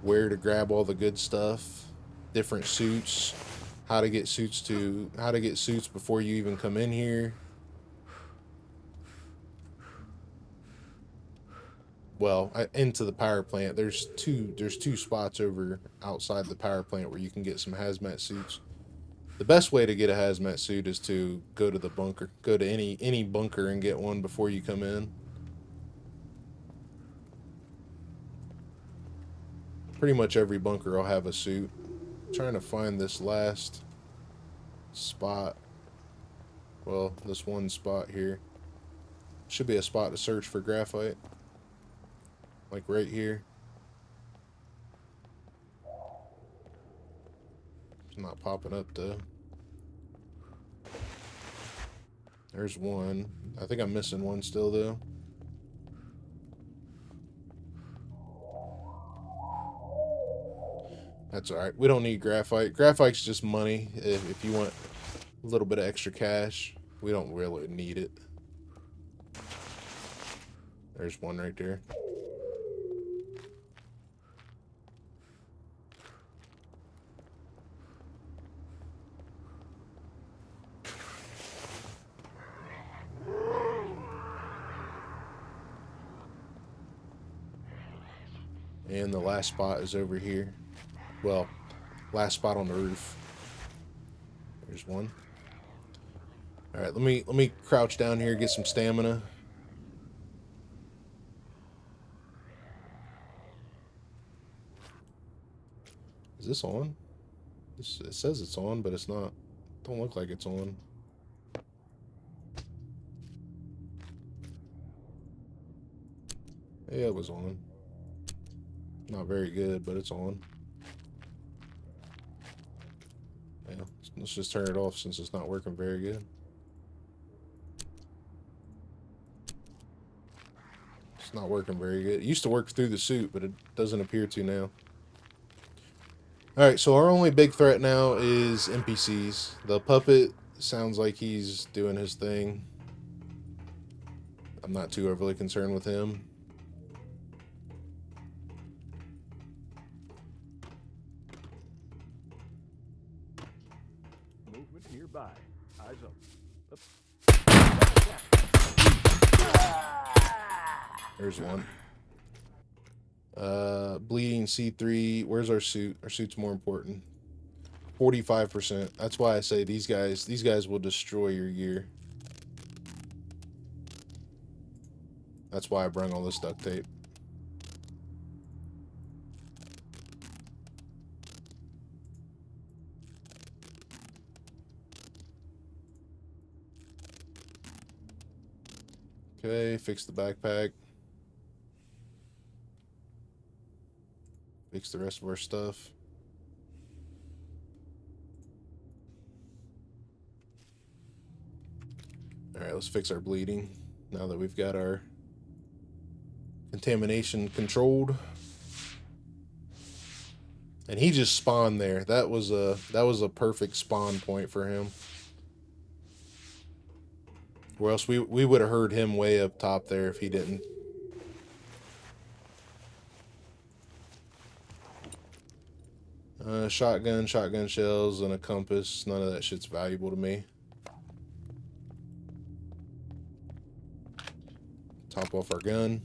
Where to grab all the good stuff, different suits. How to get suits before you even come in here. Well, into the power plant. There's two spots over outside the power plant where you can get some hazmat suits. The best way to get a hazmat suit is to go to the bunker. Go to any bunker and get one before you come in. Pretty much every bunker will have a suit. Trying to find this last spot. Well, this one spot here. Should be a spot to search for graphite. Like right here. It's not popping up though. There's one. I think I'm missing one still though. That's all right. We don't need graphite. Graphite's just money if you want a little bit of extra cash. We don't really need it. There's one right there. And the last spot is over here. Well, last spot on the roof. There's one. All right, let me crouch down here, get some stamina. Is this on? It says it's on, but it's not. Don't look like it's on. Yeah, it was on. Not very good, but it's on. Yeah, let's just turn it off since it's not working very good. It's not working very good. It used to work through the suit, but it doesn't appear to now. Alright, so our only big threat now is NPCs. The puppet sounds like he's doing his thing. I'm not too overly concerned with him. Movement nearby. Eyes up. There's one. Bleeding C3. Where's our suit? Our suit's more important. 45%. That's why I say these guys will destroy your gear. That's why I brought all this duct tape. Okay, fix the backpack. Fix the rest of our stuff. Alright, let's fix our bleeding now that we've got our contamination controlled. And he just spawned there. That was a perfect spawn point for him. Or else we would have heard him way up top there if he didn't. Shotgun shells, and a compass. None of that shit's valuable to me. Top off our gun.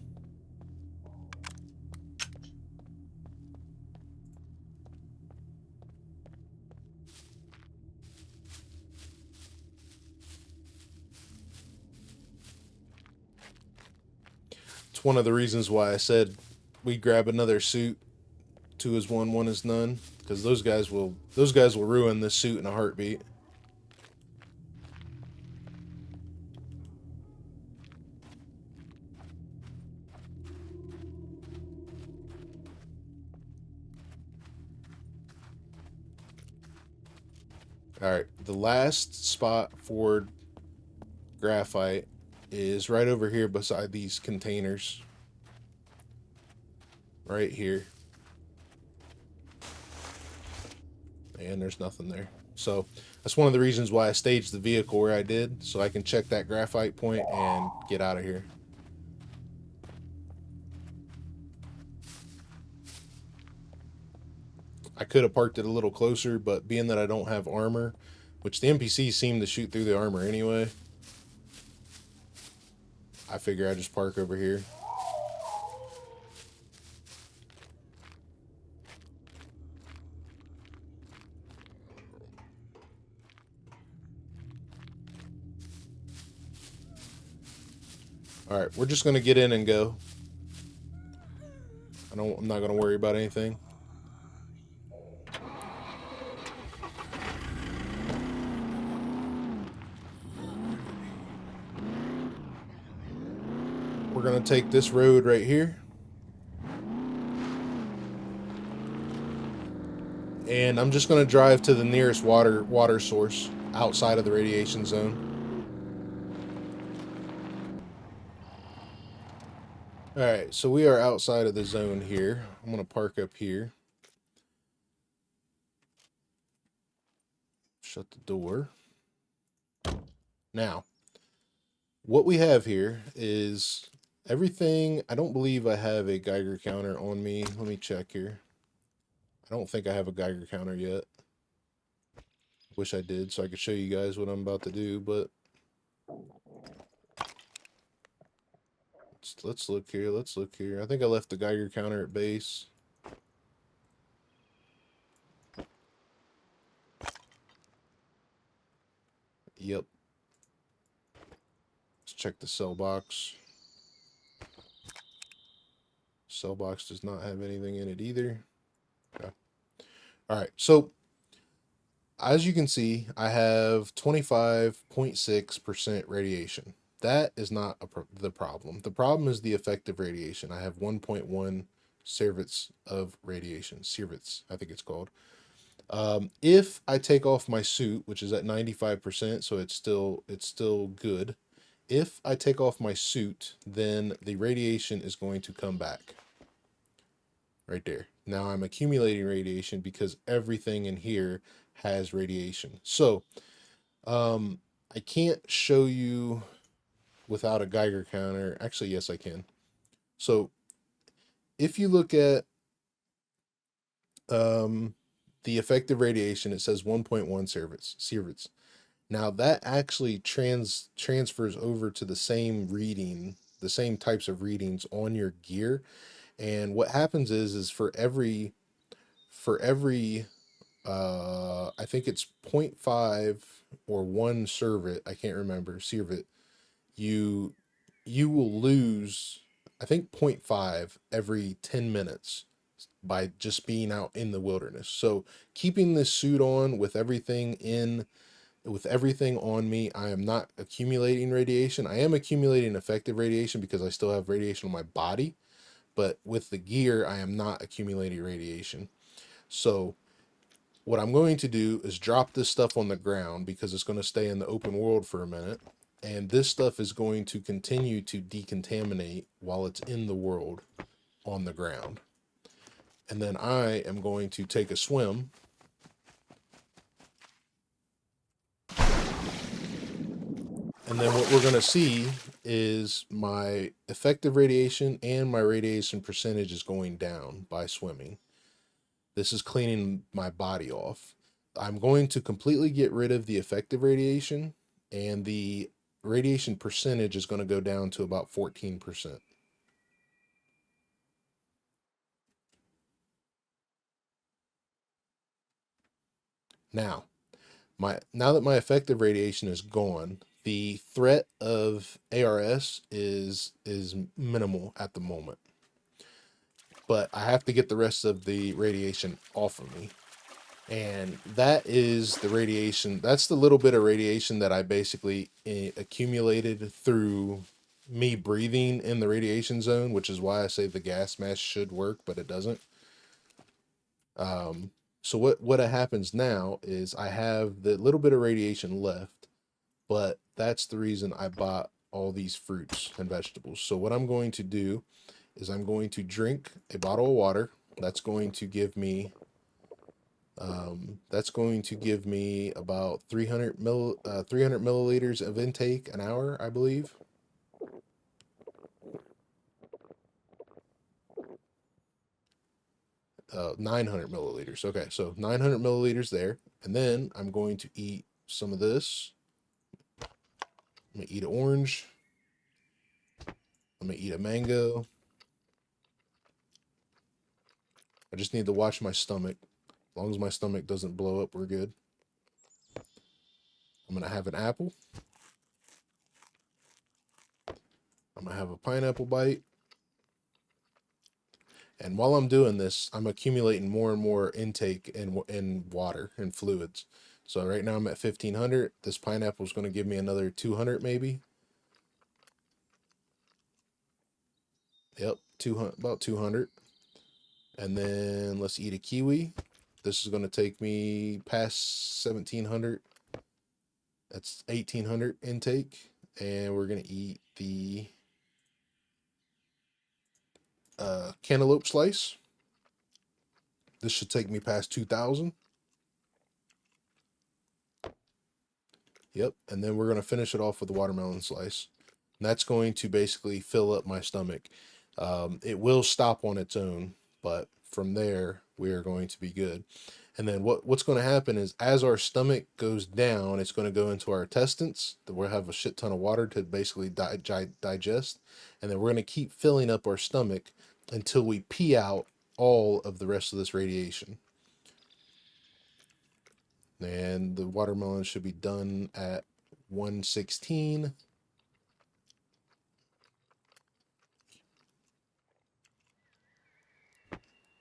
It's one of the reasons why I said we grab another suit. 2 is 1, 1 is none. Because those guys will ruin this suit in a heartbeat. Alright, the last spot for graphite is right over here beside these containers. Right here. And there's nothing there. So that's one of the reasons why I staged the vehicle where I did, so I can check that graphite point and get out of here. I could have parked it a little closer, but being that I don't have armor, which the NPCs seem to shoot through the armor anyway, I figure I just park over here. Alright, we're just going to get in and go. I'm not going to worry about anything. We're going to take this road right here. And I'm just going to drive to the nearest water source outside of the radiation zone. Alright, so we are outside of the zone here. I'm going to park up here. shut the door. Now, what we have here is everything. I don't believe I have a Geiger counter on me. Let me check here. I don't think I have a Geiger counter yet. Wish I did so I could show you guys what I'm about to do, but let's look here. Let's look here. I think I left the Geiger counter at base. Yep. Let's check the cell box. Cell box does not have anything in it either. Okay. All right. So as you can see, I have 25.6% radiation. That is not the problem. The problem is the effective radiation. I have 1.1 sieverts of radiation. Sieverts, I think it's called. If I take off my suit, which is at 95%, so it's still good. If I take off my suit, then the radiation is going to come back. Right there. Now I'm accumulating radiation because everything in here has radiation. So, I can't show you without a Geiger counter. Actually, yes, I can. So, if you look at the effective radiation, it says 1.1 sieverts. Now that actually transfers over to the same reading, the same types of readings on your gear. And what happens is for every I think it's 0.5 or 1 sievert, I can't remember, sievert, you will lose, I think 0.5 every 10 minutes by just being out in the wilderness. So keeping this suit on with everything on me, I am not accumulating radiation. I am accumulating effective radiation because I still have radiation on my body, but with the gear, I am not accumulating radiation. So what I'm going to do is drop this stuff on the ground because it's going to stay in the open world for a minute. And this stuff is going to continue to decontaminate while it's in the world on the ground. And then I am going to take a swim. And then what we're going to see is my effective radiation and my radiation percentage is going down by swimming. This is cleaning my body off. I'm going to completely get rid of the effective radiation, and the radiation percentage is going to go down to about 14%. Now that my effective radiation is gone, the threat of ARS is minimal at the moment. But I have to get the rest of the radiation off of me. And that is the radiation. That's the little bit of radiation that I basically accumulated through me breathing in the radiation zone, which is why I say the gas mask should work, but it doesn't. So what happens now is I have the little bit of radiation left, but that's the reason I bought all these fruits and vegetables. So what I'm going to do is I'm going to drink a bottle of water. That's going to give me about 300 milliliters of intake an hour, I believe. Uh, 900 milliliters. Okay, so 900 milliliters there. And then I'm going to eat some of this. I'm going to eat an orange. I'm going to eat a mango. I just need to watch my stomach. As long as my stomach doesn't blow up, we're good. I'm going to have an apple. I'm going to have a pineapple bite. And while I'm doing this, I'm accumulating more and more intake in water and fluids. So right now I'm at 1500. This pineapple is going to give me another 200 maybe. Yep, 200, about 200. And then let's eat a kiwi. This is going to take me past 1700. That's 1800 intake. And we're going to eat the cantaloupe slice. This should take me past 2000. Yep, and then we're going to finish it off with the watermelon slice. And that's going to basically fill up my stomach. It will stop on its own, but from there, we are going to be good. And then what's going to happen is as our stomach goes down, it's going to go into our intestines. We'll have a shit ton of water to basically digest. And then we're going to keep filling up our stomach until we pee out all of the rest of this radiation. And the watermelon should be done at 116.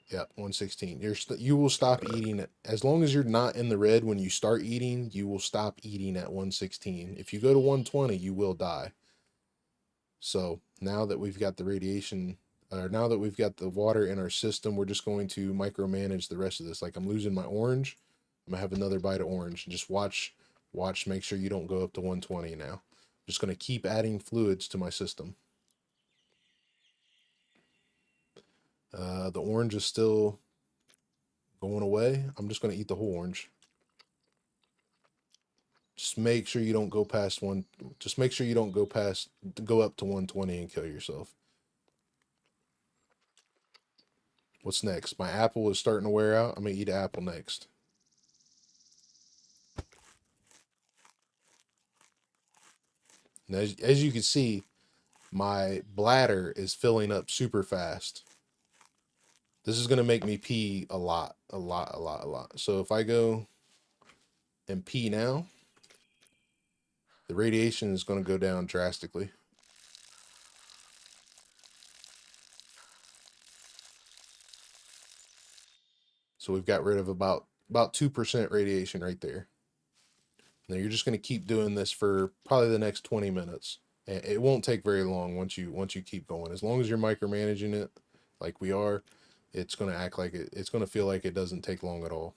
Yeah, 116. You will stop eating it. As long as you're not in the red when you start eating, you will stop eating at 116. If you go to 120, you will die. So now that we've got the radiation, or now that we've got the water in our system, we're just going to micromanage the rest of this. Like I'm losing my orange. I'm going to have another bite of orange. Just watch, make sure you don't go up to 120 now. I'm just going to keep adding fluids to my system. The orange is still going away. I'm just going to eat the whole orange. Just make sure you don't go past just make sure you don't go up to 120 and kill yourself. What's next? My apple is starting to wear out. I'm going to eat an apple next. And as you can see, my bladder is filling up super fast. This is going to make me pee a lot. So if I go and pee now, the radiation is going to go down drastically. So we've got rid of about 2% radiation right there. Now you're just going to keep doing this for probably the next 20 minutes. And it won't take very long once you keep going. As long as you're micromanaging it like we are, it's going to act like it's going to feel like it doesn't take long at all.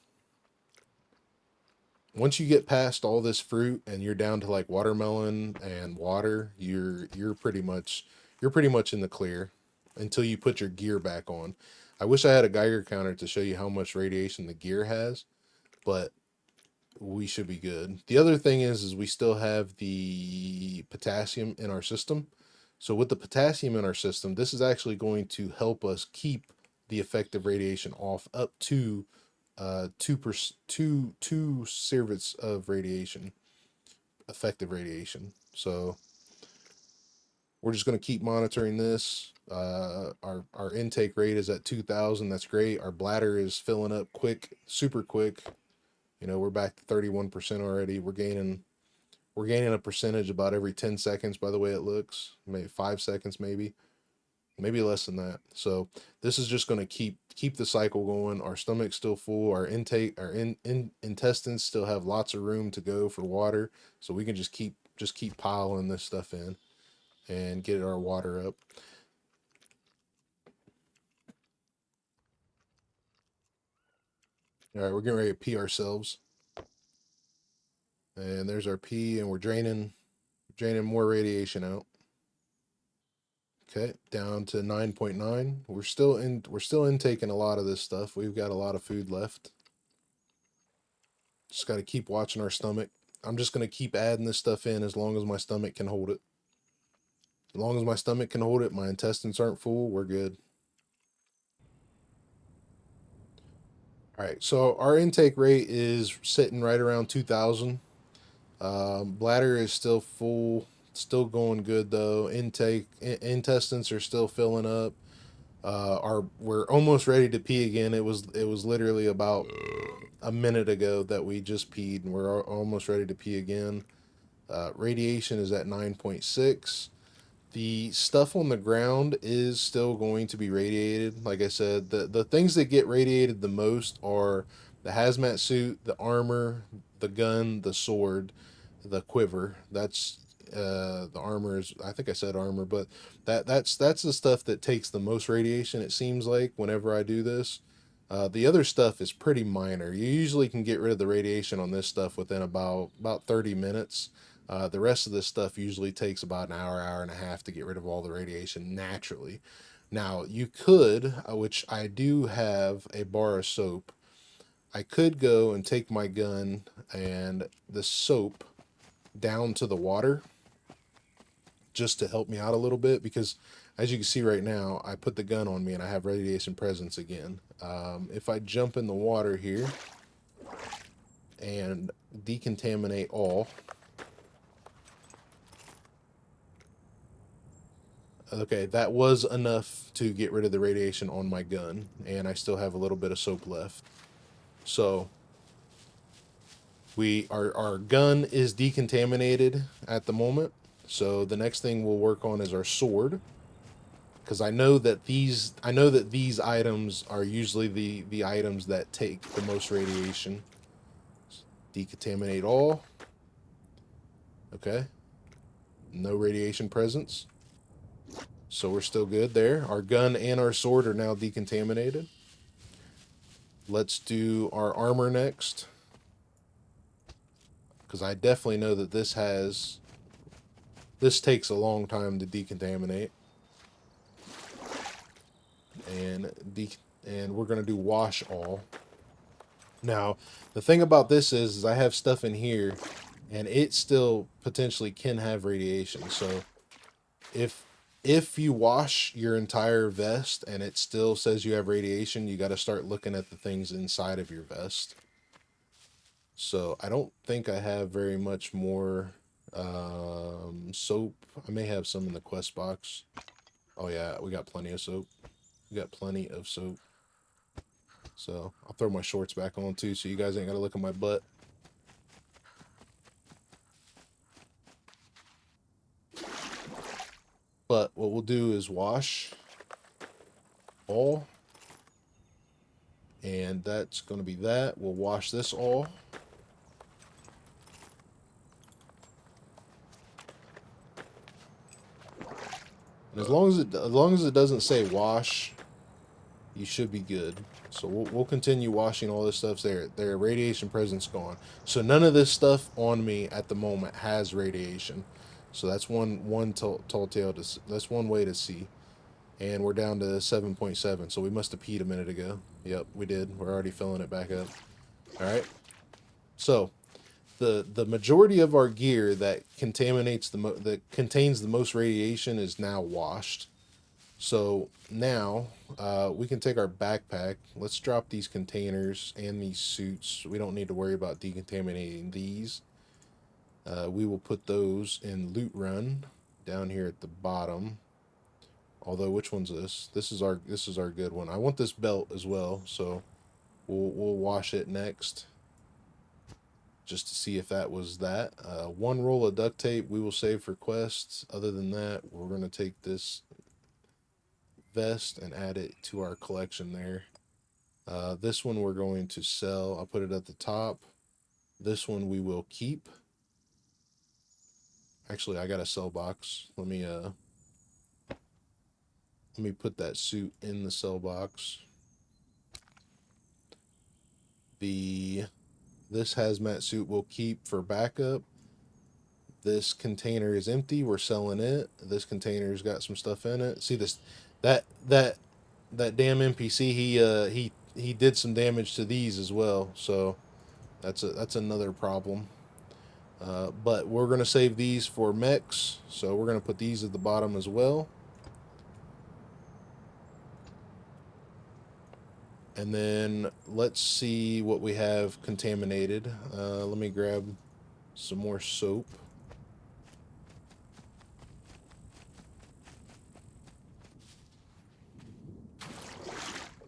Once you get past all this fruit and you're down to like watermelon and water, you're pretty much in the clear until you put your gear back on. I wish I had a Geiger counter to show you how much radiation the gear has, but we should be good. The other thing is we still have the potassium in our system. So with the potassium in our system, this is actually going to help us keep the effective radiation off up to 2 sieverts of radiation, effective radiation. So we're just going to keep monitoring this. Our intake rate is at 2,000. That's great. Our bladder is filling up quick, super quick. You know, we're back to 31% already. We're gaining a percentage about every 10 seconds by the way it looks. Maybe 5 seconds, maybe less than that. So this is just going to keep the cycle going. Our stomach's still full. Our intestines still have lots of room to go for water. So we can just keep piling this stuff in and get our water up. All right, we're getting ready to pee ourselves. And there's our pee, and we're draining more radiation out. Okay, down to 9.9. We're still intaking a lot of this stuff. We've got a lot of food left. Just got to keep watching our stomach. I'm just going to keep adding this stuff in as long as my stomach can hold it. As long as my stomach can hold it, my intestines aren't full, we're good. All right, so our intake rate is sitting right around 2,000. Bladder is still full, still going good though. Intestines are still filling up. We're almost ready to pee again. It was literally about a minute ago that we just peed, and we're almost ready to pee again. Radiation is at 9.6. The stuff on the ground is still going to be radiated. Like I said, the things that get radiated the most are the hazmat suit, the armor, the gun, the sword, the quiver. That's the armor is, I think I said armor, but that's the stuff that takes the most radiation, it seems like, whenever I do this. The other stuff is pretty minor. You usually can get rid of the radiation on this stuff within about 30 minutes. The rest of this stuff usually takes about an hour and a half to get rid of all the radiation naturally. Now, you could, which I do have a bar of soap, I could go and take my gun and the soap down to the water just to help me out a little bit, because as you can see right now, I put the gun on me and I have radiation presence again. If I jump in the water here and decontaminate all, okay, that was enough to get rid of the radiation on my gun, and I still have a little bit of soap left. So our gun is decontaminated at the moment. So the next thing we'll work on is our sword, because I know that these items are usually the items that take the most radiation. Decontaminate all. Okay. No radiation presence. So we're still good there. Our gun and our sword are now decontaminated. Let's do our armor next, because I definitely know that this takes a long time to decontaminate. And we're going to do wash all. Now, the thing about this is I have stuff in here, and it still potentially can have radiation. So if you wash your entire vest and it still says you have radiation, you got to start looking at the things inside of your vest. So I don't think I have very much more soap. I may have some in the quest box. Oh yeah, we got plenty of soap. We got plenty of soap. So I'll throw my shorts back on too, so you guys ain't got to look at my butt. But what we'll do is wash all. And that's going to be that. We'll wash this all. And as long as it doesn't say wash, you should be good. So we'll continue washing all this stuff. Their radiation presence gone. So none of this stuff on me at the moment has radiation. So that's one tall tale. That's one way to see. And we're down to 7.7. So we must have peed a minute ago. Yep, we did. We're already filling it back up. All right. So the majority of our gear that contains the most radiation is now washed. So now we can take our backpack. Let's drop these containers and these suits. We don't need to worry about decontaminating these. We will put those in loot run down here at the bottom. Although, which one's this? This is our good one. I want this belt as well, so we'll wash it next, just to see if that was that. One roll of duct tape we will save for quests. Other than that, we're gonna take this vest and add it to our collection there. This one we're going to sell. I'll put it at the top. This one we will keep. Actually, I got a sell box. Let me put that suit in the sell box. This hazmat suit we'll keep for backup. This container is empty. We're selling it. This container's got some stuff in it. See this? That damn NPC. He did some damage to these as well. So that's another problem. But we're gonna save these for mechs. So we're gonna put these at the bottom as well. And then let's see what we have contaminated. Let me grab some more soap.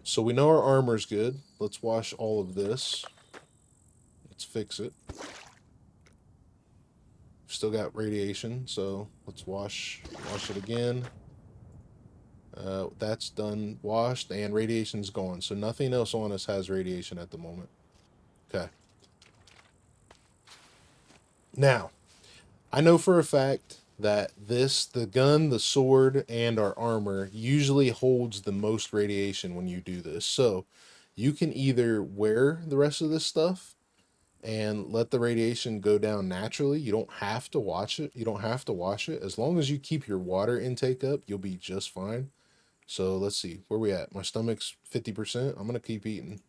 So we know our armor's good. Let's wash all of this. Let's fix it. Still got radiation, so let's wash it again. That's done, washed, and radiation's gone. So nothing else on us has radiation at the moment. Okay. Now, I know for a fact that the gun, the sword, and our armor usually holds the most radiation when you do this. So you can either wear the rest of this stuff and let the radiation go down naturally. You don't have to wash it. You don't have to wash it. As long as you keep your water intake up, you'll be just fine. So let's see, where we at? My stomach's 50%. I'm going to keep eating.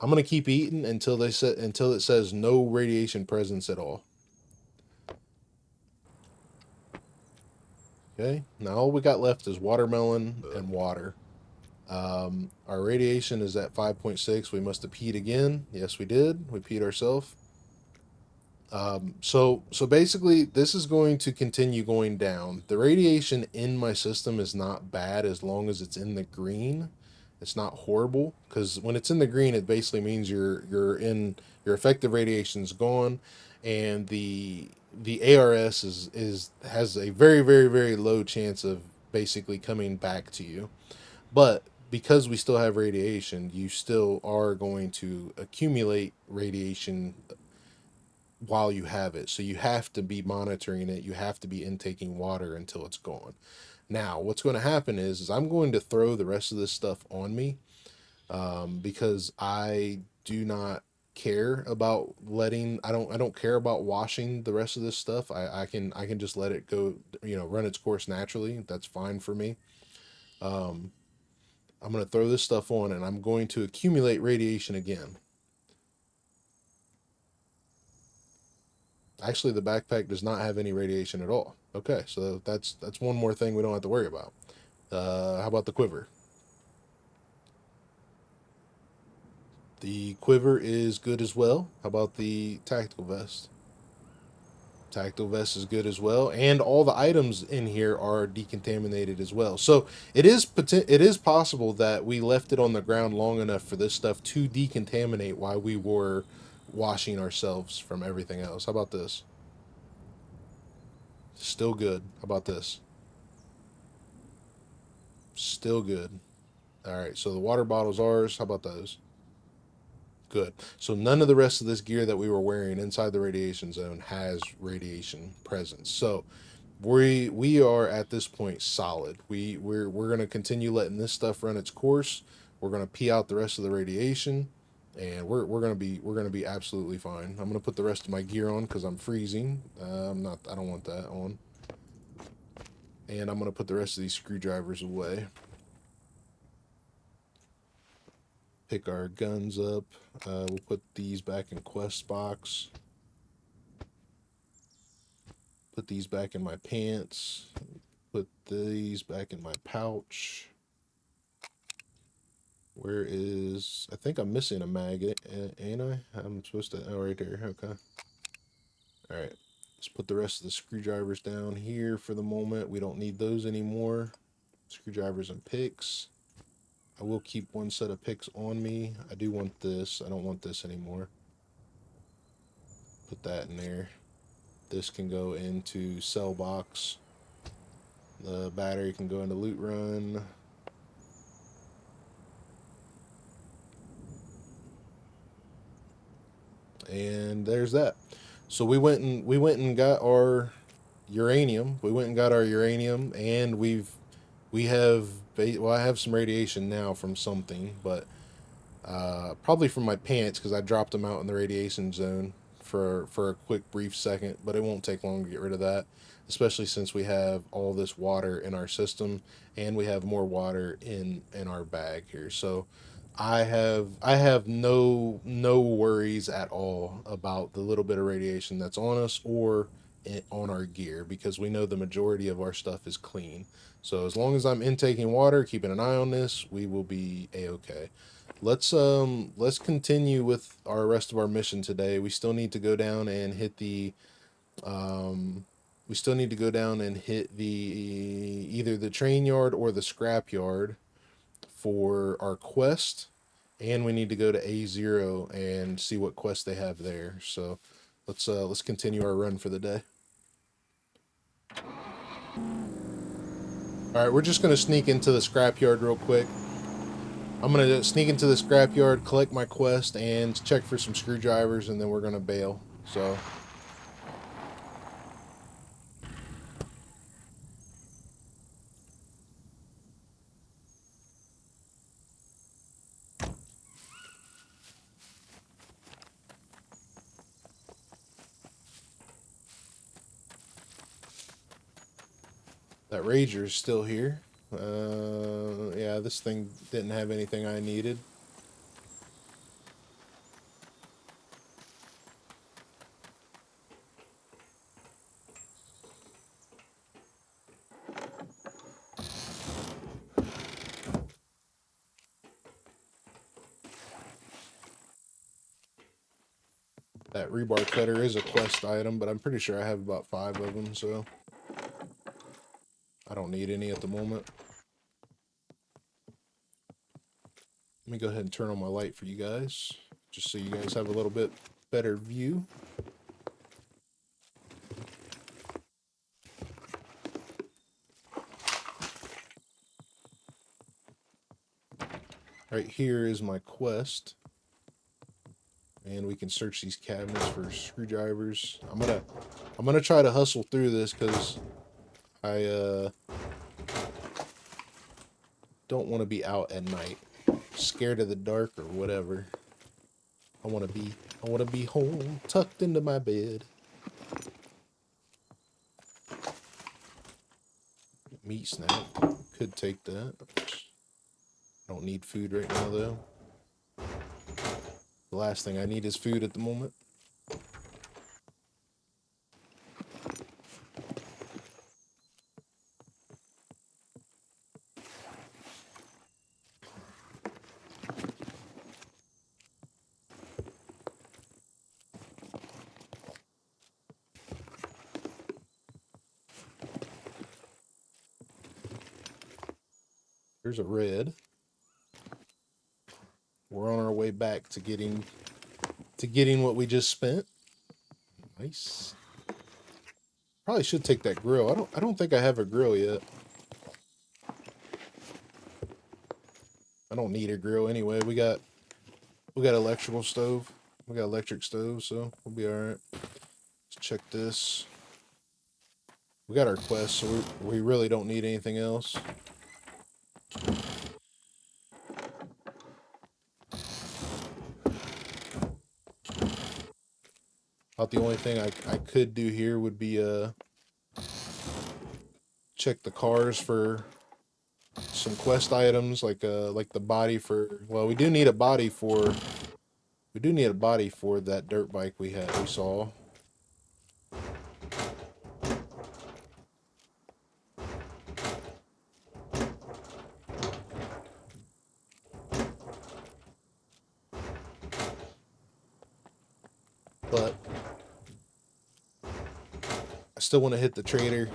I'm gonna keep eating until it says no radiation presence at all. Okay, now all we got left is watermelon and water. Our radiation is at 5.6. We must have peed again. Yes, we did. We peed ourselves. So basically, this is going to continue going down. The radiation in my system is not bad as long as it's in the green. It's not horrible, because when it's in the green, it basically means your effective radiation's gone, and the ARS has a very, very, very low chance of basically coming back to you. But because we still have radiation, you still are going to accumulate radiation while you have it. So you have to be monitoring it. You have to be intaking water until it's gone. Now, what's going to happen is I'm going to throw the rest of this stuff on me, because I do not care about I don't care about washing the rest of this stuff. I can just let it go, run its course naturally. That's fine for me. I'm going to throw this stuff on, and I'm going to accumulate radiation again. Actually, the backpack does not have any radiation at all. Okay, so that's one more thing we don't have to worry about. How about the quiver? The quiver is good as well. How about the tactical vest? Tactical vest is good as well, and all the items in here are decontaminated as well. So it is possible that we left it on the ground long enough for this stuff to decontaminate while we were washing ourselves from everything else. How about this? Still good. How about this? Still good. All right, so the water bottle's ours. How about those? Good. So none of the rest of this gear that we were wearing inside the radiation zone has radiation presence. So we are at this point solid. We're going to continue letting this stuff run its course. We're going to pee out the rest of the radiation, and we're going to be absolutely fine. I'm going to put the rest of my gear on because I'm freezing. I don't want that on. And I'm going to put the rest of these screwdrivers away. Pick our guns up. We'll put these back in quest box. Put these back in my pants. Put these back in my pouch. Where is... I think I'm missing a mag, ain't I? I'm supposed to... Oh, right there. Okay. Alright. Let's put the rest of the screwdrivers down here for the moment. We don't need those anymore. Screwdrivers and picks. I will keep one set of picks on me. I do want this. I don't want this anymore. Put that in there. This can go into cell box. The battery can go into loot run. And there's that. So we went and got our uranium. We went and got our uranium, and I have some radiation now from something, but probably from my pants, because I dropped them out in the radiation zone for a quick brief second, but it won't take long to get rid of that, especially since we have all this water in our system, and we have more water in our bag here. So I have no worries at all about the little bit of radiation that's on us or on our gear, because we know the majority of our stuff is clean. So as long as I'm intaking water, keeping an eye on this, we will be a-okay. Let's continue with our rest of our mission today. We still need to go down and hit the either the train yard or the scrap yard for our quest, and we need to go to A0 and see what quest they have there. So let's continue our run for the day. Alright, we're just going to sneak into the scrapyard real quick. I'm going to sneak into the scrapyard, collect my quest, and check for some screwdrivers, and then we're going to bail. So... that Rager is still here. Yeah, this thing didn't have anything I needed. That rebar cutter is a quest item, but I'm pretty sure I have about 5 of them, so I don't need any at the moment. Let me go ahead and turn on my light for you guys, just so you guys have a little bit better view. Right here is my quest, and we can search these cabinets for screwdrivers. I'm gonna try to hustle through this because I don't want to be out at night, scared of the dark or whatever. I want to be home, tucked into my bed. Meat snack, could take that. Don't need food right now though. The last thing I need is food at the moment. There's a red. We're on our way back to getting what we just spent. Nice. Probably should take that grill. I don't think I have a grill yet. I don't need a grill anyway. We got electrical stove. We got electric stove, so we'll be all right. Let's check this. We got our quest, so we really don't need anything else. About the only thing I could do here would be check the cars for some quest items, like the body for, well, we do need a body for that dirt bike we saw. But I still want to hit the trader.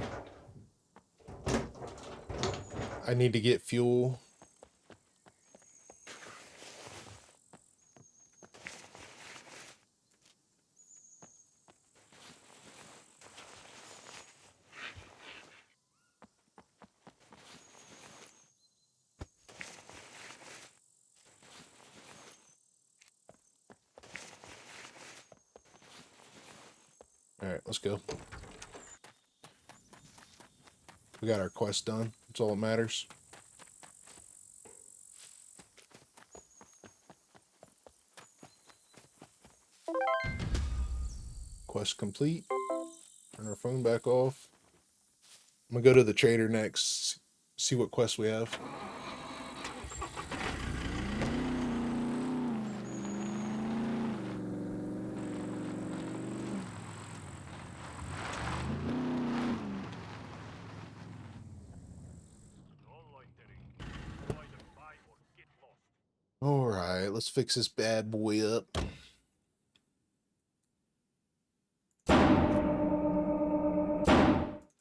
I need to get fuel. Alright, let's go. We got our quest done. That's all that matters. Quest complete. Turn our phone back off. I'm gonna go to the trader next, see what quests we have. Alright, let's fix this bad boy up.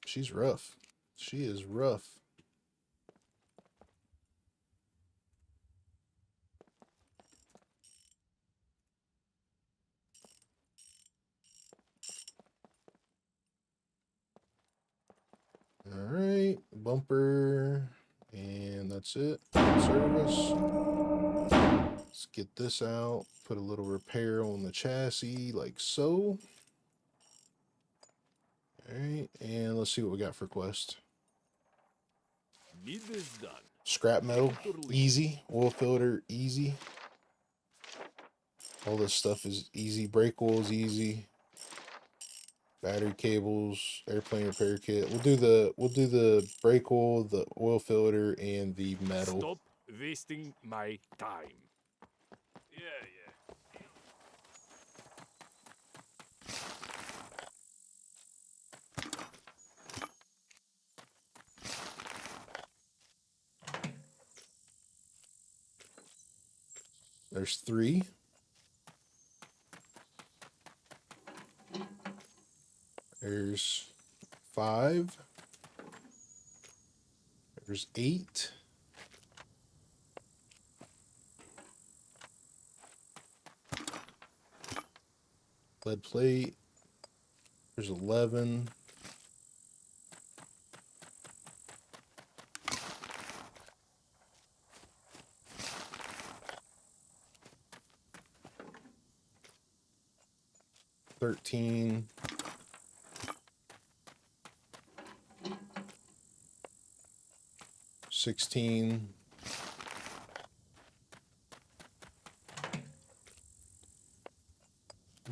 She's rough. She is rough. Alright, bumper, and that's it. Service. Let's get this out. Put a little repair on the chassis, like so. Alright, and let's see what we got for quest. Need this done. Scrap metal, easy. Oil filter, easy. All this stuff is easy. Brake oil is easy. Battery cables, airplane repair kit. We'll do the brake oil, the oil filter, and the metal. Stop wasting my time. Yeah. There's 3. There's 5. There's 8. Lead plate. There's 11. $13. 16.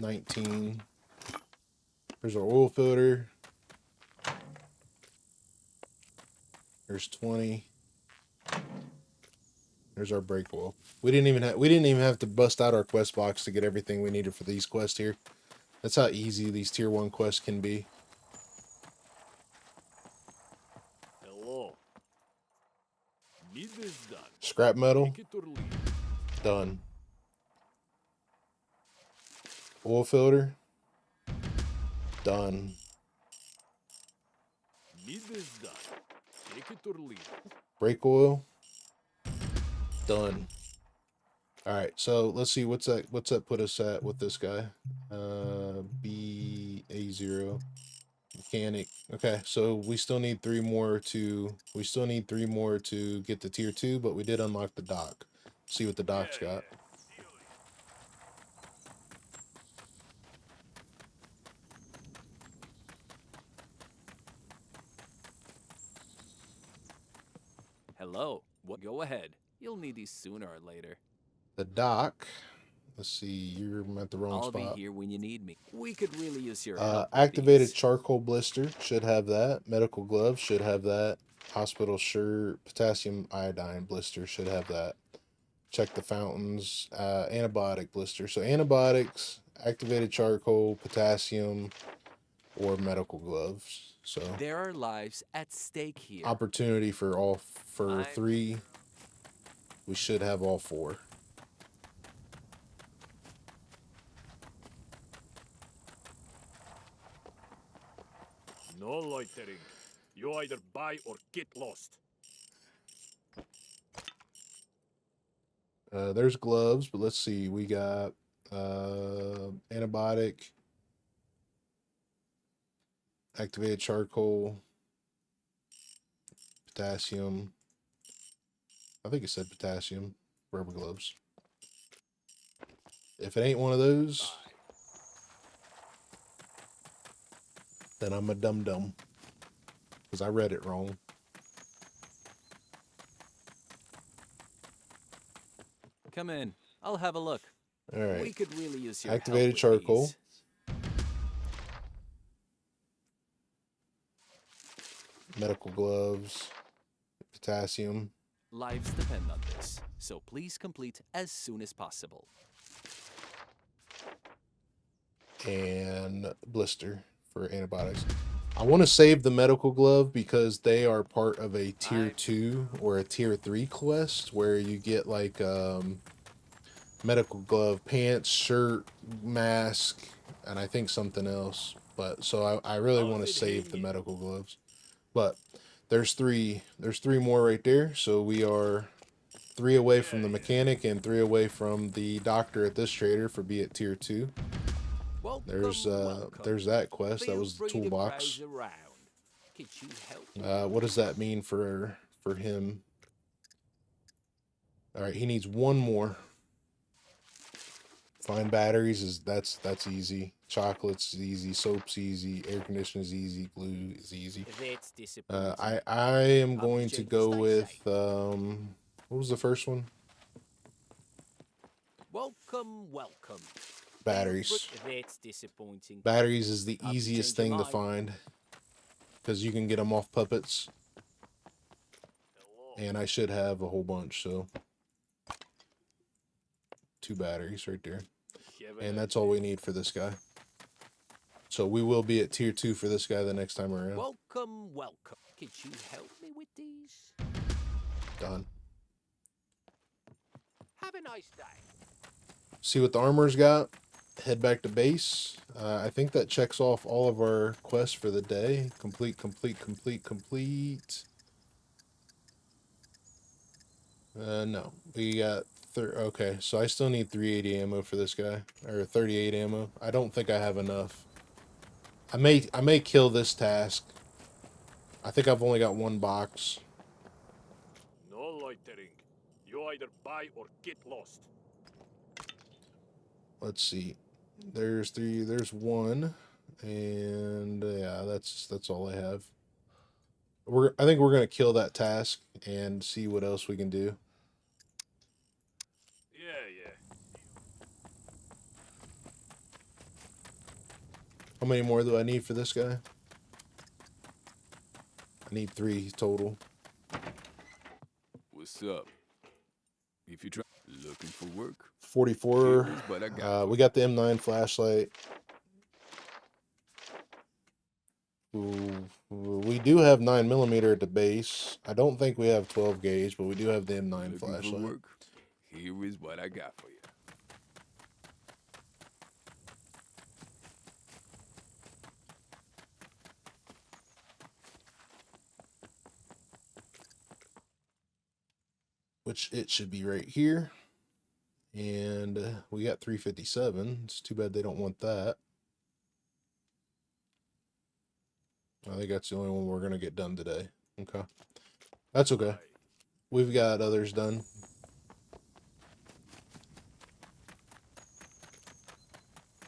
19. There's our oil filter. There's 20. There's our brake oil. We didn't even have to bust out our quest box to get everything we needed for these quests here. That's how easy these tier 1 quests can be. Hello. Need this done. Scrap metal, Take it or leave it. done. Oil filter, done. Need this done. Take it or leave it. Brake oil, done. All right, so let's see what's that put us at with this guy. BA0 mechanic. Okay, so we still need 3 more to get to tier 2, but we did unlock the dock. See what the dock's got. Hello. What? Go ahead. You'll need these sooner or later. The dock. Let's see, you're at the wrong I'll spot. be here when you need me. We could really use your help. with Activated these. charcoal blister should have that. Medical gloves should have that. Hospital shirt, potassium iodine blister should have that. Check the fountains. Antibiotic blister. So antibiotics, activated charcoal, potassium, or medical gloves. So There are lives at stake here. opportunity for 3. We should have all 4. No loitering. You either buy or get lost. There's gloves, but let's see. We got antibiotic, activated charcoal, potassium. I think it said potassium. Rubber gloves. If it ain't one of those, then I'm a dum-dum. Because I read it wrong. Come in. I'll have a look. All right. We could really use your Activated help with charcoal. these. Medical gloves, potassium, Lives depend on this, so please complete as soon as possible. and blister for antibiotics. I want to save the medical glove because they are part of a tier 2 or a tier 3 quest where you get like medical glove, pants, shirt, mask, and I think something else. But so I really want to save the medical gloves. But there's three more right there. So we are 3 away from the mechanic and 3 away from the doctor at this trader for be at tier 2. There's that quest. That was the toolbox. What does that mean for him? All right, he needs 1 more. Find batteries is that's easy. Chocolate's easy. Soap's easy. Air conditioning is easy. Glue is easy. I am going to go with what was the first one? Welcome. Batteries. That's disappointing. Batteries is the I'll be easiest changing thing to mine. find because you can get them off puppets, and I should have a whole bunch. So 2 batteries right there, and that's all we need for this guy. So we will be at tier 2 for this guy the next time around. Welcome. Could you help me with these? Done. Have a nice day. See what the armor's got? head back to base. I think that checks off all of our quests for the day. Complete, complete, complete, complete. No, we got okay, so I still need 380 ammo for this guy, or 38 ammo. I don't think I have enough. I may kill this task. I think I've only got one box. No loitering. You either buy or get lost. Let's see. There's three. There's one, and yeah, that's all I have. I think we're gonna kill that task and see what else we can do. Yeah. How many more do I need for this guy? I need 3 total. What's up? If you try looking for work, 44. here's what I got. We got the M9 flashlight. Ooh, we do have 9mm at the base. I don't think we have 12 gauge, but we do have the M9 Looking for flashlight. work? Here is what I got for you. Which it should be right here. And we got 357. It's too bad they don't want that. I think that's the only one we're going to get done today. Okay. That's okay. We've got others done.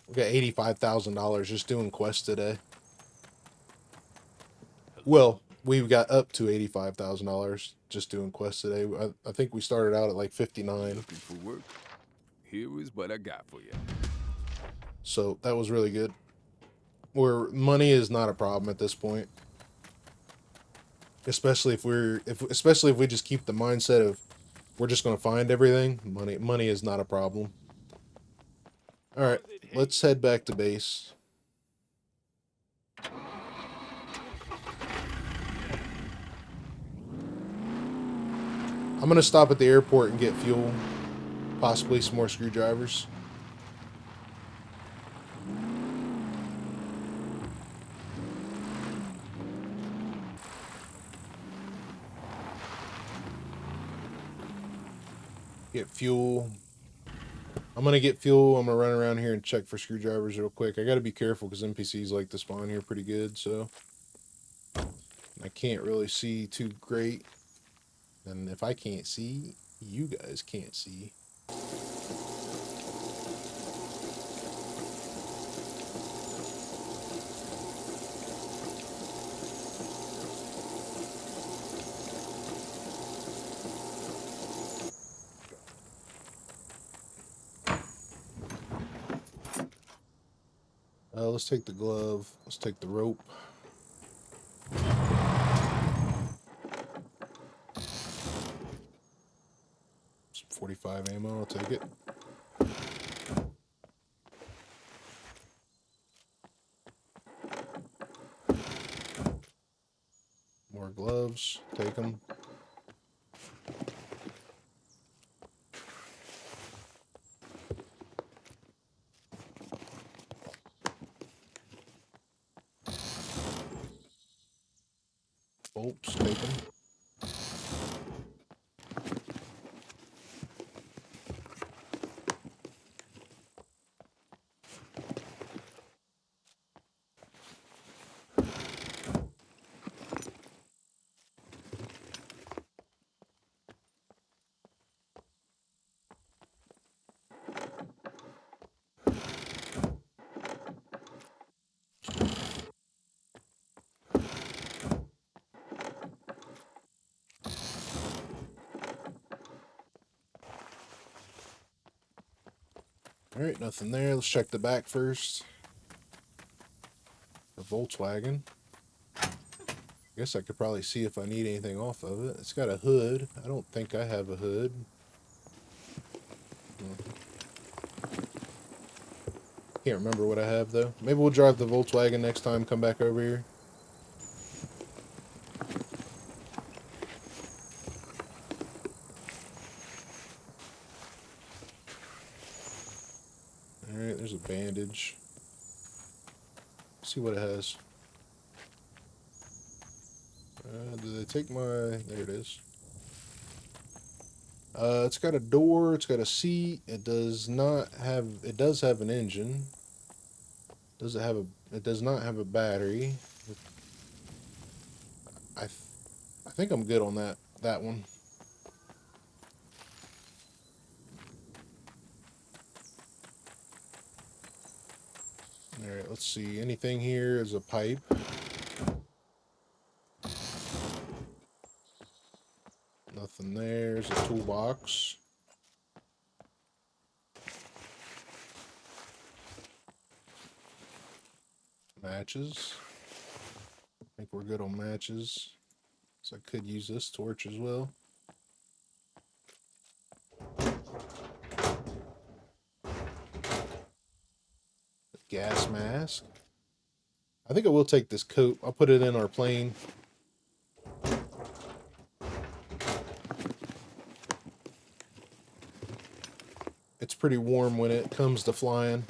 We got $85,000 just doing quests today. Well, we've got up to $85,000 just doing quests today. I think we started out at like 59. Looking for work? Here is what I got for you. So that was really good. Where money is not a problem at this point. Especially if we just keep the mindset of we're just going to find everything. Money is not a problem. All right, let's head back to base. I'm going to stop at the airport and get fuel, possibly some more screwdrivers. Get fuel. I'm going to get fuel. I'm going to run around here and check for screwdrivers real quick. I got to be careful because NPCs like to spawn here pretty good, so I can't really see too great. And if I can't see, you guys can't see. Let's take the glove. Let's take the rope. Some 45 ammo. I'll take it. More gloves. Take them. Bolts, take them. All right, nothing there. Let's check the back first. The Volkswagen. I guess I could probably see if I need anything off of it. It's got a hood. I don't think I have a hood. Can't remember what I have, though. Maybe we'll drive the Volkswagen next time, come back over here. Alright, There's a bandage. See what it has. Did they take my... There it is. It's got a door. It's got a seat. It does not have... It does have an engine. Does it have a... It does not have a battery. I think I'm good on that one. Alright, let's see. Anything here is a pipe. Nothing there. There's a toolbox. Matches. I think we're good on matches. So I could use this torch as well. Gas mask. I think I will take this coat. I'll put it in our plane. It's pretty warm when it comes to flying.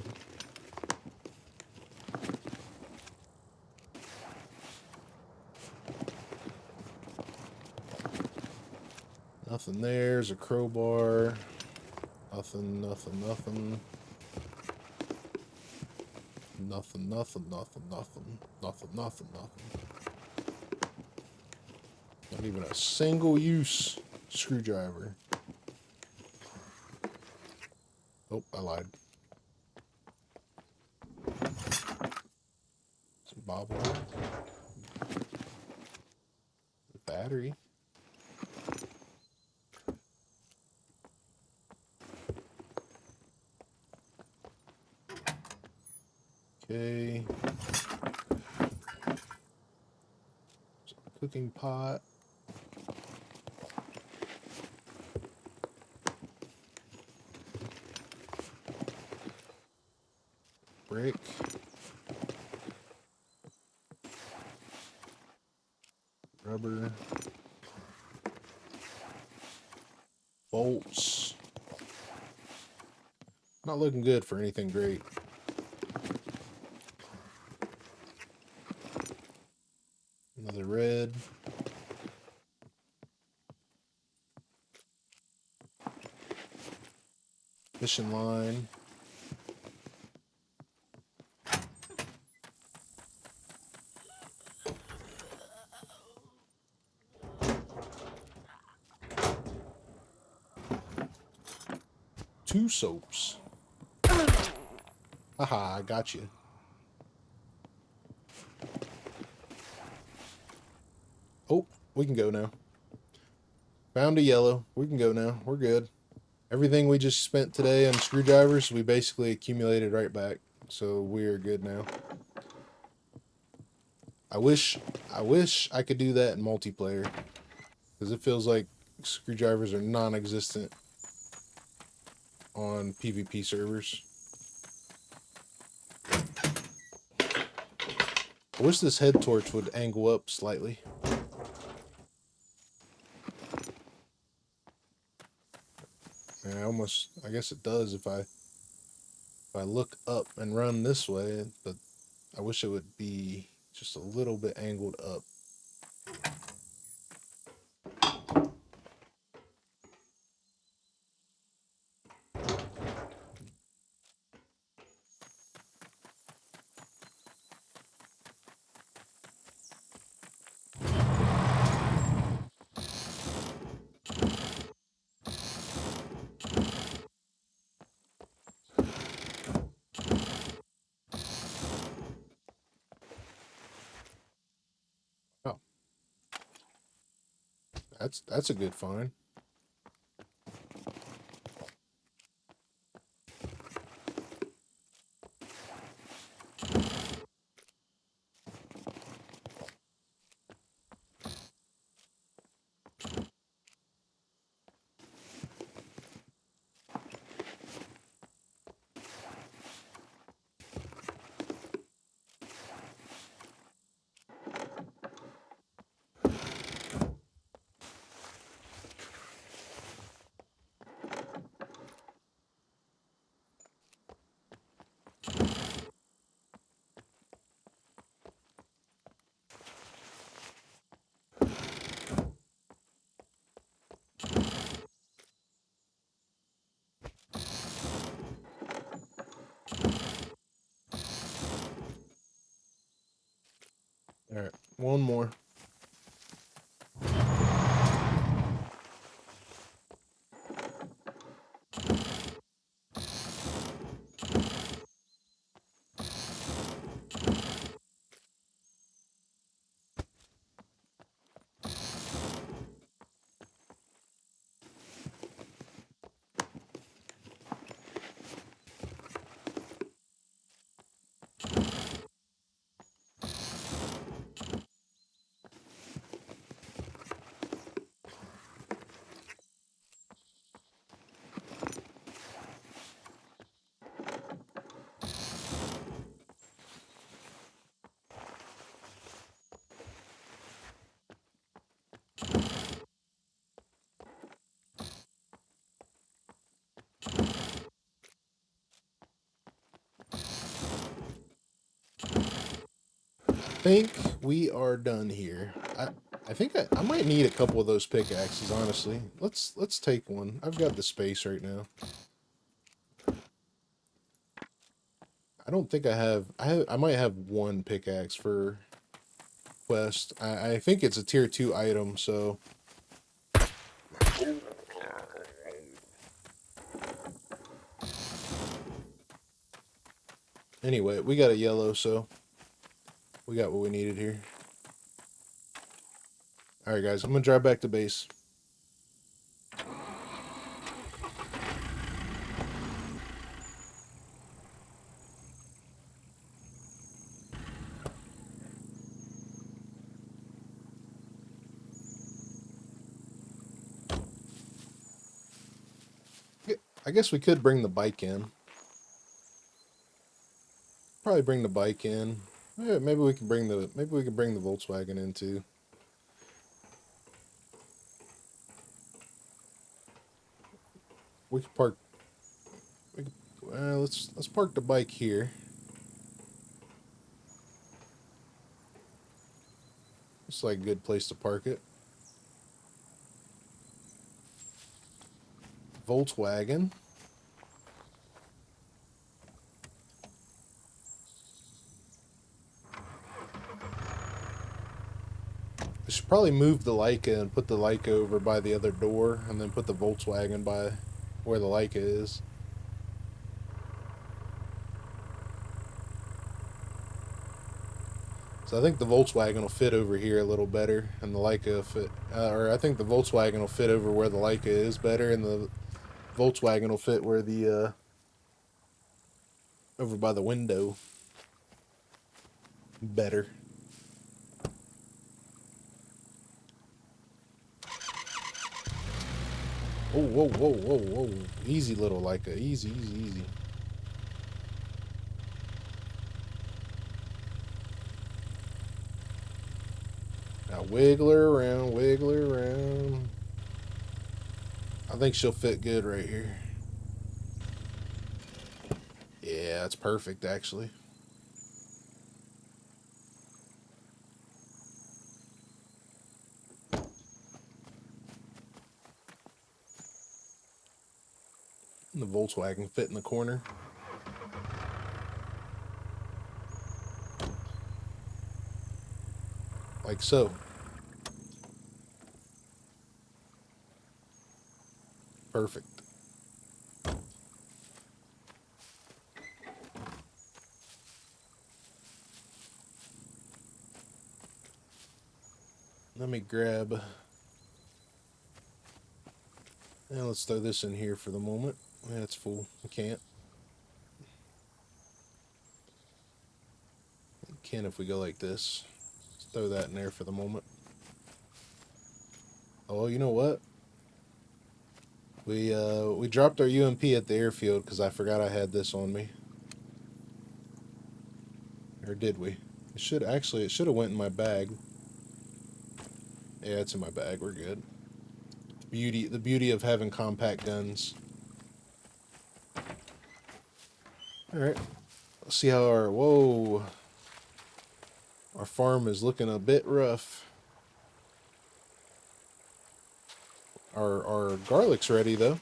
Nothing there. There's a crowbar. Nothing, nothing, nothing. Nothing, nothing, nothing, nothing, nothing, nothing, nothing. Not even a single use screwdriver. Oh, I lied. Some bob wire. Battery. Okay. Cooking pot. Brick. Rubber. Bolts. Not looking good for anything great. Another red. Fishing line. Two soaps. Haha, I got you. Oh, we can go now. Found a yellow. We can go now. We're good. Everything we just spent today on screwdrivers, we basically accumulated right back. So we're good now. I wish I could do that in multiplayer. Because it feels like screwdrivers are non-existent on PvP servers. I wish this head torch would angle up slightly. And I guess it does if I look up and run this way, but I wish it would be just a little bit angled up. Oh. That's a good find. One more. I think we are done here. I think I might need a couple of those pickaxes, honestly. Let's take one. I've got the space right now. I don't think I might have one pickaxe for quest. I think it's a tier 2 item, so anyway, we got a yellow, so we got what we needed here. Alright guys, I'm gonna drive back to base. I guess we could bring the bike in. Probably bring the bike in. Yeah, maybe we can bring the Volkswagen in too. We could park. Let's park the bike here. It's like a good place to park it. Volkswagen. I should probably move the Leica and put the Leica over by the other door, and then put the Volkswagen by where the Leica is. So I think the Volkswagen will fit over here a little better, and the Leica will fit, or I think the Volkswagen will fit over where the Leica is better, and the Volkswagen will fit where the, over by the window better. Oh, whoa, whoa, whoa, whoa. Easy, little Leica. Easy, easy, easy. Now wiggle her around, wiggle her around. I think she'll fit good right here. Yeah, that's perfect, actually. And the Volkswagen fit in the corner. Like so. Perfect. Let me grab... And let's throw this in here for the moment. Yeah, it's full. We can't. We can if we go like this. Let's throw that in there for the moment. Oh, you know what? We dropped our UMP at the airfield because I forgot I had this on me. Or did we? It should have went in my bag. Yeah, it's in my bag. We're good. The beauty of having compact guns. All right. Let's see how our farm is looking a bit rough. Our garlic's ready though.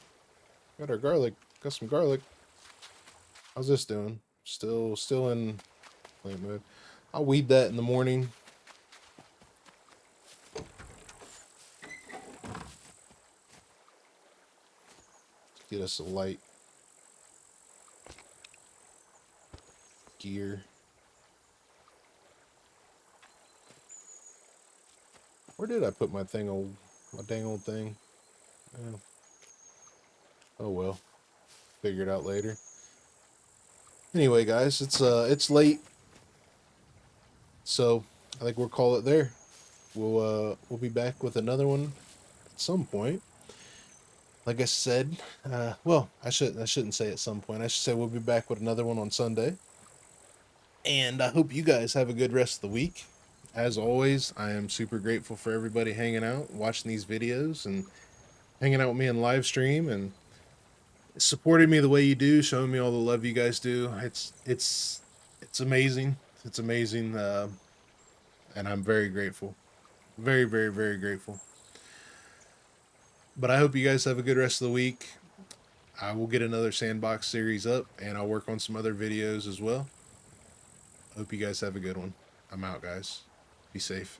Got our garlic. Got some garlic. How's this doing? Still in plant mode. I'll weed that in the morning. get us a light gear. Where did I put my thing, my dang old thing? Oh well, figure it out later. Anyway, guys, it's late, so I think we'll call it there. We'll be back with another one at some point. Like I said, well, I shouldn't say at some point. I should say we'll be back with another one on Sunday. And I hope you guys have a good rest of the week. As always, I am super grateful for everybody hanging out, watching these videos, and hanging out with me in live stream, and supporting me the way you do, showing me all the love you guys do. It's amazing. It's amazing, and I'm very grateful. Very, very, very grateful. But I hope you guys have a good rest of the week. I will get another Sandbox series up, and I'll work on some other videos as well. Hope you guys have a good one. I'm out, guys. Be safe.